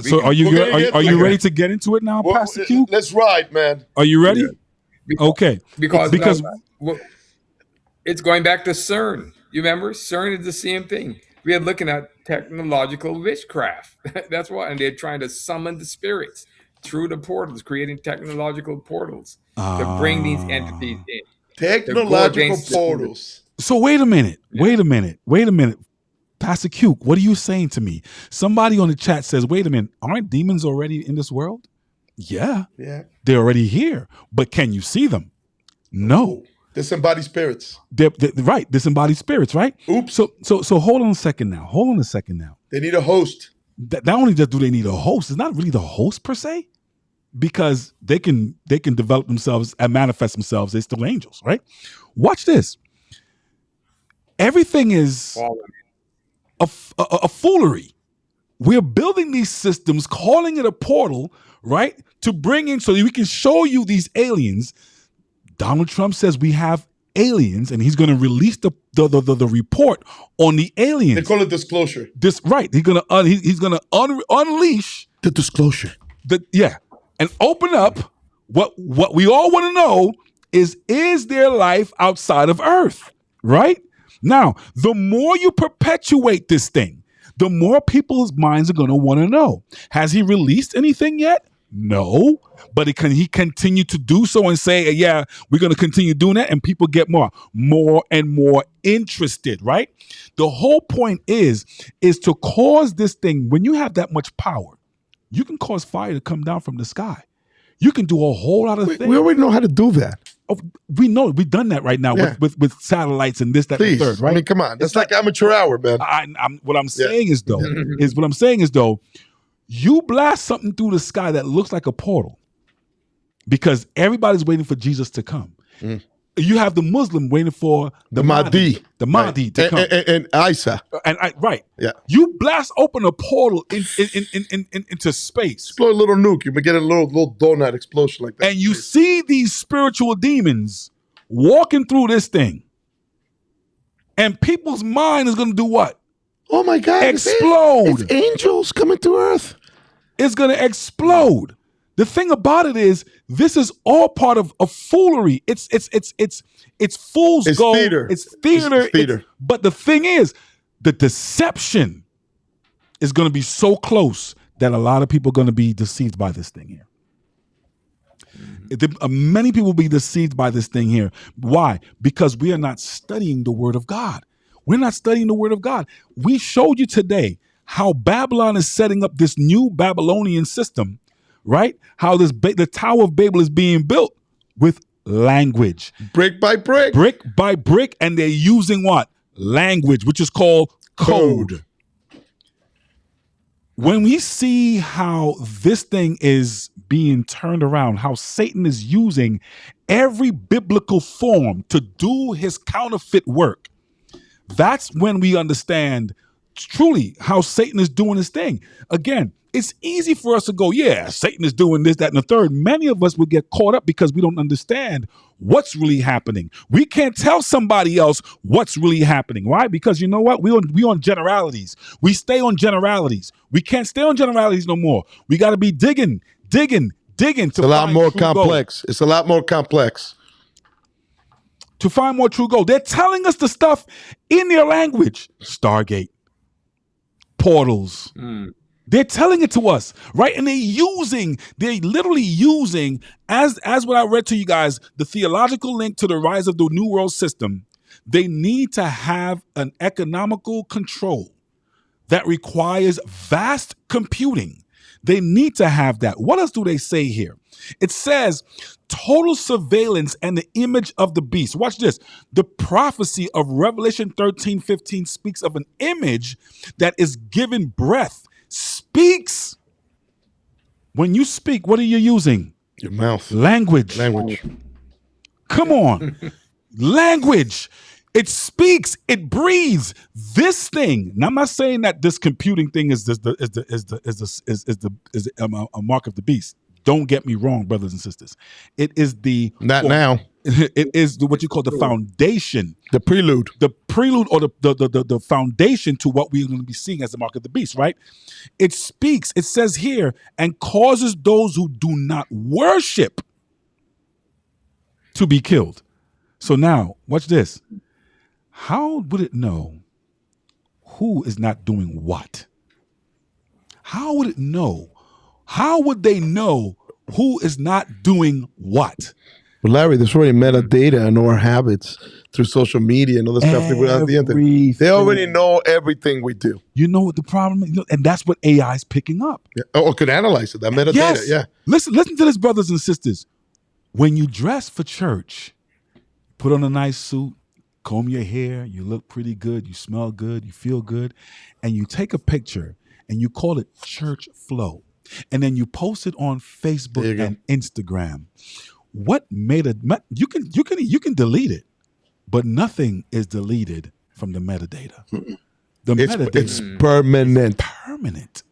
So are you ready to get into it now, Pastor Q? Let's ride, man. Are you ready? Okay. Because it's going back to CERN. You remember? CERN is the same thing. We are looking at technological witchcraft. That's why, and they're trying to summon the spirits through the portals, creating technological portals to bring these entities in. Technological portals. So wait a minute. Pastor Q, what are you saying to me? Somebody on the chat says, wait a minute, aren't demons already in this world? Yeah. They're already here. But can you see them? No. Disembodied spirits. Right. Disembodied spirits, right? Oops. So hold on a second now. They need a host. Not only do they need a host, it's not really the host per se, because they can develop themselves and manifest themselves. They're still angels, right? Watch this. Everything is a foolery. we're building these systems, calling it a portal, right? To bring in so that we can show you these aliens. Donald Trump says we have aliens, and he's going to release the report on the aliens. They call it disclosure. Right. He's going to unleash the disclosure. And open up what we all want to know is there life outside of Earth? Right? Now, the more you perpetuate this thing, the more people's minds are going to want to know. Has he released anything yet? No, but he continue to do so and say, yeah, we're going to continue doing that, and people get more and more interested, right? The whole point is to cause this thing. When you have that much power, you can cause fire to come down from the sky. You can do a whole lot of things. We already know how to do that. Oh, we know we've done that right now with satellites and this, that, and the third, right? I mean, come on, that's like amateur hour, man. What I'm saying is though, you blast something through the sky that looks like a portal because everybody's waiting for Jesus to come. You have the Muslim waiting for the Mahdi to come, and Isa, right? Yeah, you blast open a portal into space. Explode a little nuke. You get a little donut explosion like that, and you see these spiritual demons walking through this thing, and people's mind is going to do what? Oh my God! Explode! It's angels coming to Earth. It's going to explode. The thing about it is, this is all part of foolery. It's fool's gold. Theater. It's theater. It's theater. But the thing is, the deception is going to be so close that a lot of people are going to be deceived by this thing here. Many people will be deceived by this thing here. Why? Because we are not studying the Word of God. We're not studying the Word of God. We showed you today how Babylon is setting up this new Babylonian system, right? How the Tower of Babel is being built with language. Brick by brick. Brick by brick. And they're using what? Language, which is called code. When we see how this thing is being turned around, how Satan is using every biblical form to do his counterfeit work, that's when we understand truly how Satan is doing his thing. Again, it's easy for us to go, yeah, Satan is doing this, that, and the third. Many of us would get caught up because we don't understand what's really happening. We can't tell somebody else what's really happening. Why? Because you know what? We on generalities. We stay on generalities. We can't stay on generalities no more. We got to be digging. It's a lot more complex. It's a lot more complex. To find more true gold. They're telling us the stuff in their language. Stargate. Portals. They're telling it to us, right? And they're literally using, as what I read to you guys, the theological link to the rise of the New World System. They need to have an economical control that requires vast computing. They need to have that. What else do they say here? It says total surveillance and the image of the beast. Watch this. The prophecy of Revelation 13:15 speaks of an image that is given breath. Speaks. When you speak, what are you using? Your mouth. Language. Come on. Language. It speaks. It breathes. This thing. Now, I'm not saying that this computing thing is a mark of the beast. Don't get me wrong, brothers and sisters. It is now. It is what you call the foundation. The prelude. The prelude or the foundation to what we're going to be seeing as the mark of the beast, right? It speaks. It says here, and causes those who do not worship to be killed. So now, watch this. How would it know who is not doing what? How would it know? How would they know who is not doing what? Well, Larry, there's already metadata and our habits through social media and other stuff. They already know everything we do. You know what the problem is? And that's what AI is picking up. Yeah. Oh, could analyze it, that metadata. Yes. Yeah. Listen to this, brothers and sisters. When you dress for church, put on a nice suit, comb your hair, you look pretty good, you smell good, you feel good, and you take a picture and you call it church flow. And then you post it on Facebook and Instagram. What made it? You can delete it, but nothing is deleted from the metadata. The metadata it's permanent.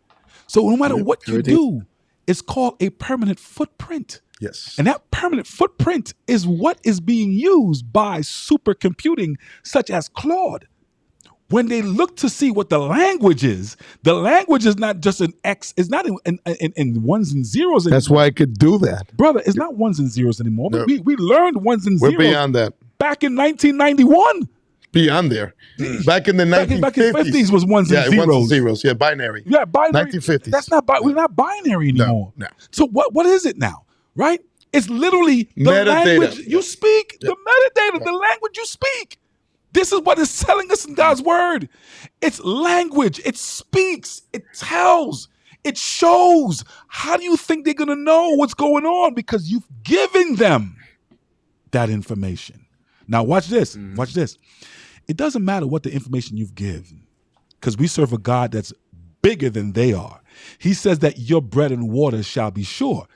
So no matter what you do, it's called a permanent footprint. Yes. And that permanent footprint is what is being used by supercomputing such as Claude. When they look to see what the language is not just an X, it's not in ones and zeros anymore. That's why I could do that. Brother, it's not ones and zeros anymore. No. We learned ones and zeros. We're beyond that. Back in 1991. Beyond there. Back in the 1950s. Back in the 50s was ones and zeros. Ones and zeros. Yeah, binary. Yeah, binary. 1950s. That's not we're not binary anymore. No. So what is it now? Right? It's literally the Metadata. language you speak, the metadata, the language you speak. This is what it's telling us in God's word. It's language. It speaks. It tells. It shows. How do you think they're going to know what's going on? Because you've given them that information. Now watch this. Watch this. It doesn't matter what the information you've given, because we serve a God that's bigger than they are. He says that your bread and water shall be sure.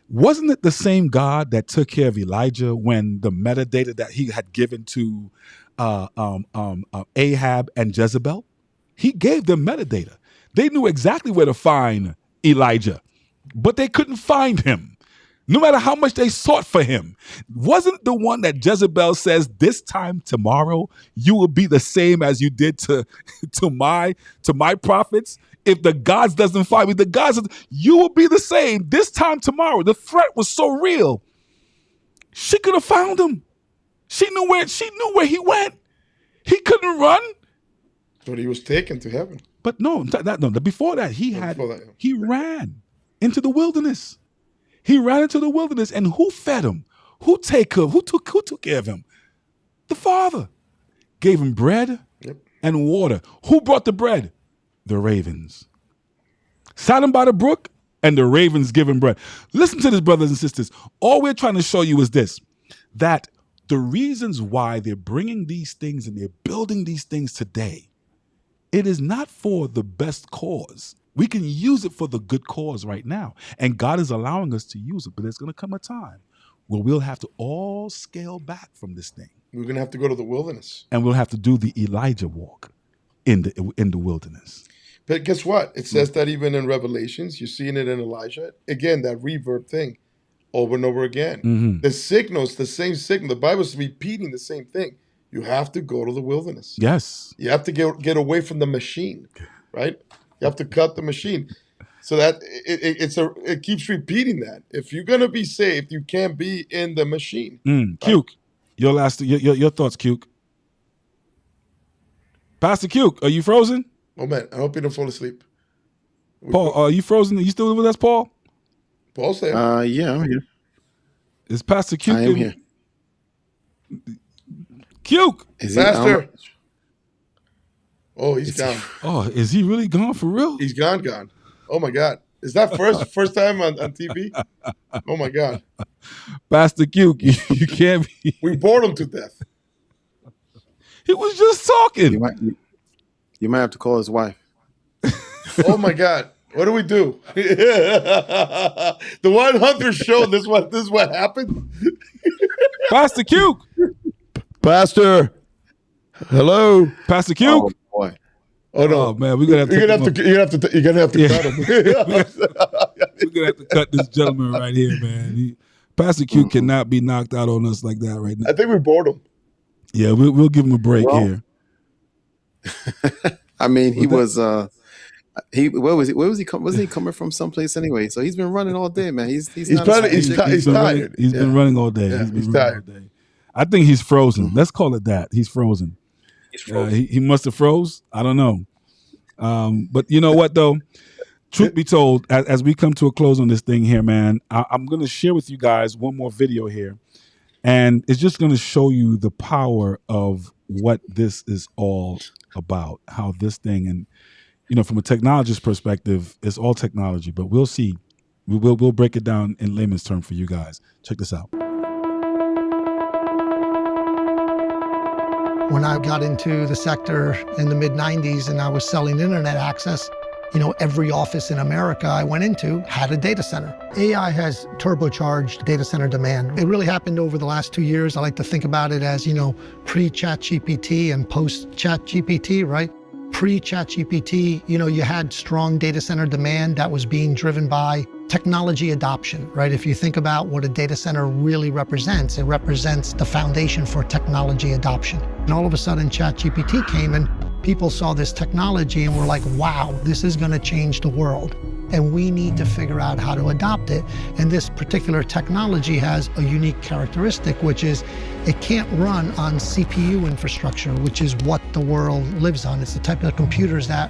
Wasn't it the same God that took care of Elijah when the metadata that he had given to Ahab and Jezebel? He gave them metadata. They knew exactly where to find Elijah, but they couldn't find him. No matter how much they sought for him. Wasn't the one that Jezebel says, this time tomorrow, you will be the same as you did to my prophets? If the gods doesn't find me, the gods, you will be the same this time tomorrow. The threat was so real. She could have found him. She knew where he went. He couldn't run. But he was taken to heaven. But no, before that, he ran into the wilderness. He ran into the wilderness, and who fed him? Who took care of him? The Father gave him bread and water. Who brought the bread? The ravens. Sat him by the brook, and the ravens give him bread. Listen to this, brothers and sisters. All we're trying to show you is this, that the reasons why they're bringing these things and they're building these things today, it is not for the best cause. We can use it for the good cause right now. And God is allowing us to use it. But there's going to come a time where we'll have to all scale back from this thing. We're going to have to go to the wilderness. And we'll have to do the Elijah walk in the wilderness. But guess what? It says that even in Revelations, you're seeing it in Elijah. Again, that reverb thing over and over again. Mm-hmm. The signals, the same signal. The Bible's repeating the same thing. You have to go to the wilderness. Yes. You have to get away from the machine, right? You have to cut the machine. So that it keeps repeating that. If you're gonna be saved, you can't be in the machine. Cuke, your thoughts, Cuke. Pastor Cuke, are you frozen? Oh man, I hope you don't fall asleep. Paul, are you frozen? Are you still with us, Paul? Paul's there. Yeah, I'm here. Is Pastor Cuke? I am here. Cuke, Pastor. Oh, he's gone. Oh, is he really gone for real? He's gone. Oh my God. Is that first time on TV? Oh my God. Pastor Cuke, you can't be. We bored him to death. He was just talking. You might have to call his wife. Oh my God. What do we do? The one Hunter showed this is what happened. Pastor Cuke. Pastor. Hello. Pastor Cuke. Oh boy. Oh no, man, you're gonna have to cut him. We're gonna have to cut this gentleman right here, man. Pastor Q cannot be knocked out on us like that right now. I think we bored him. Yeah, we'll give him a break here. I mean, he was where was he? Wasn't he coming from someplace anyway? So he's been running all day, man. He's tired. He's been running all day. Yeah, he's tired. All day. I think he's frozen. Let's call it that. He's frozen. He must have froze. I don't know. But you know what, though? Truth be told, as we come to a close on this thing here, man, I'm going to share with you guys one more video here. And it's just going to show you the power of what this is all about, how this thing, and, you know, from a technologist perspective, it's all technology, but we'll see. We'll break it down in layman's term for you guys. Check this out. When I got into the sector in the mid-90s and I was selling internet access, you know, every office in America I went into had a data center. AI has turbocharged data center demand. It really happened over the last 2 years. I like to think about it as, you know, pre-ChatGPT and post-ChatGPT, right? Pre-ChatGPT, you had strong data center demand that was being driven by technology adoption, right? If you think about what a data center really represents, it represents the foundation for technology adoption. And all of a sudden, ChatGPT came and people saw this technology and were like, wow, this is going to change the world. And we need to figure out how to adopt it. And this particular technology has a unique characteristic, which is it can't run on CPU infrastructure, which is what the world lives on. It's the type of computers that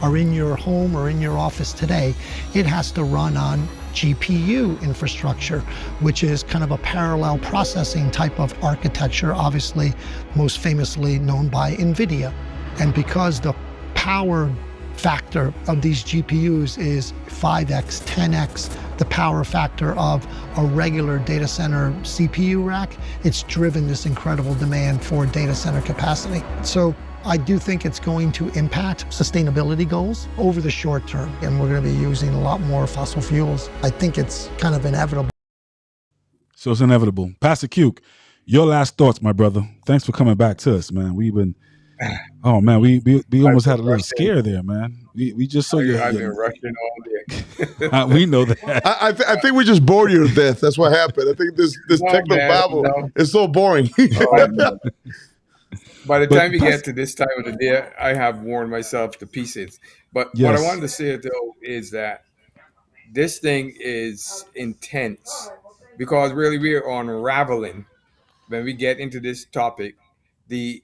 are in your home or in your office today. It has to run on GPU infrastructure, which is kind of a parallel processing type of architecture, obviously most famously known by NVIDIA. And because the power factor of these GPUs is 5x, 10x the power factor of a regular data center CPU rack, it's driven this incredible demand for data center capacity. So I do think it's going to impact sustainability goals over the short term, and we're going to be using a lot more fossil fuels. I think it's kind of inevitable. So it's inevitable. Pastor Cuke, your last thoughts, my brother. Thanks for coming back to us, man. We've been, oh man, we almost had a little scare there, man. We just saw you. I've been rushing all day. We know that. I think we just bored you to death. That's what happened. I think this techno babble is so boring. By the time we get to this time of the day, I have worn myself to pieces. But what I wanted to say, though, is that this thing is intense because really we are unraveling when we get into this topic the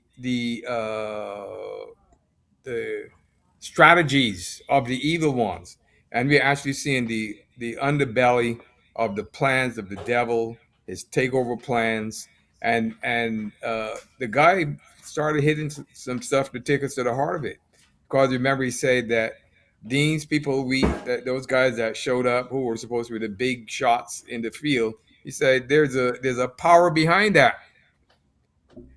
strategies of the evil ones, and we're actually seeing the underbelly of the plans of the devil, his takeover plans, and the guy started hitting some stuff to take us to the heart of it. Because remember, he said that these people, those guys that showed up who were supposed to be the big shots in the field, he said there's a power behind that.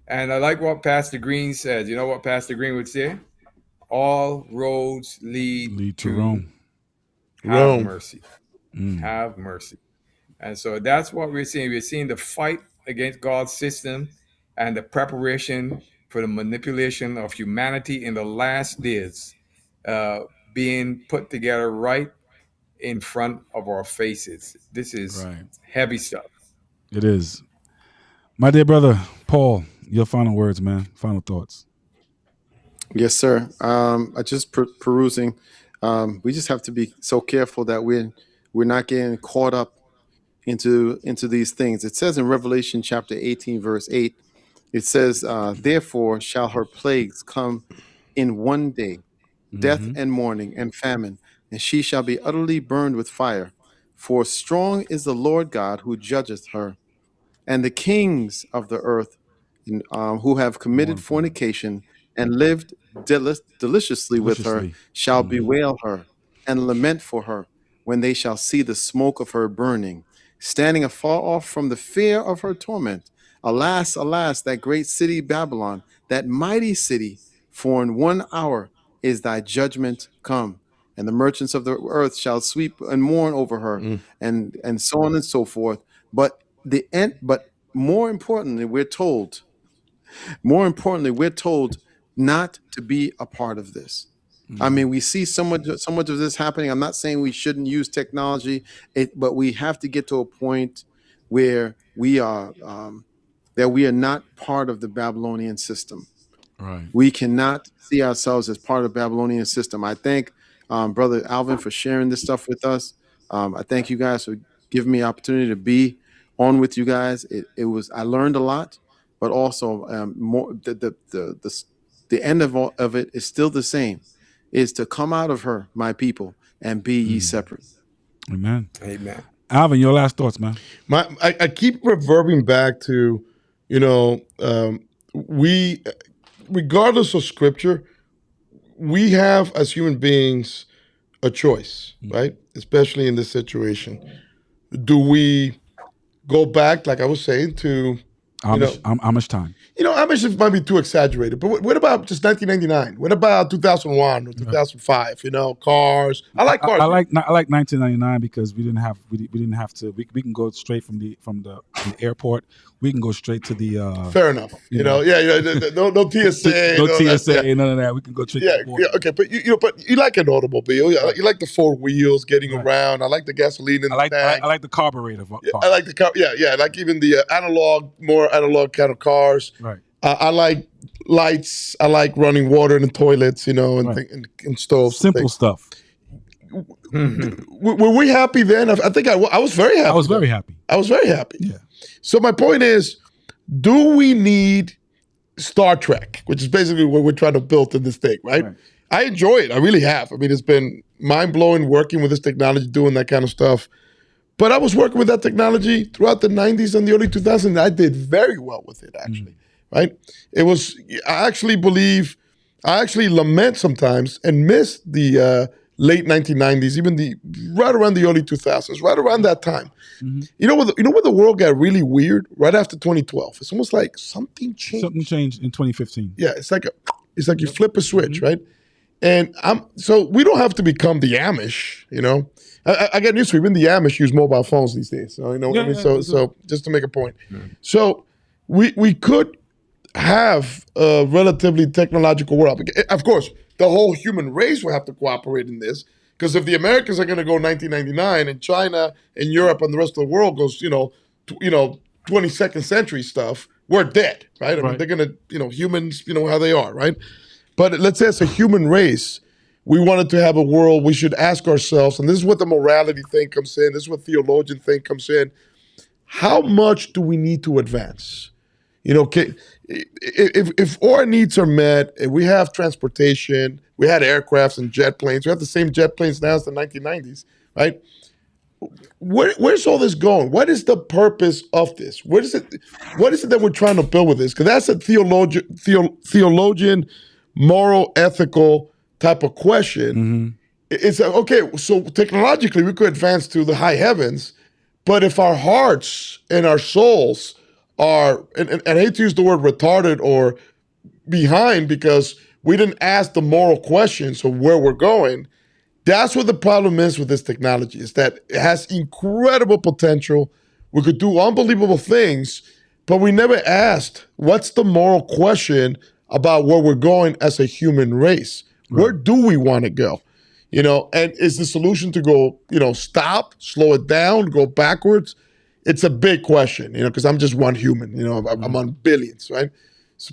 And I like what Pastor Green says. You know what Pastor Green would say? All roads lead to Rome. Have mercy. Have mercy. And so that's what we're seeing. We're seeing the fight against God's system and the preparation for the manipulation of humanity in the last days being put together right in front of our faces. This is heavy stuff. It is. My dear brother, Paul, your final words, man. Final thoughts. Yes, sir. I just perusing. We just have to be so careful that we're not getting caught up into these things. It says in Revelation chapter 18, verse 8, it says, therefore shall her plagues come in one day, death and mourning and famine, and she shall be utterly burned with fire. For strong is the Lord God who judgeth her, and the kings of the earth who have committed fornication and lived deliciously with her shall bewail her and lament for her when they shall see the smoke of her burning, standing afar off from the fear of her torment. Alas, alas, that great city Babylon, that mighty city, for in 1 hour is thy judgment come. And the merchants of the earth shall sweep and mourn over her, and so on and so forth. But more importantly, we're told not to be a part of this. I mean, we see so much of this happening. I'm not saying we shouldn't use technology, but we have to get to a point where we are that we are not part of the Babylonian system. Right. We cannot see ourselves as part of the Babylonian system. I thank Brother Alvin for sharing this stuff with us. I thank you guys for giving me the opportunity to be on with you guys. I learned a lot, but also more the end of it is still the same, is to come out of her, my people, and be ye separate. Amen. Amen. Alvin, your last thoughts, man. I keep reverbing back to, we, regardless of scripture, we have as human beings a choice, right? Especially in this situation. Do we go back, like I was saying, to Amish time? Amish might be too exaggerated, but what about just 1999? What about 2001 or 2005? Cars. I like cars. I like 1999 because we didn't have to. We can go straight from the airport. we can go straight to the. Fair enough. You know, no TSA, no TSA, yeah. none of that. We can go straight. Yeah, to the border. okay, but you like an automobile. You like the four wheels getting around. I like the gasoline in the tank. I like the carburetor. I like the car. Yeah. I like even the more analog kind of cars. Right. I like lights. I like running water in the toilets. And stoves. Simple stuff. Were we happy then? I think I was very happy. I was very happy. I was very happy. Yeah. So my point is, do we need Star Trek, which is basically what we're trying to build in this thing, right? I enjoy it. I really have. I mean, it's been mind-blowing working with this technology, doing that kind of stuff. But I was working with that technology throughout the 90s and the early 2000s, and I did very well with it, actually, right? It was, I actually lament sometimes and miss the late 1990s, even right around the early 2000s, right around that time. You know when the world got really weird? Right after 2012. It's almost like something changed. Something changed in 2015. Yeah, it's like you flip a switch, right? And so we don't have to become the Amish, you know. I get news for you. Even the Amish use mobile phones these days. So, you know what I mean? So just to make a point. So we could have a relatively technological world. Of course, the whole human race will have to cooperate in this. Because if the Americans are going to go 1999 and China and Europe and the rest of the world goes, 22nd century stuff, we're dead, right? I mean, they're going to, humans, how they are, right? But let's say as a human race, we wanted to have a world, we should ask ourselves, and this is what the morality thing comes in, this is what theologian thing comes in, how much do we need to advance? If our needs are met, if we have transportation, we had aircrafts and jet planes, we have the same jet planes now as the 1990s, right? Where's all this going? What is the purpose of this? What is it that we're trying to build with this? Because that's a theologian, moral, ethical type of question. It's okay, so technologically we could advance to the high heavens, but if our hearts and our souls are, and I hate to use the word retarded or behind because we didn't ask the moral questions of where we're going, that's what the problem is with this technology, is that it has incredible potential. We could do unbelievable things, but we never asked, what's the moral question about where we're going as a human race? Right. Where do we want to go? And is the solution to go, stop, slow it down, go backwards? It's a big question, because I'm just one human, I'm on billions, right?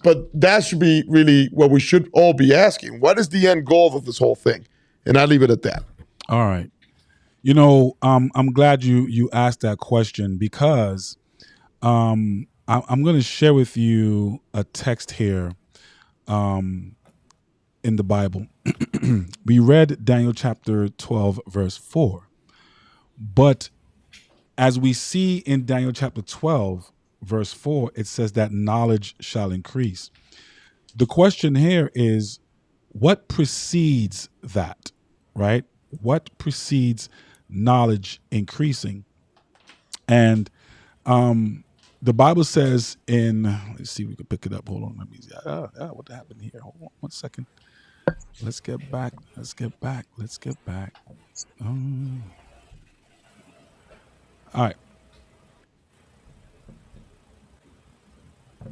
But that should be really what we should all be asking. What is the end goal of this whole thing? And I'll leave it at that. All right. I'm glad you asked that question because I'm going to share with you a text here in the Bible. We read Daniel chapter 12, verse 4. But as we see in Daniel chapter 12, verse 4, it says that knowledge shall increase. The question here is, what precedes that, right? What precedes knowledge increasing? And the Bible says in, let's see if we can pick it up. Hold on. Let me see. What happened here? Hold on 1 second. Let's get back. All right.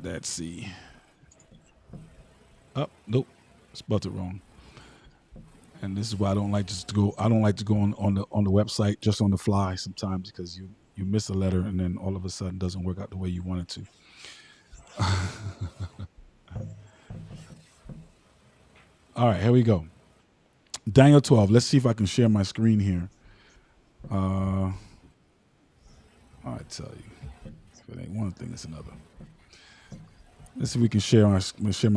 Let's see. Oh, nope. Spelled it wrong. And this is why I don't like to go on the website just on the fly sometimes, because you miss a letter and then all of a sudden it doesn't work out the way you want it to. All right, here we go. Daniel 12. Let's see if I can share my screen here. I tell you, if it ain't one thing, it's another. Let's see if we can share my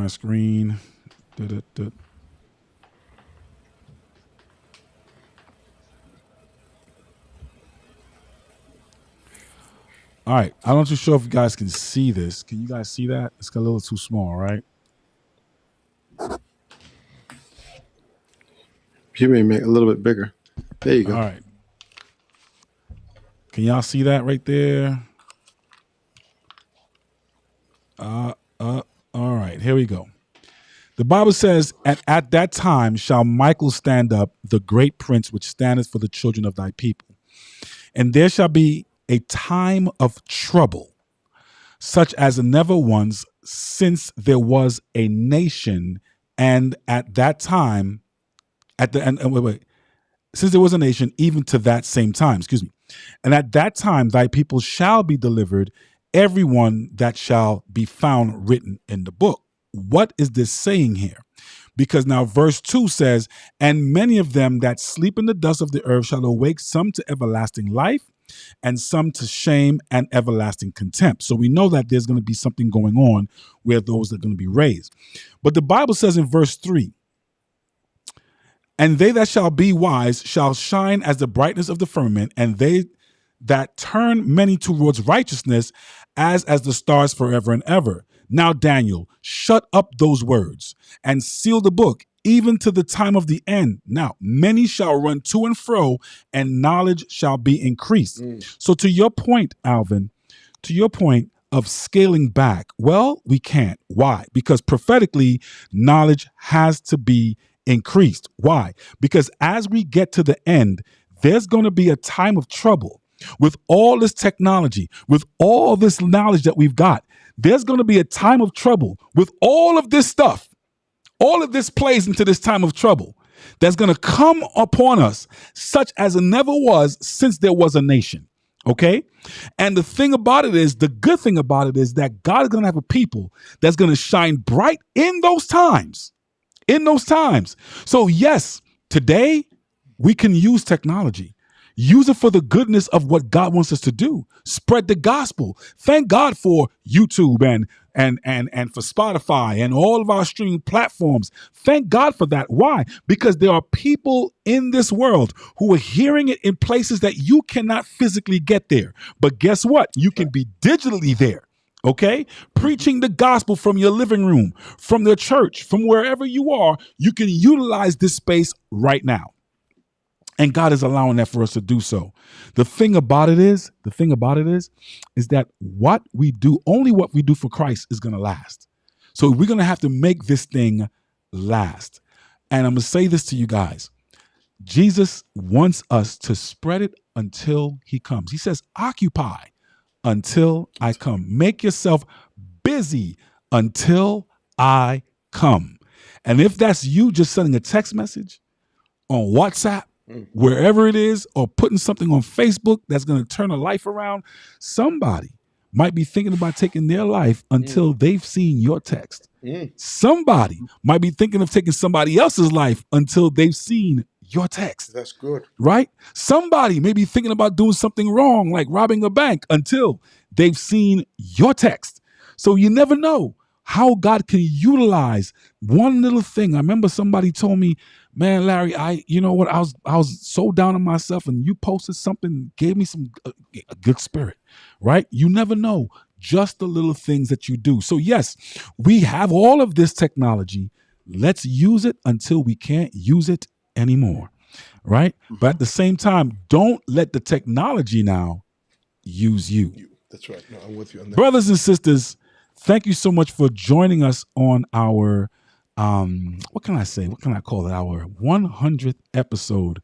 screen. All right, I'm not too sure if you guys can see this. Can you guys see that? It's a little too small, right? You may make it a little bit bigger. There you go. All right. Can y'all see that right there? All right, here we go. The Bible says, at that time shall Michael stand up, the great prince which standeth for the children of thy people. And there shall be a time of trouble, such as never once since there was a nation, and at that time, at the end, since there was a nation, even to that same time, and at that time thy people shall be delivered, everyone that shall be found written in the book. What is this saying here? Because now verse 2 says, and many of them that sleep in the dust of the earth shall awake, some to everlasting life, and some to shame and everlasting contempt. So we know that there's going to be something going on where those are going to be raised. But the Bible says in verse 3, and they that shall be wise shall shine as the brightness of the firmament, and they that turn many towards righteousness as the stars forever and ever. Now, Daniel, shut up those words and seal the book, even to the time of the end. Now, many shall run to and fro, and knowledge shall be increased. So to your point, Alvin, to your point of scaling back, well, we can't. Why? Because prophetically, knowledge has to be increased. Why? Because as we get to the end, there's going to be a time of trouble with all this technology, with all this knowledge that we've got. There's going to be a time of trouble with all of this stuff. All of this plays into this time of trouble that's going to come upon us, such as it never was since there was a nation. Okay. And the good thing about it is that God is going to have a people that's going to shine bright in those times. So yes, today we can use technology, use it for the goodness of what God wants us to do. Spread the gospel. Thank God for YouTube and for Spotify and all of our streaming platforms. Thank God for that. Why? Because there are people in this world who are hearing it in places that you cannot physically get there. But guess what? You can be digitally there. Okay? Preaching the gospel from your living room, from the church, from wherever you are, you can utilize this space right now. And God is allowing that for us to do so. The thing about it is that what we do for Christ is going to last. So we're going to have to make this thing last. And I'm going to say this to you guys. Jesus wants us to spread it until he comes. He says, occupy until I come. Make yourself busy until I come. And if that's you just sending a text message on WhatsApp, wherever it is, or putting something on Facebook that's going to turn a life around, somebody might be thinking about taking their life until they've seen your text. Somebody might be thinking of taking somebody else's life until they've seen your text. That's good. Right? Somebody may be thinking about doing something wrong, like robbing a bank, until they've seen your text. So you never know how God can utilize one little thing. I remember somebody told me, man, Larry, I was so down on myself, and you posted something, gave me a good spirit, right? You never know, just the little things that you do. So yes, we have all of this technology. Let's use it until we can't use it anymore, right? But at the same time, don't let the technology now use you. That's right. No, I'm with you on that. Brothers and sisters, thank you so much for joining us on our what can I say? What can I call it? Our 100th episode.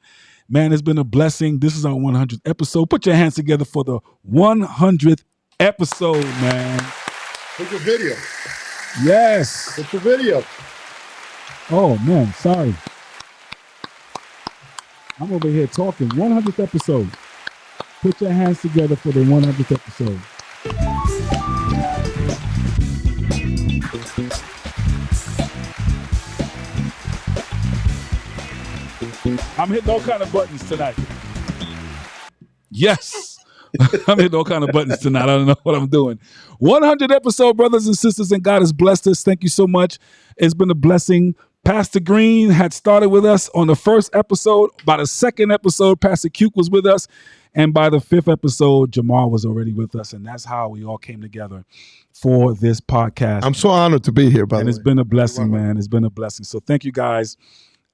Man, it's been a blessing. This is our 100th episode. Put your hands together for the 100th episode, man. Put your video. Yes. Put your video. Oh, man, sorry. I'm over here talking. 100th episode. Put your hands together for the 100th episode. I'm hitting all kind of buttons tonight. Yes. I'm hitting all kind of buttons tonight. I don't know what I'm doing. 100 episode, brothers and sisters, and God has blessed us. Thank you so much. It's been a blessing. Pastor Green had started with us on the first episode. By the second episode, Pastor Cuke was with us. And by the fifth episode, Jamal was already with us. And that's how we all came together for this podcast. I'm so honored to be here, by the way. And it's been a blessing, man. It's been a blessing. So thank you guys.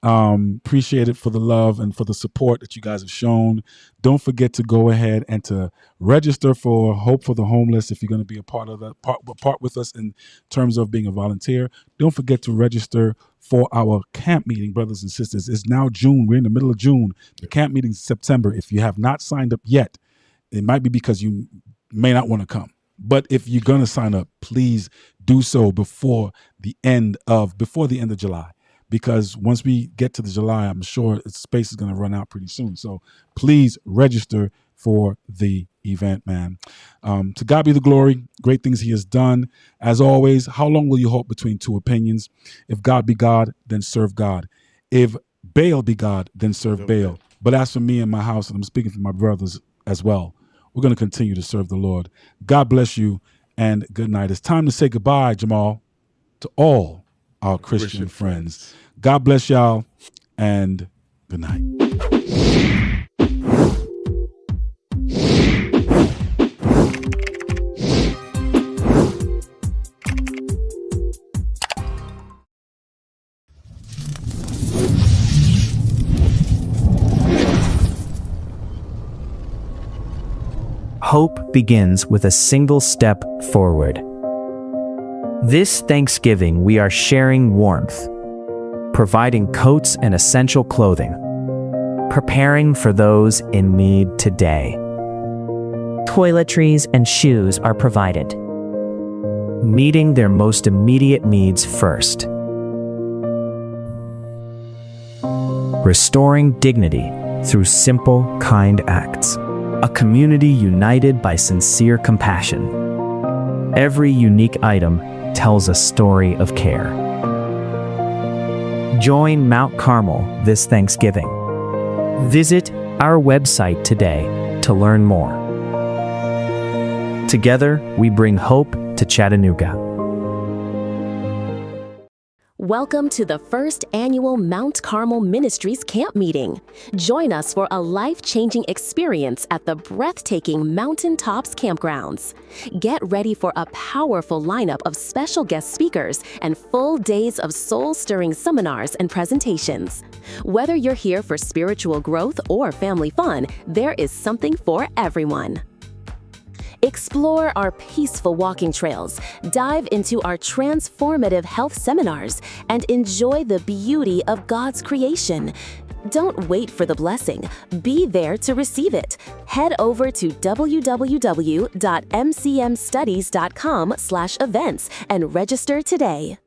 Appreciate it for the love and for the support that you guys have shown. Don't forget to go ahead and to register for Hope for the Homeless if you're going to be a part of that part with us in terms of being a volunteer. Don't forget to register for our camp meeting, brothers and sisters. It's now June. We're in the middle of June. The camp meeting is September. If you have not signed up yet, it might be because you may not want to come. But if you're going to sign up, please do so before the end of July, because once we get to the July, I'm sure space is going to run out pretty soon. So please register for the event, man. To God be the glory, great things he has done. As always, how long will you hold between two opinions? If God be God, then serve God. If Baal be God, then serve Baal. But as for me and my house, and I'm speaking for my brothers as well, we're going to continue to serve the Lord. God bless you, and good night. It's time to say goodbye, Jamal, to all our Christian friends. God bless y'all, and good night. Hope begins with a single step forward. This Thanksgiving, we are sharing warmth, providing coats and essential clothing, preparing for those in need today. Toiletries and shoes are provided, meeting their most immediate needs first. Restoring dignity through simple, kind acts. A community united by sincere compassion. Every unique item tells a story of care. Join Mount Carmel this Thanksgiving. Visit our website today to learn more. Together, we bring hope to Chattanooga. Welcome to the first annual Mount Carmel Ministries Camp Meeting. Join us for a life-changing experience at the breathtaking Mountaintops Campgrounds. Get ready for a powerful lineup of special guest speakers and full days of soul-stirring seminars and presentations. Whether you're here for spiritual growth or family fun, there is something for everyone. Explore our peaceful walking trails, dive into our transformative health seminars, and enjoy the beauty of God's creation. Don't wait for the blessing. Be there to receive it. Head over to www.mcmstudies.com/events and register today.